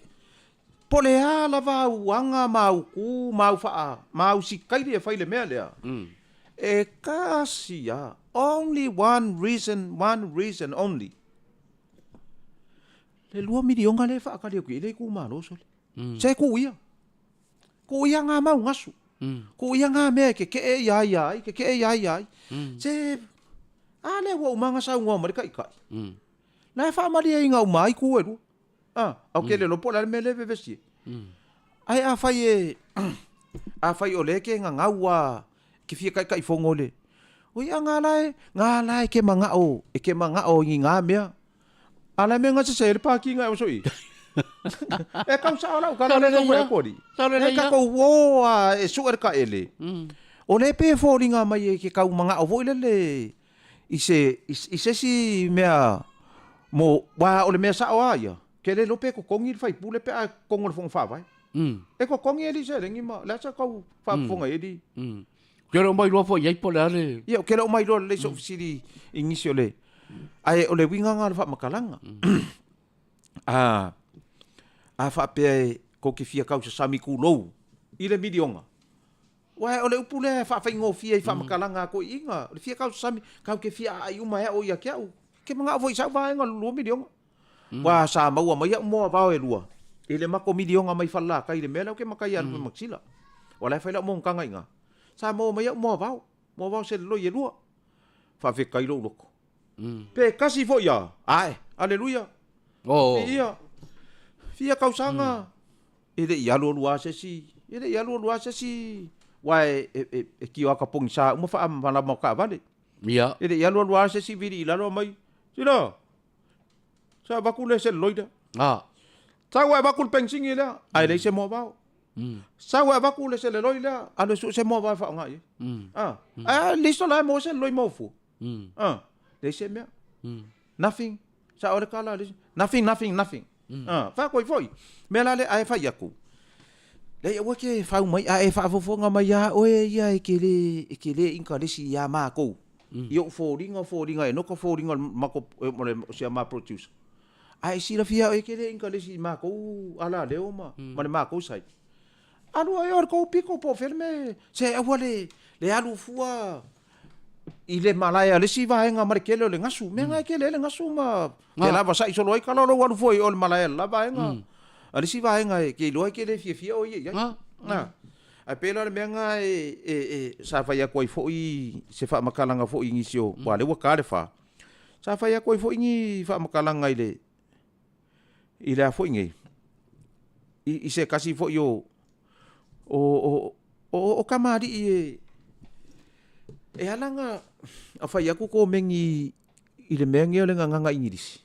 pole a la va uanga mau ku mau fa mau sikai le fai le mea le. E kasia. Only one reason only. Le 2 milion le fa ka le ku le ku malo so. Se ku ia. Ku ia nga mau ngasu. Ku ia nga me ke e ai. Se ale wo manga sa ngo ma kai. Na fa mali ai nga mai ku e. Au ke le lo pola me le vesi. Ai a fai o le ke nga ngawa ke fia kai fongole. O ia nga lai ke manga o ngi nga mea. Ala me nga se le pa ki nga o so i. E kau sa ola ka le no ko di. E ka ko wo e su ka ele. O le pe fo ringa mai ke kau manga o vo le. Ise si mea mo wa o le mea sa o ia. Ke le lope ko kongi fai pule pe a kongo fong fa vai. E ko kongi eli se rengi ma la sa kau fa fonga eli. Ke ro mai lo fo ia po le. Ia ke ro mai lo le so siri inisio le. Ai o le winga nga fa makalanga. A fa pe ko ke fia kau sa sami ku lo. I le milionga. Wa o le upule fa ngo fia fa makalanga ko inga. Le fia kau sa sami kau ke fia ai uma o ia ke au. Ke manga vo sa va nga lo milionga. Wa sa mau mai mo va e lua. Ile mako milionga mai falla kai le mela ke makai al maksila. Wala fa la mo kanga inga. Sa mo mai mo va se lo ye lua. Fa fe kai lo loko. Pe kasi fo ya. Ai, aleluia. Oh. Ia. Fia kausanga. Ile ia lo lua se si. Wai e ki ka pong sa mo fa mala mo ka vale. Ia. Ile ia lo lua se si viri la lo mai. Sila. Sa bakule se loida. Sa wa bakul pensing ila. Ai le se mo va. Sa wa bakule se le loida. Ano su se mo va fa ngai. Listo la mo se loi mo fu. Le se me. Nothing. Sa ora kala nothing. Fa koi foi. Me la le ai fa yaku. Le wa ke fa mai ai fa fo nga mai ya o ia e ke le inka le si ya ma ko. Yo folding e no ko folding ma ko se ma produce. Ai si la fia e ke le inka le si ma ko ala le o ma ma ko sai. Anu ai or ko pico po ferme. Se awale le alu fua. Ile malaya le si va nga markelo le ngasu me nga ke le ngasu ma ke la va sai solo ai kala lo walu foi ol malaya la va nga ale si va nga ke lo ke le fia o ye na a pelo le nga sa fa ya koi foi se fa makalanga foi ngisio wa le wa ka le fa sa fa ya koi foi ngi fa makalanga ile a foi ngi i se kasi foi yo o kamari e alanga a fai aku ko mengi i le mengi o le nganga ingirisi.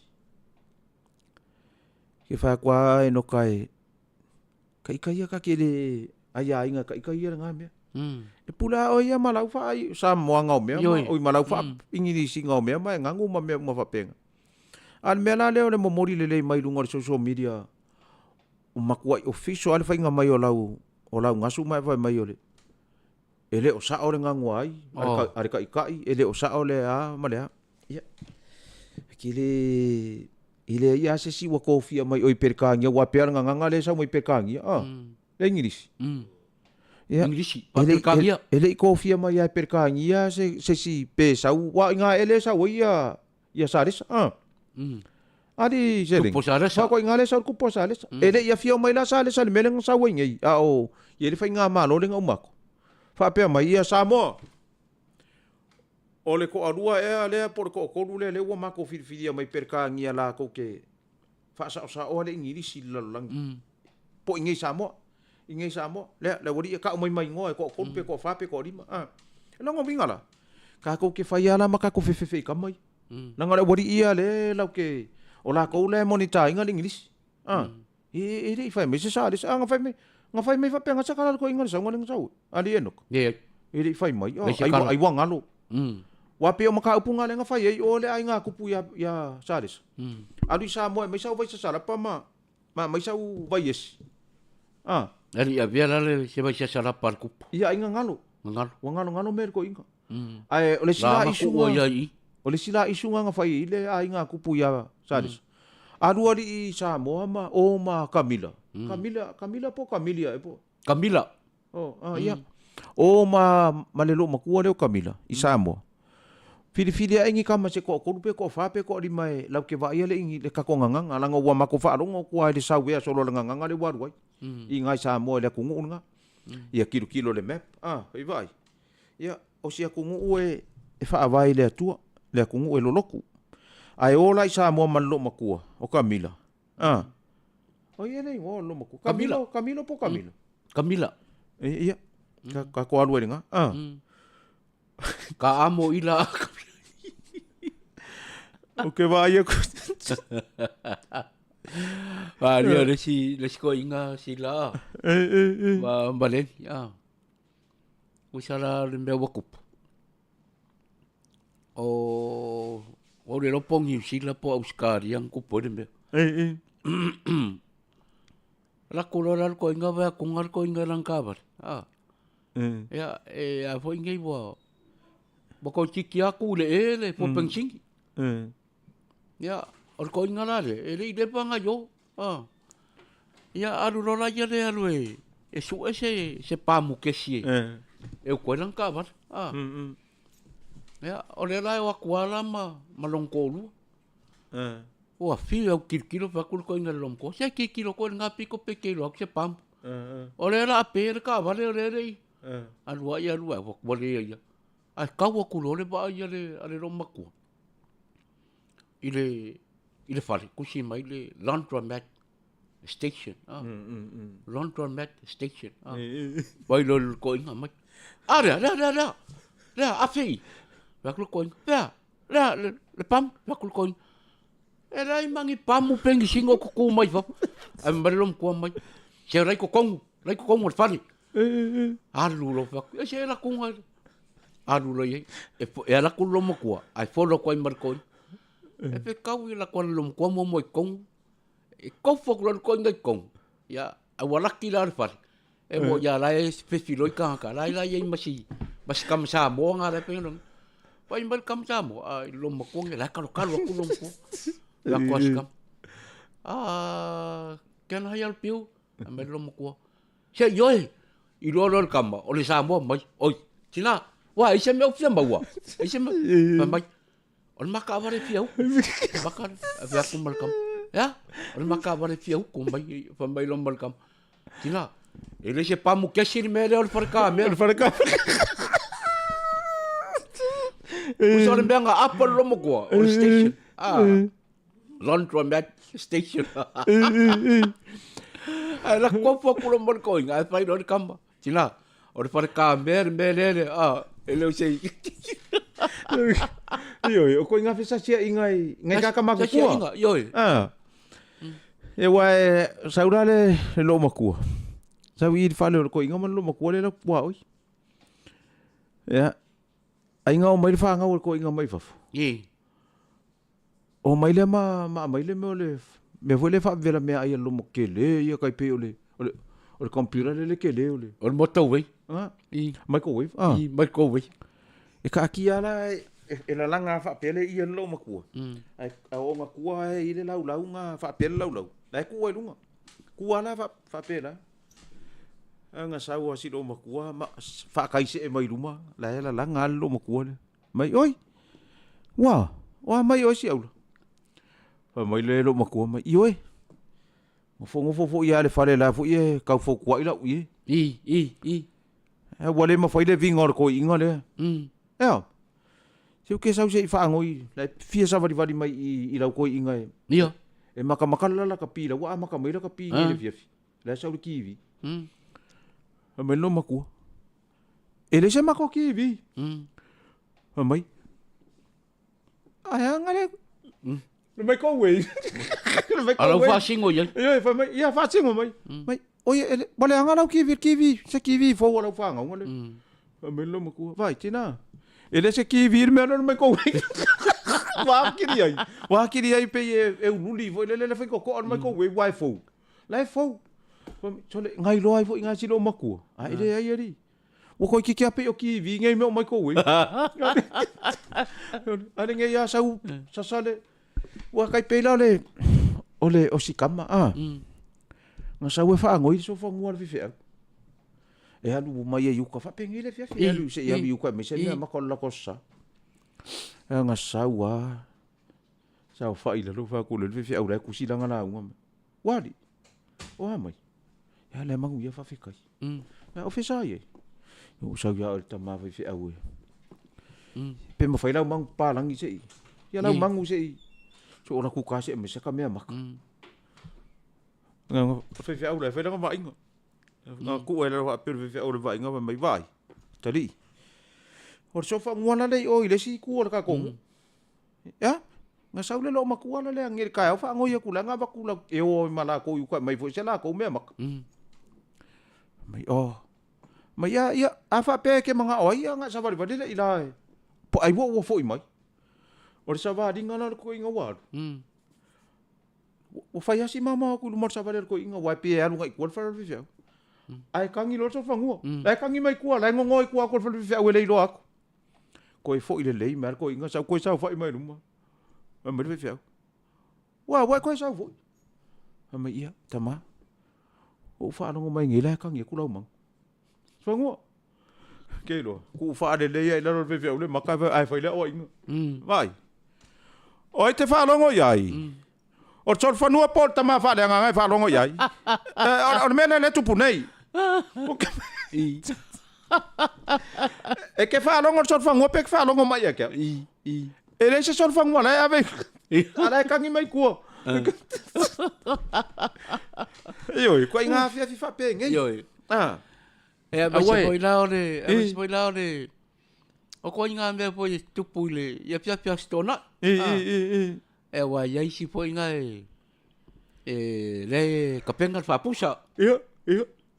Ke fai kua e no kai ia ka ke le aia inga kai ia nga mea. E pula o ia malau fai sa moa ngau mea o i malau fa ingirisi ngau mea mai ngangu ma mea ma fapenga. Al mea la leo le momori le mai lunga le social media o makua official ale fai nga mai o lau ngasu mai fai mai o le. Ele o sa o le ngangu ai, are kai, ele o sa o le a malea. Ia. Ile ia se si wa kofia mai oi perkangia wa per nganga le sa mai perkangia. Le English. Ia. Ingrisi, paperkangia. Ele ko fia mai ai perkangia se si pe sau wa inga ele sa ia saris. Adi sering. Kupo sares. Fa ko inga le sa kupo sares. Ele ia fia mai la sares sa meleng sa wengi. Ele fa inga malo le ngumako. Fa pe mai ia Samoa. Ole ko arua le por ko le wa mako fidia mai perkangia la ko ke. Fa sa ole ingirisi lalang. Po ingi Samoa. Ingai Samoa le wori ka mai ngoi ko pe ko fa pe ko lima la ngo bingala ka ko ke fa la maka ko fe ka mai la ngala wori ia le la ke ola ko le monita inga English e fa me sa dis nga fa me fa pe nga sa kala ko inga sa ngol sa ali enok Ye. e fa mai ai wa ngalo wa pe o maka upunga le nga fa ye ole ai nga kupu ya sa dis ali Samoa me sa vai sa sala pa ma mai sa vai yes Ari avia le se vai sala par kupu. Ia inga ngalo. Ngalo mer ko inga. Ai ole sila isu ole sila isu nga fai ile ai nga kupu ya sadis. Adu ali Samoa ma o ma Camila. Camila po Camilia po. Camila. Iya. O ma malelo makua le Camila i Samoa. Fili ingi kama se ko pe ko fa pe ko di mai lau ke va ia le ingi le ka ko nganga langa wa mako fa rongo ko ai de sa we solo nganga le wa wai. Ingai Samoa le kungu nga. Ia kilo le map. Ai vai. Ia o sia kungu e fa vai le tua le kungu e loloku. Ai ola i Samoa malo makua o Camila. O ia nei o lo makua. Camila po Camila. Camila. Ia. Ka ko alu nga. Ka amo ila. O que vai aku. Dia le si ko inga sila. Ba balen ya. Usara le me wakup. O le lopong hi sila po Oscar yang kupo le me. La koloral ko inga ba kungar ko inga lang kabar. Ya a fo inga bo. Bako chiki aku le po pensingi. Ya, or ko ingala le, ele pa nga yo. Ya aru rola ya le alu e su se pamu ke si. E ko lang ka ba. Ya, ole la wa kwala malongkolu. O fi o kilo fa ko ingala lomko. Se kilo ko nga piko pe kilo se pam. Ole la per ka ba le. Alu ya wa bole ya. Ai kawa kulole ba ia le romaku. Ile fale kusi mai le laundromat station. Laundromat station. Vai lo ko inga mai. La afi. Va ko inga. La le pam va ko inga. Era mangi pamu pengi singo ko mai va. Am balom ko mai. Se rai ko kong fale. Alu lo va. Se la kunga. Aru lo ye e ala ku lomo kua ai folo ko marko e pe kau la ko lomo ko mo kong e ko fo ko ngai kong ya awala ki la far e mo ya la e fe filo ka la ye masi kam sa mo nga le pe no pa imbal kam sa mo ai lomo ko la ka ku lomo ko la ko skam can I help you amel lomo ko se yo i lo kamba o le sa mo mai oi tina wah, isem me opsiam bawa. Isem pambai. On maka avare fiau. Maka avia kumbal kam. Ya, on maka avare fiau pambai lombal kam. Tina, ele se pamu kesir mere or farka. Usor benga apa lomo ko or station. Laundromat station. Ai la kopo kulombal ko inga pai do kamba. Tina, or farka mere ele usei. Yo, ko inga fesa sia ngai ka maku ko. Yo. E wai saurale lo maku. Sawi fale ko inga man lo maku le la wa oi. Ya. Ai nga mai fa nga ko inga mai fa. Ye. O mai le mai le me vole fa vela me ai lo mokele ya kai pe ole. O computer le kele ole. O motorway. Microwave. Microwave. E ka aki ala e la langa fa pele i lo makua. Ai o makua e ile lau nga fa pele lau. Dai ku e lunga. Ku ala fa pele. Nga sau si lo makua ma fa kai se mai ruma la ngal lo makua le mai oi wa mai oi si au mai le lo makua mai oi mo fo ia le fale la fo ie ka fo kwa ila ui I wale ma foi le vingor ko inga le se ke sau se fa ngoi la fia sa vali mai i la ko inga ia e maka la ka pila wa maka mai la ka pi le fia la sau le kiwi mai lo makua ele se mako kiwi mai ai ngale mai ko we ala fa singo ia fa mai ia fa singo mai oi ele bale ngala kiwi se kiwi fo wala fa ngale mai lo makua vai tina ele se kiwi me no mai ko we wa kiri ai pe e luli vo le fa ko mai ko we wai fo lai fo chole ngai loi fo inga silo makua ai le ai ri wo ko ki pe o kiwi ngai me mai ko we ale ngai ya sau sasale wa kai pe la le ole o sikama nga sau e fa ngoi so fo ngua fi e alu mai e yuka fa pe ngai le fi alu se ya yuka me se ma ko la kosa nga sau sau fa ila lo fa ko le fi au la ku si langa na wali o mai ya le mangu ya fa fi kai o fi sa ye o sau ya o tama fi au pe mo fa ila mang pa lang se ya la mangu se so ora ku ka se me se ka me mak nga fi au le fa la ma inga nga ku ela wa pe fi au le va inga mai vai tali or so fa ngwana le o ile si ku ka ko ya nga sau le lo makuala le ngir ka fa ngoya kula nga ba kula e o mala ko yu ka mai fo se la ko me mak mai ya afa pe ke mga oi nga sa bari bari ila po ai wo fo mai or sa va dinga na ko inga wa o fa ya si mama ko lu mar sa bari ko inga wa pe alu ngai ko fa fi ai kangi lo so fa ngo ai kangi mai ko la ngoi ko fa fi le lo ak ko fo ile le mer ko inga sa ko sa fa mai luma mai fi wa ko sa fo mai ia tama o fa no mai ngi la kangi ku lo mang Fango. Kelo. Ku fa de le ia lo ve le maka ai fa le o inga. Vai. Oi te fa longo iai. O tsol fa no porta ma fa de nga fa longo iai. O mena le tu punei. E ke fa longo tsol fa ngo pe fa longo mai ke. E le se tsol fa ngo la ave. Ala kangi mai ku. Oi, ko inga fa pe ngai. Oi. E ma se poi lao le. O ko inga me poi tupu le. Ia pia stona. E wa ia si poi inga le kapenga fa pusa. Ia.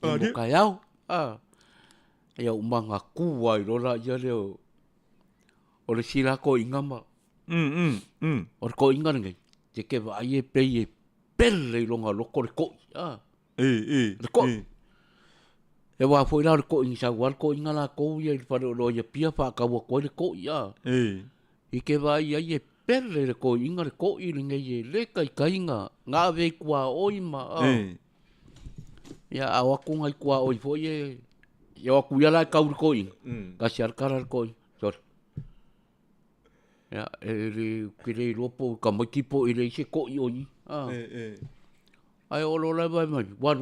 Mo ka yau. E o manga ku ai rola ia le o le sila ko inga ma. O ko inga ngai. Te ke va ai pe pelle longa loko le ko. Le ko. E wa foi la ko inga wal ko inga la ko ia fa lo ia pia fa ka wa ko le ko ia e ke va ia e perle le ko inga le ko i nge le kai nga ve kwa oi ma ya awa ku ngai kwa oi foi e ya ku ia la ka ko inga ka siar kara ko sor ya e ke le lopo ka mo tipo i le se ko i oi ai o lo la vai mai wa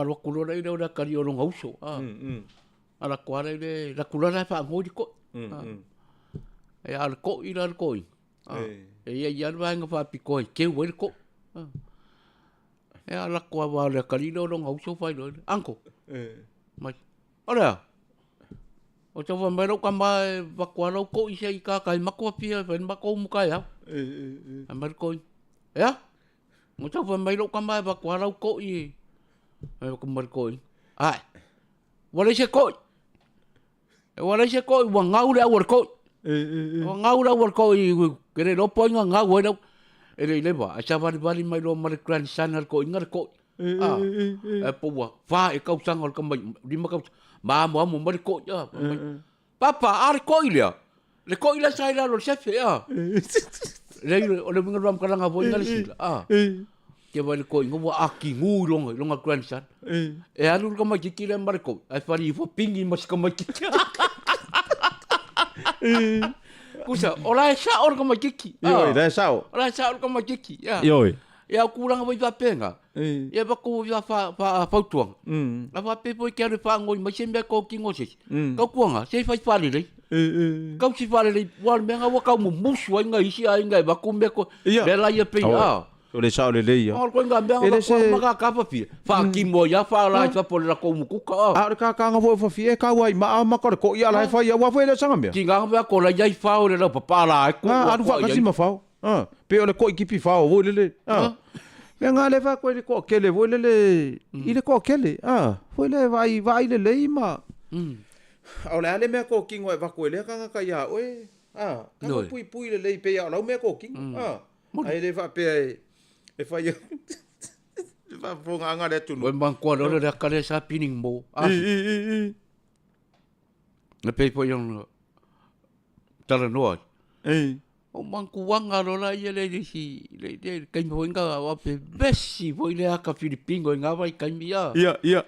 wa kulo nei no na kari o longa uso ala kware le la kulana fa ngodi ko e al ko ira al ko e ia va nga fa piko ke wel ko e ala kwa va le kari no longa uso fa no anko mai ora o to va mero kamba va kwaro ko i sei ka kai makwa pia ven ba ko mu kai ha amar ko ya mo to va mero kamba va kwaro ko i ai ko mar ko ai wala se ko wa ngaura war ko wa ngaura war ko i kere lo po nga ngau no ele le ba acha bali mai lo mar grand channel ko ngar ko e po wa fa e kau sang ko di ma kau ma mo mar ko ya papa ar ko ile le ko ile sai la lo chef ya le o le ngar ram kala nga vo ngal sila Ke wale ko ingo wa aki ngu longa grandson. E alu ka mai ki le mare ko. Ai fari fo pingi mas ka mai ki. Kusa, ola sa or ka mai ki. Yo, da sao. Ola sa or ka mai ki. Ya. Yo. Ya kurang vai va penga. Ya ba ko va fa tuang. La va pe po ke re fa ngoi mai sembe ko ki ngo se. Ka kuanga, se fa fa le. Kau si fa le wa me nga wa ka mu musu nga isi ai nga ba ku me ko. Bela ya pe ah. So le sao le le ya. Or ko nga me nga ko ma ka pa pi. Fa ki mo ya fa la fa po la ko mu ku ka. Ah, ka nga fa fi ka wai ma ko ya la fa ya wa fa le sanga me. Ki nga ba ko la ya fa o le la pa la ku. Ah, adu fa ka si ma fa. Ah, pe ole ko ikipi fa o le. Ah. Me nga le fa ko le ko kele vo le. Ile ko kele. Ah, foi le vai le ma. Ole ale me ko kingo e va ko le ka ka ya oe. Ah, ka pui le pe ya la me ko king. Ah. Ai le fa pe e fa ya. Va fo nga le tu. Wen bang ko le ka le sa pining mo. Ah. Le pe po yung tala no. O mangkuanga rola ia le si le kai mo inga wa pe besi foi le aka Filipingo inga vai kai mia. Ia.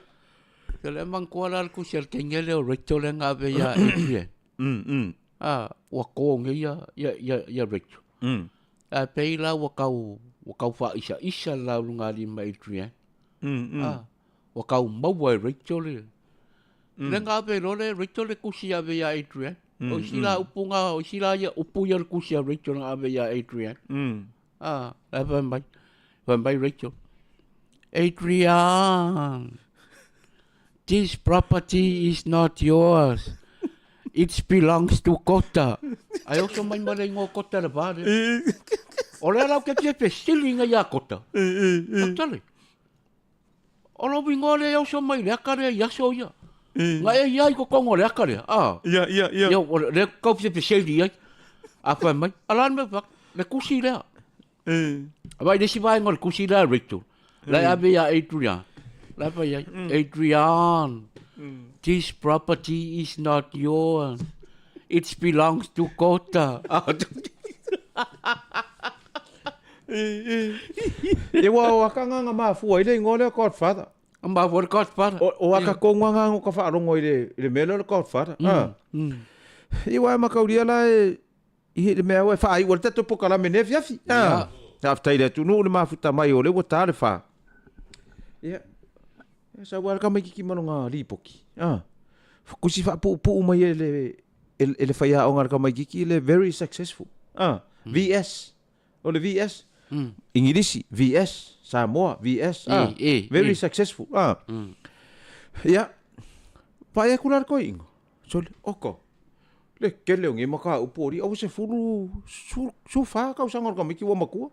Le mangkuala ku sel kengele o recto le nga be ya Adrian. Ah, wa ko ya recto. A pe la wa kau fa isa la lunga li mai Adrian. Ah, wa kau mau wa recto le. Le nga be lo le recto le ku sia be ya Adrian. O sila upunga, o sila ya upu ya kusia Rachel ng abe ya Adrian. Ah, Van Rachel. Adrian, this property is not yours. It belongs to Kota. Ayaw sa may malingo Kota na ba? Ola raw ke pe stilinga ya Kota. Actually. Ola bingo le yaw sa may lekare yaso ya. Ngai ai ko kongo le akare. Ah. Ia. Yo, le ko se peseli ai. Apa mai? Alan me pak. Le kusi le. Abai de si vai ngol kusi le Rachel. La abe ya Adrian. La pa ya Adrian. This property is not yours. It belongs to Kota. E wa ka nga ma fu ile ngole ko fata. Amba vor Godfather. O aka konga nga ko fa rongo ile melo le Godfather. Ah. I wa ma ka uria la i le me wa fa i wa te po kala mene fiafi. Ah. After ile tu no le ma futa mai o le wa tale fa. Ya. Sa wa ka mai ki mo nga lipoki. Ah. Kusi fa pu mai ele fa ya o nga ka mai ki le very successful. Ah. VS. O le VS. Ingilisi VS. Samoa, VS, very successful. Ya, pai kular ko ingo. So, oko. Le kele ngi maka upori au se fulu su fa ka usangor ka miki wa makua.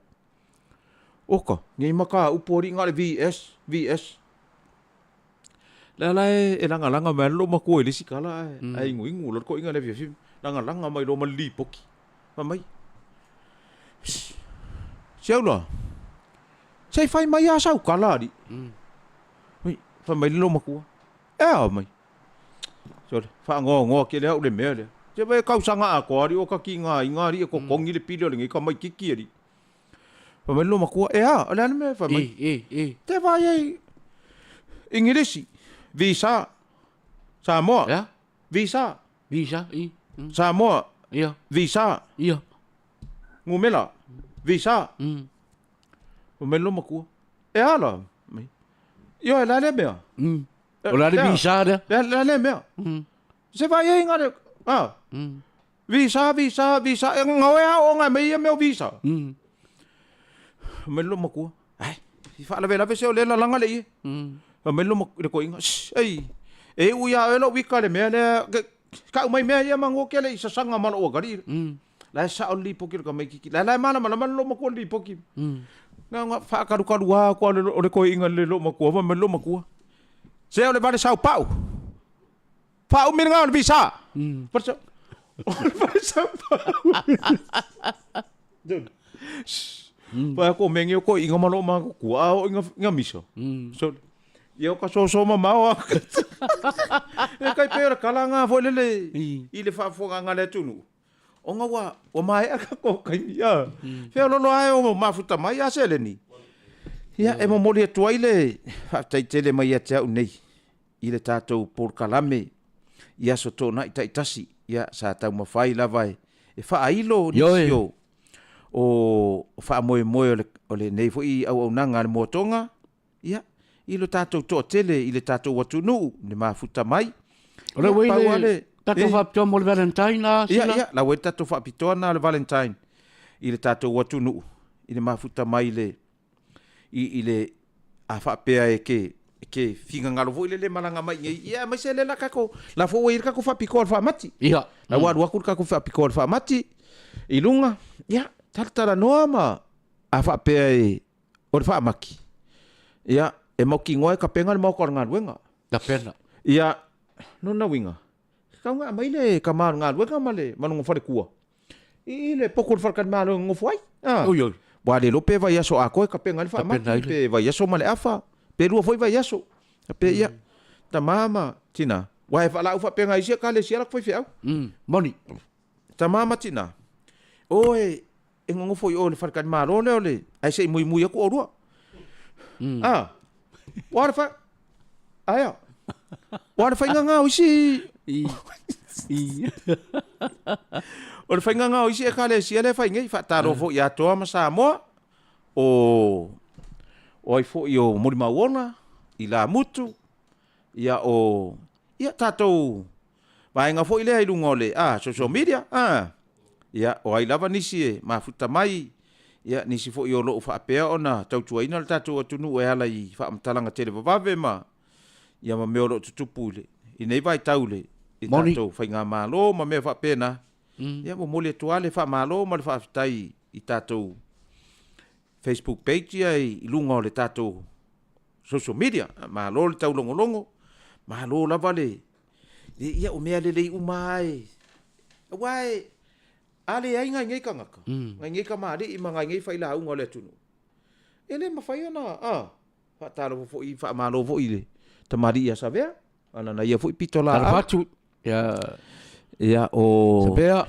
Oko, ngi maka upori ngale VS. La e langa ma lo makua ile sikala ai ingu lo ko inga le fi langa mai lo mali poki. Mamai. Siaulo. Sai fai mai a sau kala di. Fa mai lo makua. Mai. So fa ngo ke le le me le. Je ba ka sanga ko ri o ka ki nga inga ri ko kongi le pilo le ka mai ki ri. Fa mai lo makua. Ala me fa mai. Te vai ai. Ingilisi. Visa. Samoa. Ya. Visa. Samoa. Iya. Visa. Iya. Ngumela. Visa. O melo makua. Ala. Yo la le mea. Ola le visa de. La le mea. Se vai ai ngare. Ah. Visa. Ngawe o nga me me visa. Melo makua. Ai. Fa la vela se o le la langa le. Melo makua ko inga. Ai. E u ya elo wika le mea le ka mai mea ia mango ke le isa sanga malo o gari. La sa o li poki ka mai ki. La mana lo makua li poki. Nga fa karu wa ko le ko inga le lo makua me lo makua. Se o le vale Sao Paulo. Fa o minga o visa. Perso. O le vale Sao Paulo. Pa ko mengi ko inga malo ma ko o inga miso. So yo ka so mama o. E kai pe kala nga fo le i le fa fo nga le tunu. O nga wa o mai aka ko kai ya. Fe lo ai o mafuta mai a seleni. Ia, e momoli atua i le whaataitele mai a te au nei. I le tātou Paul Kalame. Ia so tōna i taitasi. Ia sa tau mawhai lava e whaailo nisi o wha moe moe o le nei fo i au nanga le motonga. Ia, i lo tātou tō tele, i le tātou watunu, ne mafuta mai. Ora wei le tātou whapitoa mo le Valentine la sila. Ia, la wei tātou whapitoa na le Valentine. I le tātou watunu, i le mafuta mai le i le a whapea e ke whinga ngalo fo i le malanga mai. Ia, mai se le la kako, la fo wei kako whapikoa le whamati. Ia. La waru aku kako whapikoa le whamati. I lunga, ia, taratara noa ma a whapea e o le whamaki. Ia, e mauki ngoe ka penga le maukar ngā ruenga. Da pena. Ia, nona winga. Kaunga mai le ka maru ngā ruenga ma le manunga whare kua. I le poko le wharakan maru ngofuai. Oi, oi. Wa le lope vai aso a koe ka penga le whamaki. Pe vai aso ma le afa. Pe rua foi vai aso. Pe ia, ta mama tina. Wa e whala ufa penga isia ka le siara foi fiau. Moni. Ta mama tina. Oe, e ngofoi o le wharakan maru le ole. Ai sei mui mui aku orua. Wara fa. Aya. Wara fa nganga o isi. O le whainga ngā o isi e ka le sia le whainga i whaataro fo i atoa ma Samoa o ai fo i o mori mauona i la mutu ia o ia tātou vaenga fo i le hairunga o le social media ia o ai lava nisi e mafuta mai ia nisi fo i o loo whaapea ona tautuaina le tātou atunu e ala i whaamatalanga tele vavave ma ia ma meo loo tutupu le i nei vai taule i tātou whainga malo ma mea whaapea na ia mo mole toale fa malo ma le fa tai i tatou Facebook page ia i lunga o le tatou social media malo le tau longo malo la vale ia o mea le umai wai ale ai ngai kangaka ngai ka mari i manga ngai fa ila unga le tunu ele ma fa ona fa talo fo i fa malo fo i le tamari ia savea ana na ia fo i pitola ia o Sabea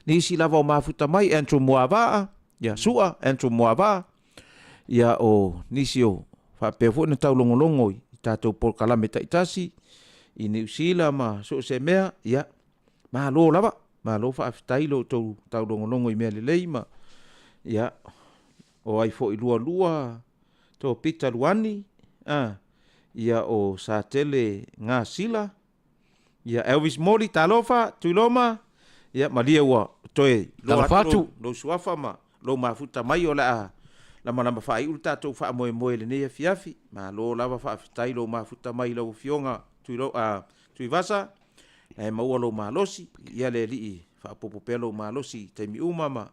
nisi lava o mafuta mai Andrew Moava ia sua Andrew Moava ia o nisi o whapea fo na tau longo i tātou Paul Kalame taitasi i New Zealand ma so se mea ia malo lava malo whaafitai lo tau longo i mea lelei ma ia o ai fo i lua tō Peter Luani ia o sa tele ngā sila ia Elvis Mori talofa tuiloma ia malia ua toe lo suafa ma lo mafuta mai o la lama fai ulta to fa moe le nei fiafi ma lo lava fa fitai lo mafuta mai lo fionga tuilo tuivasa e ma lo malosi ia le li fa popo pelo malosi te mi uma ma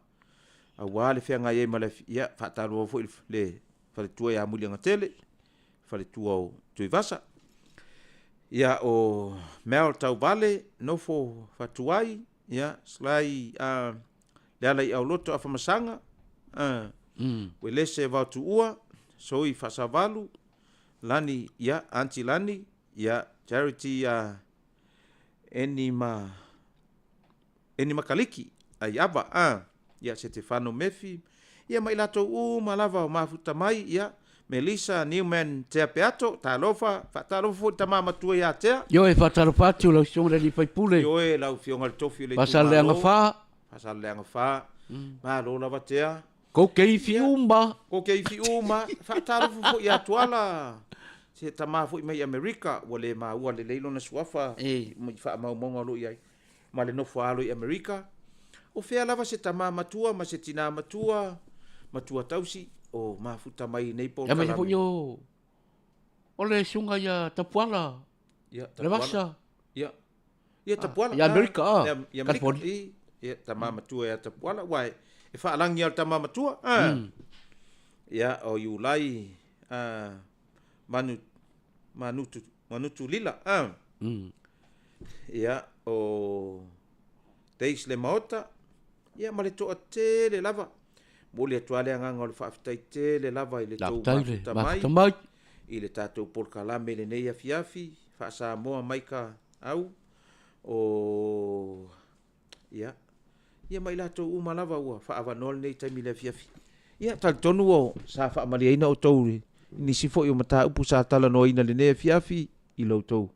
a wale fianga ye male ia fa talo fo le fa tu ya muli ngatele fa tu o tuivasa ia o Mel Tau Vale no fo fatuai ia slai le ala i au loto a whamasanga we lese vau tu ua so i whasavalu lani ia anti lani ia charity enima kaliki ai ava ia Stefano Mefi ia mai lato malava o mafuta mai ia Melissa Newman te peato talofa fatalofa tamama tua ya te yo e fatalofa atu lo songa li fai pule yo e lau fionga le tofi le pasal le fa ma lo lava te ko kei fiumba fatalofa fo ya tuala se tama fo mai America wale ma ua le leilo na suafa mo fa ma monga lo ia ma le no fa lo i America o fea lava se tamama tua ma se tina matua tausi o mafuta mai nei Paul Kalame. Ya mai yo. Ole sunga ya Tapuala. Ya Tapuala. Ya Tapuala. Ya Amerika. Ya California. Ya tamama tua ya Tapuala wai. E fa langi al tamama tua. Ya o yulai manutu lila. Ya o Teis le maota. Ya male to tele lava. Mole atuale anganga o le whaafitai te le lava i le tau mafuta mai i le tātou Paul Kalame le nei afiafi whaasa moa mai ka au o ia mai latou uma lava ua whaawanoa le nei taimi le afiafi ia tal tonu o sa fa maliaina o tou ni si fo yo mata upu sa tala no ina le ne fiafi I lo tou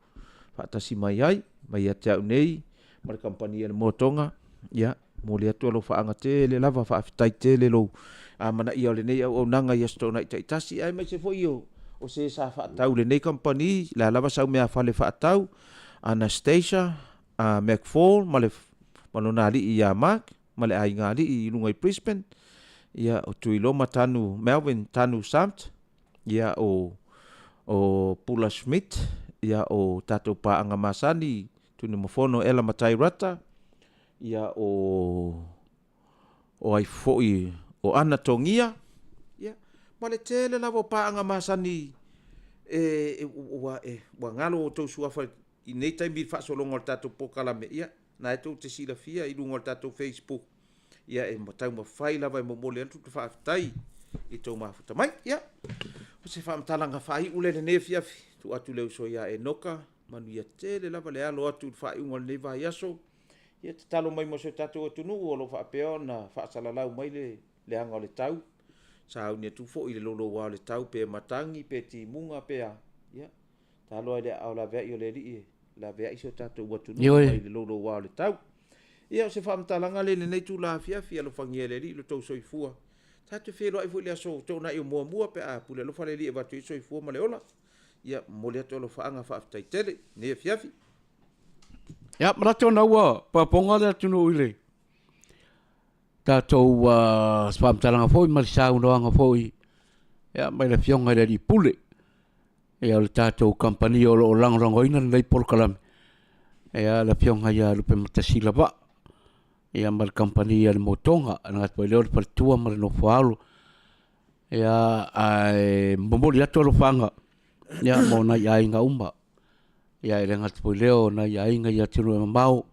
fa tasi mai ai mai ate nei mar kampania le motonga ia mo le atu lo fa anga te le lava fa fitai te le lo a mana ia le nei o nanga ia sto nai tasi ai mai se fo yo o se sa fa tau le nei company la lava sa me fa le fa tau Anastasia a McFall ma le manona li ia Mark ma le ai ngali I lunga I Brisbane ia o tuiloma tanu Melvin tanu Samt ia o Pula Smith ia o tatou paanga masani tuni mofono ela matai rata ia o ai foi o ana tongia ia ma le tele lava paanga masani wa ngalo o tau suafa I nei taimi fa solongo tatou pokalame ia na e tau te sila fia I lungo tatou Facebook ia e matau mawhai lava e momole antu te whaafitai I tau mafuta mai ia o se whaamtalanga whai ule le nefiafi tu atu leo so ia e noka manu ia tele lava le alo atu whai unga le newa iaso ia te talo mai mo se tatou atu nu o lo whaapeo na whaasalalau mai le anga o le tau sa au ni atu fo I le lolo wa le tau pe matangi pe ti munga pe a ia talo ai le au la vea I o le rii la vea iso tatou atu nu mai le lolo wa le tau ia se whaamtalanga le nei tu la fiafi alo whangia le rii lo tau soifua tatu whelo ai fuile aso tau na I o mua pe a pule lo whale rii e watu I soifua ma le ola ia mole atu alo whaanga whaafitai tele ne fiafi ia marato na ua paponga le atunu ile tatou whaamtalanga foi ma le saunoanga foi ia mai le fionga le ri pule ia le tatou company o lo langorangoina nei polkalame ia le fionga ia lupe matasila ba ia mal company le motonga nga po le per tua mar no falo ia ai momoli atu lo fanga ia mo na ia inga umba ia le ngat po leo na ia inga ia tinu mau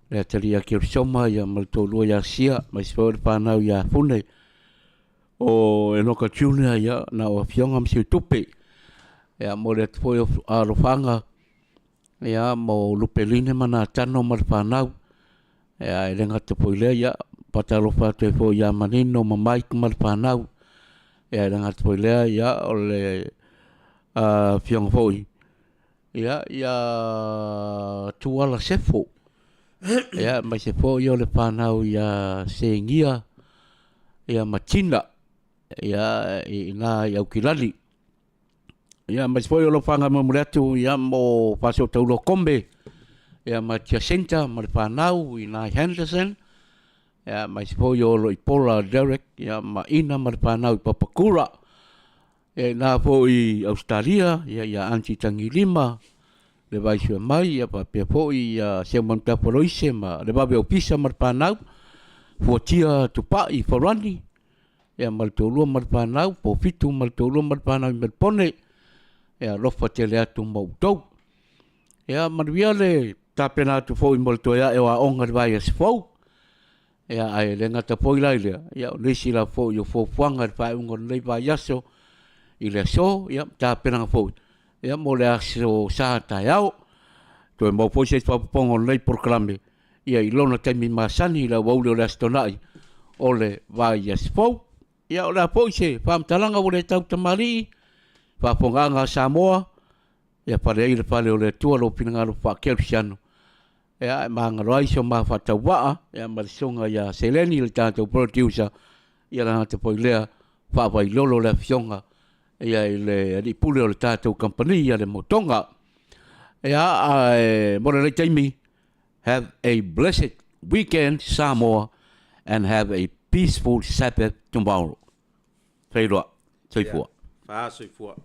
le teria ke soma ia mal to lo ia sia mai sport pa na ia fune o e no ka tune ia na o fionga msi tupe ia mo le po lo fanga ia mo lupeline mana tano mar pa na ia le ngata poile ia patalo fa te fo ia manino mamai kumar panau ia le ngata poile ia ole fiong foi ia tuala sefo ia mai sefo ia le panau ia sengia ia machina ia ina ia ukilali ia mai sefo ia lo fanga mamulatu ia mo paso taulo kombe ia Matia Center ma le whanau I nai Henderson ia mai sipo I olo I Pola Derek ia ma ina ma le whanau I Papakura ia nā po I Australia ia Anti Tangilima le vaisua mai ia papia po I Seumam Taporoise ma le vawe o pisa ma le whanau fuatia tupa I Forani ia ma le tōlua ma le whanau po fitu ma le tōlua ma le whanau I Melpone ia lofa tele atu mautou ia manuia le tapena tu fo I molto ia e wa onga vai as fo ia ai le ngata po ila ia ia nisi la fo yo fo fuanga vai ungo le vai aso I le so ia tapena fo ia mo le aso sa ta yao to mo po se fa pongo le proclame ia I lona temi masani la wo le astonai ole vai as fo ia ola po se fam talanga o le tau tamari fa ponganga Samoa ia pare ile pale o le tua lo pinanga lo fa kelsiano ia manga roi so ma fa tawa ia marsonga ia seleni le tato producer ia la te poilea fa vai lolo le fionga ia ile di pule o le tato company ia le motonga ia mo le taimi have a blessed weekend Samoa and have a peaceful Sabbath tomorrow. Soifua. fa soifua